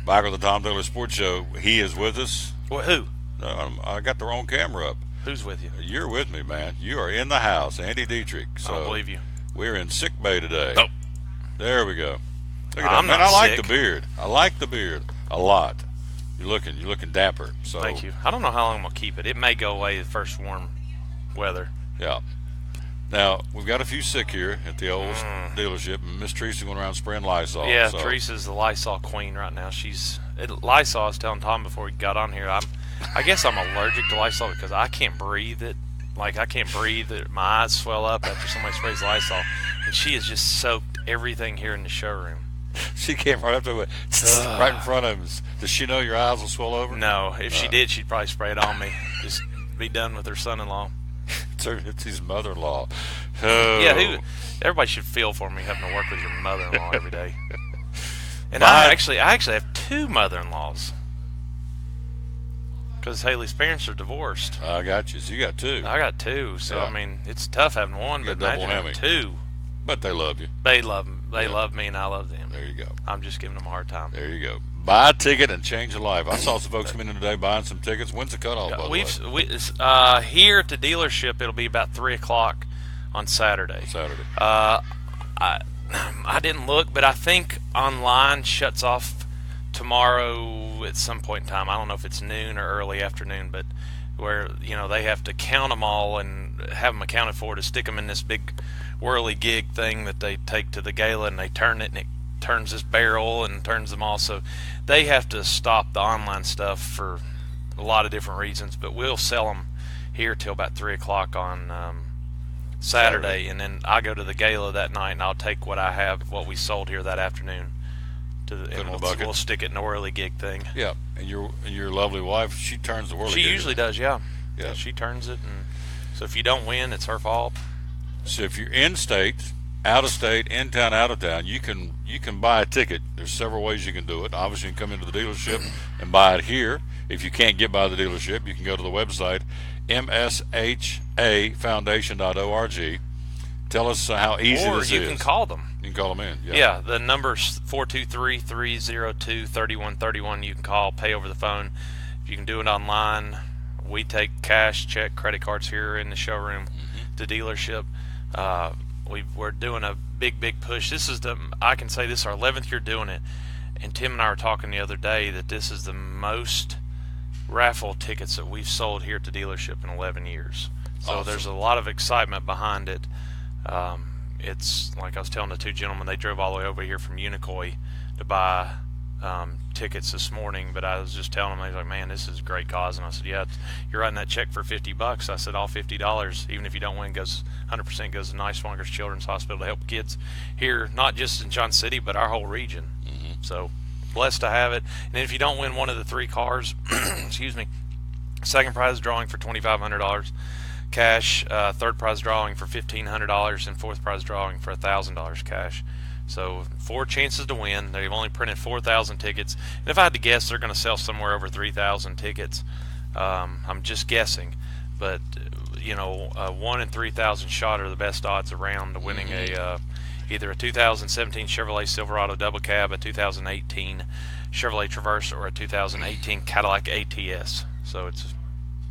Back on the Tom Taylor Sports Show. He is with us. Well, who? I got the wrong camera up. Who's with you? You're with me, man. You are in the house, Andy Dietrich. So I don't believe you. We're in sick bay today. Oh. There we go. Look at I'm that. Man, not I like sick. the beard. I like the beard a lot. You're looking dapper. So Thank you. I don't know how long I'm going to keep it. It may go away the first warm weather. Yeah. Now, we've got a few sick here at the old dealership. Miss Teresa going around spraying Lysol. Yeah, so. Teresa's the Lysol queen right now. Lysol, I was telling Tom before we got on here, I guess I'm allergic to Lysol because I can't breathe it. Like, I can't breathe it. My eyes swell up after somebody sprays Lysol. And she has just soaked everything here in the showroom. She came right up to it, right in front of him. Does she know your eyes will swell over? No. If she did, she'd probably spray it on me. Just be done with her son-in-law. It's his mother-in-law. Oh. Yeah, everybody should feel for me having to work with your mother-in-law every day. And I actually have two mother-in-laws because Haley's parents are divorced. I got you. So you got two. I got two. So Yeah. I mean, it's tough having one, but double imagine having whammy. two. But they love you. They love them. They love me, and I love them. There you go. I'm just giving them a hard time. There you go. Buy a ticket and change your life. I saw some folks come in today buying some tickets. When's the cutoff? By the way? Here at the dealership, it'll be about 3:00 on Saturday. I didn't look, but I think online shuts off tomorrow at some point in time. I don't know if it's noon or early afternoon, but where they have to count them all and have them accounted for to stick them in this big whirly gig thing that they take to the gala, and they turn it and it turns this barrel and turns them all. So they have to stop the online stuff for a lot of different reasons, but we'll sell them here till about 3:00 on Saturday, and then I go to the gala that night, and I'll take what we sold here that afternoon and we'll stick it in the whirly gig thing. Yeah, and your lovely wife, she turns the whirly She gig. usually does, yeah. She turns it, and so if you don't win, it's her fault. So if you're in state, out of state, in town, out of town, you can buy a ticket. There's several ways you can do it. Obviously, you can come into the dealership and buy it here. If you can't get by the dealership, you can go to the website, mshafoundation.org. Tell us how easy this is. Or you can call them. You can call them in. Yeah, the number's 423-302-3131. You can call, pay over the phone. You can do it online. We take cash, check, credit cards here in the showroom, the dealership. We're doing a big push. I can say this is our 11th year doing it. And Tim and I were talking the other day that this is the most raffle tickets that we've sold here at the dealership in 11 years. So Awesome. there's a lot of excitement behind it. It's like I was telling the two gentlemen, they drove all the way over here from Unicoi to buy tickets this morning, but I was just telling them, they was like, man, this is a great cause. And I said, yeah, you're writing that check for $50. I said, all $50, even if you don't win, goes 100% goes to Niswangers Children's Hospital to help kids here, not just in John City, but our whole region. So blessed to have it. And if you don't win one of the 3 cars, excuse me, second prize drawing for $2,500 cash, third prize drawing for $1,500, and fourth prize drawing for $1,000 cash. So 4 chances to win. They've only printed 4,000 tickets. And if I had to guess, they're going to sell somewhere over 3,000 tickets. I'm just guessing. But, 1 in 3,000 shot are the best odds around to winning either a 2017 Chevrolet Silverado Double Cab, a 2018 Chevrolet Traverse, or a 2018 Cadillac ATS. So it's a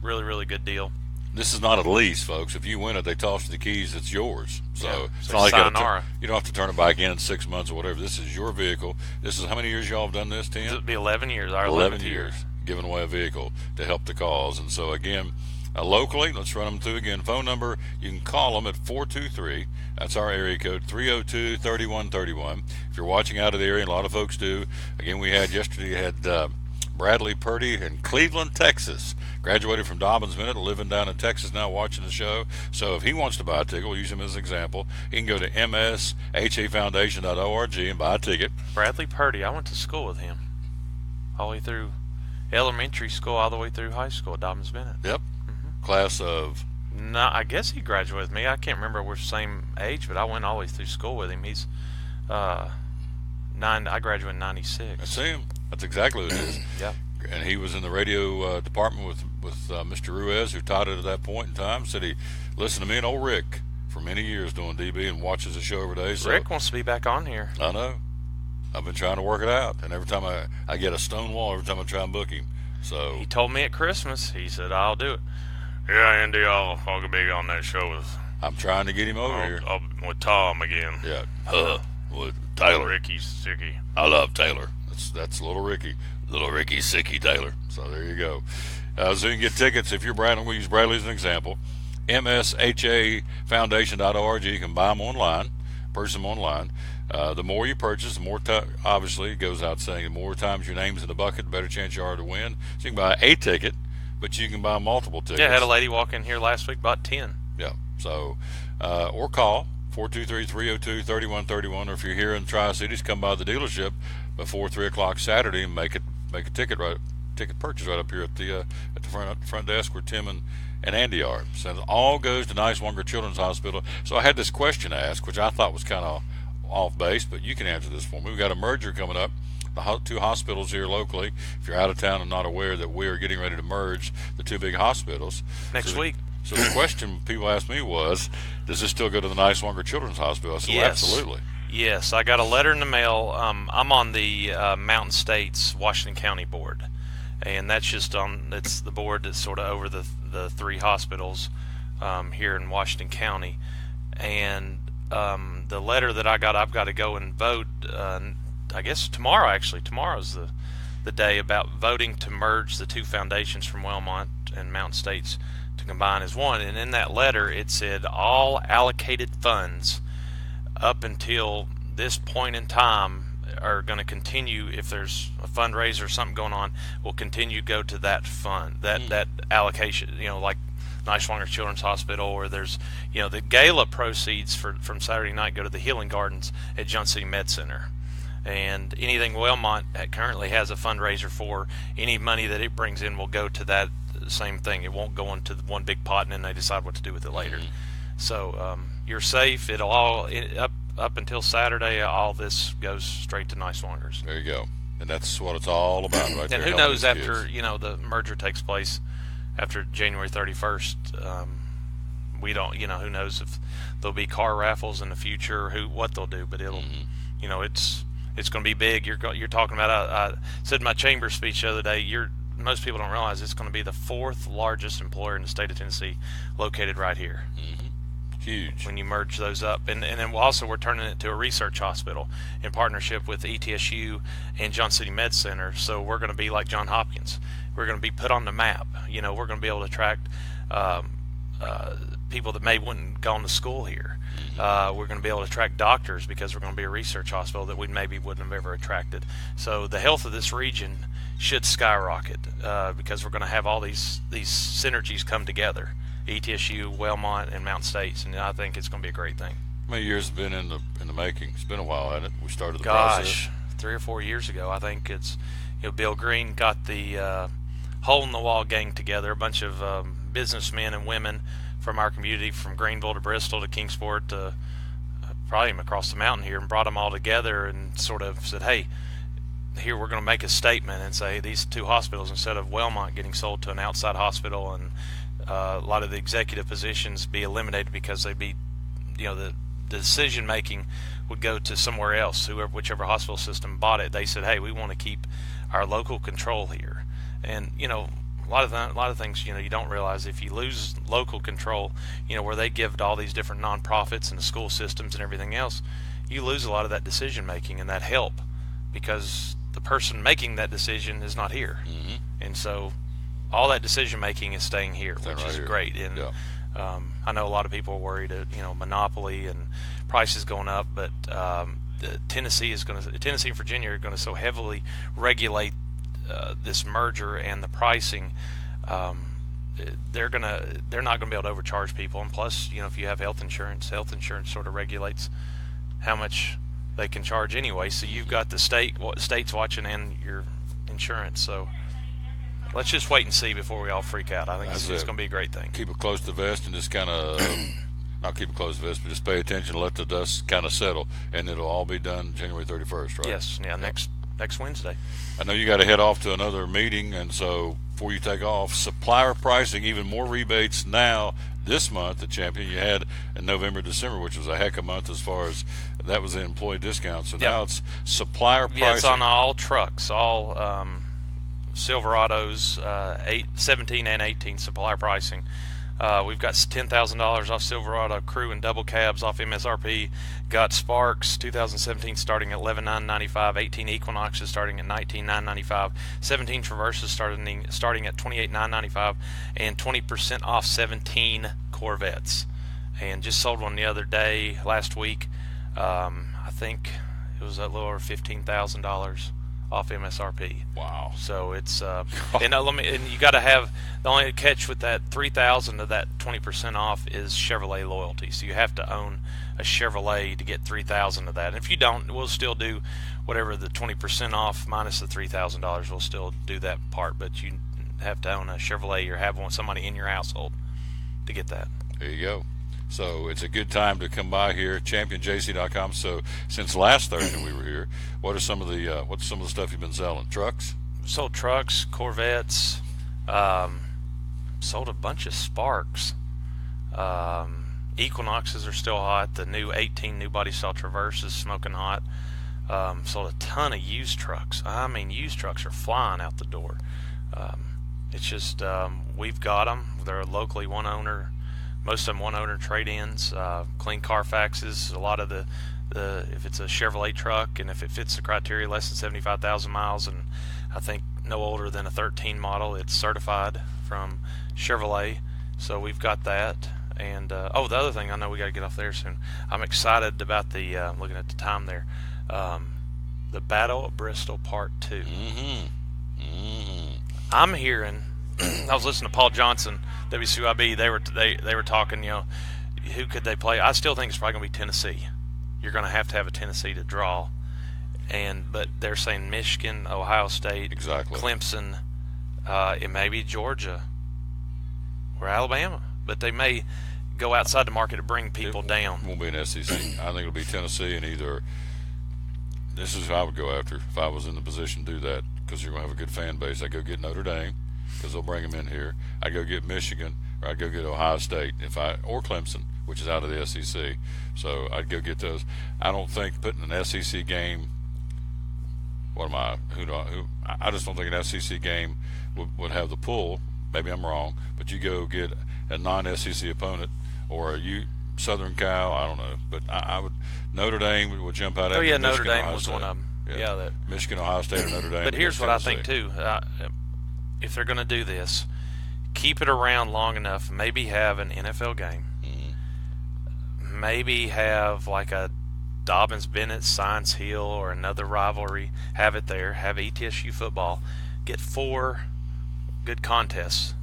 really, really good deal. This is not a lease, folks. If you win it, they toss you the keys. It's yours. So Yeah, it's so not like sayonara. you don't have to turn it back in 6 months or whatever. This is your vehicle. This is how many years y'all have done this, Tim? It'll be 11 years. Our 11 11th years giving away a vehicle to help the cause. And so again, locally, let's run them through again. Phone number, you can call them at 423. That's our area code, 302-3131. If you're watching out of the area, and a lot of folks do. Again, we had yesterday, Bradley Purdy in Cleveland, Texas. Graduated from Dobbins Minute, living down in Texas now, watching the show. So if he wants to buy a ticket, we'll use him as an example. He can go to mshafoundation.org and buy a ticket. Bradley Purdy, I went to school with him all the way through elementary school, all the way through high school at Dobbins Bennett. Yep. Class of... No, I guess he graduated with me. I can't remember we're the same age, but I went all the way through school with him. He's I graduated in 96. That's him. That's exactly what it is. Yep. And he was in the radio department with Mr. Ruiz, who taught it at that point in time. Said he listened to me and old Rick for many years doing DB and watches the show every day. So Rick wants to be back on here. I know. I've been trying to work it out, and every time I get a stone wall every time I try and book him. So He told me at Christmas, he said, I'll do it. Yeah, Andy, I'll be on that show with... I'm trying to get him over here. With Tom again. Yeah. With Taylor. Ricky's sicky. I love Taylor. That's little Ricky. Little Ricky Sicky Taylor. So there you go. So you can get tickets if you're Bradley. We'll use Bradley as an example. mshafoundation.org. You can buy them online, purchase them online. The more you purchase, the more obviously it goes out saying the more times your name's in the bucket, the better chance you are to win. So you can buy a ticket, but you can buy multiple tickets. Yeah, I had a lady walk in here last week, bought 10. Yeah. So, or call 423-302-3131, or if you're here in the Tri-Cities, come by the dealership before 3 o'clock Saturday and make a ticket purchase right up here at the front desk where Tim and Andy are. So it all goes to Niswonger Children's Hospital. So I had this question asked, which I thought was kind of off base, but you can answer this for me. We've got a merger coming up. The 2 hospitals here locally. If you're out of town and not aware that we are getting ready to merge the 2 big hospitals Next week. So the question people asked me was, does this still go to the Niswonger Children's Hospital? I said, well, Yes. absolutely. Yes, I got a letter in the mail. I'm on the Mountain States Washington County Board, and that's it's the board that's sort of over the 3 hospitals here in Washington County. And the letter that I got, I've got to go and vote. I guess tomorrow. Actually, tomorrow's the day about voting to merge the 2 foundations from Wellmont and Mountain States to combine as one. And in that letter, it said all allocated funds up until this point in time are going to continue. If there's a fundraiser or something going on, will continue to go to that fund, that allocation. Like Niswonger Children's Hospital, or there's the gala proceeds from Saturday night go to the Healing Gardens at Johnson City Med Center. And anything Wellmont currently has a fundraiser for, any money that it brings in will go to that same thing. It won't go into one big pot and then they decide what to do with it later. So you're safe. It'll all up until Saturday. All this goes straight to Niswangers. There you go. And that's what it's all about, right there. And who knows after the merger takes place after January 31st. We don't. Who knows if there'll be car raffles in the future or what they'll do. But it'll. It's going to be big. You're talking about. I said in my chamber speech the other day. Most people don't realize it's going to be the 4th largest employer in the state of Tennessee, located right here. Huge. When you merge those up. And then also we're turning it to a research hospital in partnership with ETSU and Johnson City Med Center. So we're going to be like Johns Hopkins. We're going to be put on the map. You know, we're going to be able to attract people that wouldn't have gone to school here. We're going to be able to attract doctors because we're going to be a research hospital that we maybe wouldn't have ever attracted. So the health of this region should skyrocket because we're going to have all these synergies come together. ETSU, Wellmont, and Mountain States, and I think it's going to be a great thing. How many years have been in the making? It's been a while, hasn't it? We started the process. 3 or 4 years ago. I think it's, Bill Green got the Hole in the Wall gang together, a bunch of businessmen and women from our community, from Greenville to Bristol to Kingsport to probably even across the mountain here, and brought them all together and sort of said, hey, here we're going to make a statement and say these 2 hospitals, instead of Wellmont getting sold to an outside hospital and a lot of the executive positions be eliminated because they'd be, the decision making would go to somewhere else, whichever hospital system bought it. They said, hey, we want to keep our local control here. And a lot of things you don't realize, if you lose local control, where they give to all these different nonprofits and the school systems and everything else, you lose a lot of that decision making and that help because the person making that decision is not here. And so all that decision making is staying here, which is great. And I know a lot of people are worried at monopoly and prices going up, but Tennessee and Virginia are going to so heavily regulate this merger and the pricing. They're not going to be able to overcharge people. And plus, if you have health insurance sort of regulates how much they can charge anyway. So you've got the states watching and your insurance. So let's just wait and see before we all freak out. I think it's going to be a great thing. Keep it close to the vest and just kind of, not keep it close to the vest, but just pay attention and let the dust kind of settle. And it'll all be done January 31st, right? Yes, next Wednesday. I know you got to head off to another meeting, and so before you take off, supplier pricing, even more rebates now this month at Champion. You had in November, December, which was a heck of a month as far as that was the employee discount. So now it's supplier pricing. Yeah, it's on all trucks, all Silverados, 17 and 18 supplier pricing. We've got $10,000 off Silverado Crew and double cabs off MSRP. Got Sparks 2017 starting at $11,995. 18 Equinoxes starting at $19,995. 17 Traverses starting at $28,995, and 20% off 17 Corvettes. And just sold one the other day, last week. I think it was a little over $15,000 off MSRP. Wow. So it's and you got to have, the only catch with that $3,000 of that 20% off is Chevrolet loyalty. So you have to own a Chevrolet to get $3,000 of that. And if you don't, we'll still do whatever the 20% off minus the $3,000. We'll still do that part, but you have to own a Chevrolet or have somebody in your household to get that. There you go. So it's a good time to come by here, championjc.com. So since last Thursday we were here, what's some of the stuff you've been selling? Trucks? Sold trucks, Corvettes, sold a bunch of Sparks. Equinoxes are still hot. The new 18 new body style Traverse is smoking hot. Sold a ton of used trucks. I mean, used trucks are flying out the door. It's just we've got them. They're locally one owner. Most of them one owner trade-ins, clean Carfaxes. A lot of the if it's a Chevrolet truck and if it fits the criteria, less than 75,000 miles, and I think no older than a 13 model, it's certified from Chevrolet. So we've got that. And the other thing, I know we got to get off there soon. I'm excited about the looking at the time there, the Battle of Bristol Part 2. I'm hearing. I was listening to Paul Johnson, WCYB. They were talking, who could they play? I still think it's probably going to be Tennessee. You're going to have a Tennessee to draw, but they're saying Michigan, Ohio State, exactly, Clemson, it may be Georgia or Alabama, but they may go outside the market to bring people down. It won't be an SEC. I think it'll be Tennessee, and either this is who I would go after if I was in the position to do that, because you're going to have a good fan base. I'd go get Notre Dame, because they'll bring them in here. I'd go get Michigan, or I'd go get Ohio State or Clemson, which is out of the SEC. So I'd go get those. I don't think putting an SEC game. I just don't think an SEC game would have the pull. Maybe I'm wrong, but you go get a non-SEC opponent or Southern Cal. I don't know, but I would Notre Dame would jump out. Oh yeah, Michigan, Notre Dame Ohio was State. one of them. Yeah, that Michigan, Ohio State, and Notre Dame. But here's what I think too: if they're going to do this, keep it around long enough. Maybe have an NFL game. Mm-hmm. Maybe have like a Dobbins Bennett Science Hill or another rivalry. Have it there. Have ETSU football. Get 4 good contests,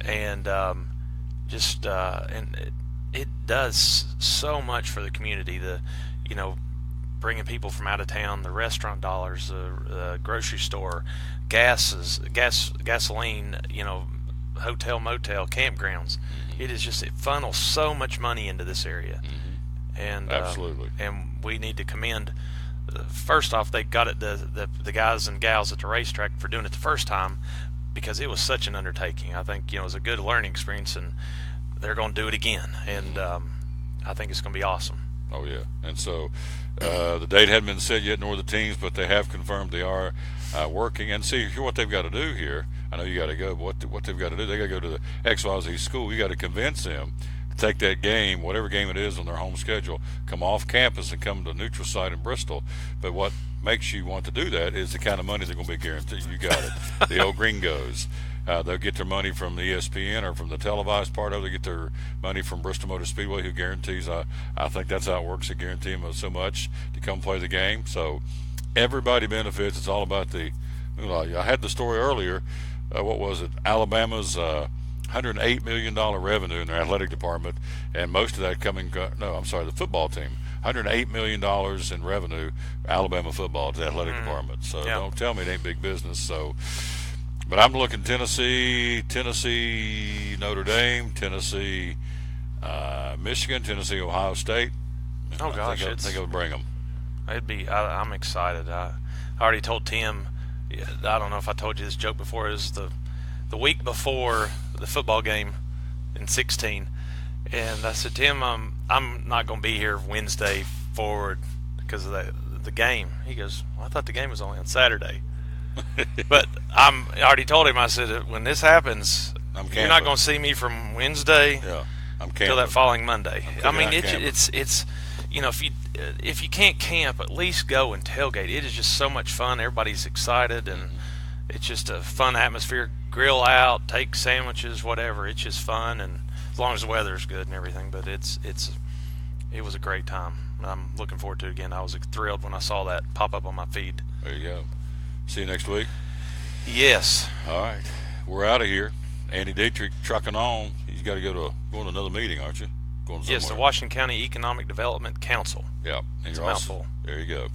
and it does so much for the community. Bringing people from out of town, the restaurant dollars, the grocery store, gasoline, hotel, motel, campgrounds. Mm-hmm. It funnels so much money into this area. Mm-hmm. And absolutely. And we need to commend. First off, they got it the guys and gals at the racetrack for doing it the first time, because it was such an undertaking. I think it was a good learning experience, and they're going to do it again. And I think it's going to be awesome. Oh yeah, and so the date hadn't been set yet, nor the teams, but they have confirmed they are working. And see what they've got to do here. I know you got to go, but what they've got to do, they got to go to the XYZ school. You got to convince them to take that game, whatever game it is on their home schedule, come off campus and come to a neutral site in Bristol. But what makes you want to do that is the kind of money they're going to be guaranteed. You got it. The old Gringos. They'll get their money from the ESPN or from the televised part of it. They get their money from Bristol Motor Speedway, who guarantees. I think that's how it works. They guarantee them so much to come play the game. So everybody benefits. It's all about the. I had the story earlier. What was it? Alabama's $108 million revenue in their athletic department, and most of that coming. The football team. $108 million in revenue. Alabama football to the athletic department. So don't tell me it ain't big business. So. But I'm looking Tennessee, Notre Dame, Tennessee, Michigan, Tennessee, Ohio State. Oh gosh, I think I would bring them. It'd be. I'm excited. I already told Tim. I don't know if I told you this joke before. It was the week before the football game in 16, and I said, Tim, I'm not going to be here Wednesday forward because of the game. He goes, well, I thought the game was only on Saturday. But I already told him. I said, when this happens, you're not going to see me from Wednesday till that following Monday. I mean, it's if you can't camp, at least go and tailgate. It is just so much fun. Everybody's excited, and it's just a fun atmosphere. Grill out, take sandwiches, whatever. It's just fun, and as long as the weather's good and everything. But it was a great time. I'm looking forward to it again. I was thrilled when I saw that pop up on my feed. There you go. See you next week. Yes. All right. We're out of here. Andy Dietrich trucking on. He's got to go to another meeting, aren't you? Going somewhere. Yes, the Washington County Economic Development Council. Yeah. And it's you're a also, mouthful. there you go.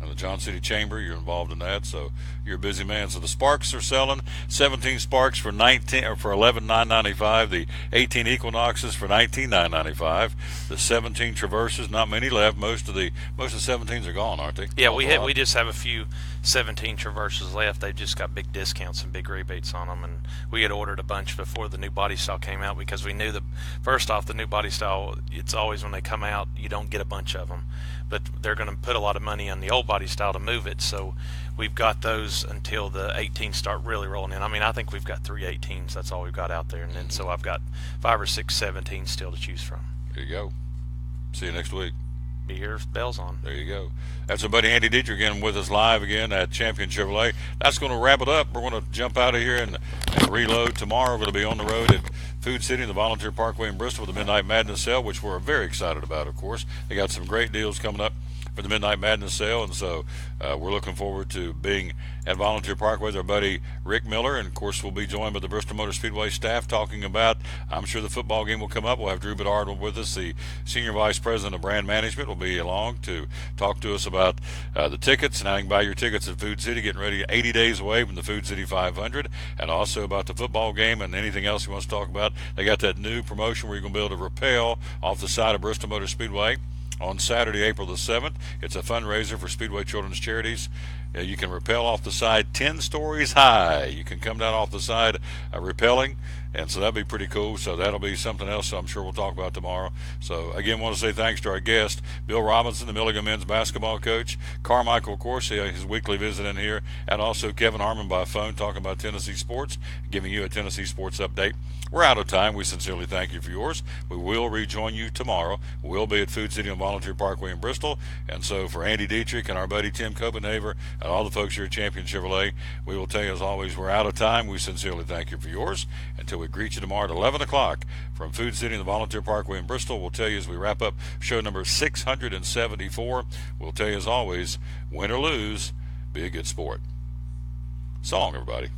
And the John City Chamber, you're involved in that, so you're a busy man. So the Sparks are selling 17 Sparks for $11,995. The 18 Equinoxes for $19,995. The 17 Traverses, not many left. Most of the 17s are gone, aren't they? Yeah, we just have a few 17 Traverses left. They've just got big discounts and big rebates on them, and we had ordered a bunch before the new body style came out because we knew first off, the new body style, it's always when they come out, you don't get a bunch of them. But they're going to put a lot of money on the old body style to move it, so we've got those until the 18s start really rolling in. I mean, I think we've got 3 18s. That's all we've got out there, and then so I've got 5 or 6 17s still to choose from. There you go. See you next week. Be here if bell's on. There you go. That's our buddy Andy Dietrich again with us live again at Champion Chevrolet. That's going to wrap it up. We're going to jump out of here and reload. Tomorrow we're going to be on the road at Food City in the Volunteer Parkway in Bristol with the Midnight Madness Sale, which we're very excited about, of course. They got some great deals coming up for the Midnight Madness Sale, and so we're looking forward to being at Volunteer Parkway with our buddy Rick Miller, and of course we'll be joined by the Bristol Motor Speedway staff talking about, I'm sure the football game will come up. We'll have Drew Bedard with us, the Senior Vice President of Brand Management, will be along to talk to us about the tickets and how you can buy your tickets at Food City, getting ready 80 days away from the Food City 500, and also about the football game and anything else he wants to talk about. They got that new promotion where you're going to be able to rappel off the side of Bristol Motor Speedway on Saturday, April the 7th. It's a fundraiser for Speedway Children's Charities. You can rappel off the side 10 stories high. You can come down off the side rappelling. And so that'll be pretty cool. So that'll be something else I'm sure we'll talk about tomorrow. So again, want to say thanks to our guest, Bill Robinson, the Milligan men's basketball coach, Carmichael, of course, his weekly visit in here, and also Kevin Harmon by phone talking about Tennessee sports, giving you a Tennessee sports update. We're out of time. We sincerely thank you for yours. We will rejoin you tomorrow. We'll be at Food City on Volunteer Parkway in Bristol. And so for Andy Dietrich and our buddy Tim Copenhaver and all the folks here at Champion Chevrolet, we will tell you as always, we're out of time. We sincerely thank you for yours. Until we greet you tomorrow at 11 o'clock from Food City on the Volunteer Parkway in Bristol, we'll tell you as we wrap up show number 674, we'll tell you as always, win or lose, be a good sport. So long, everybody.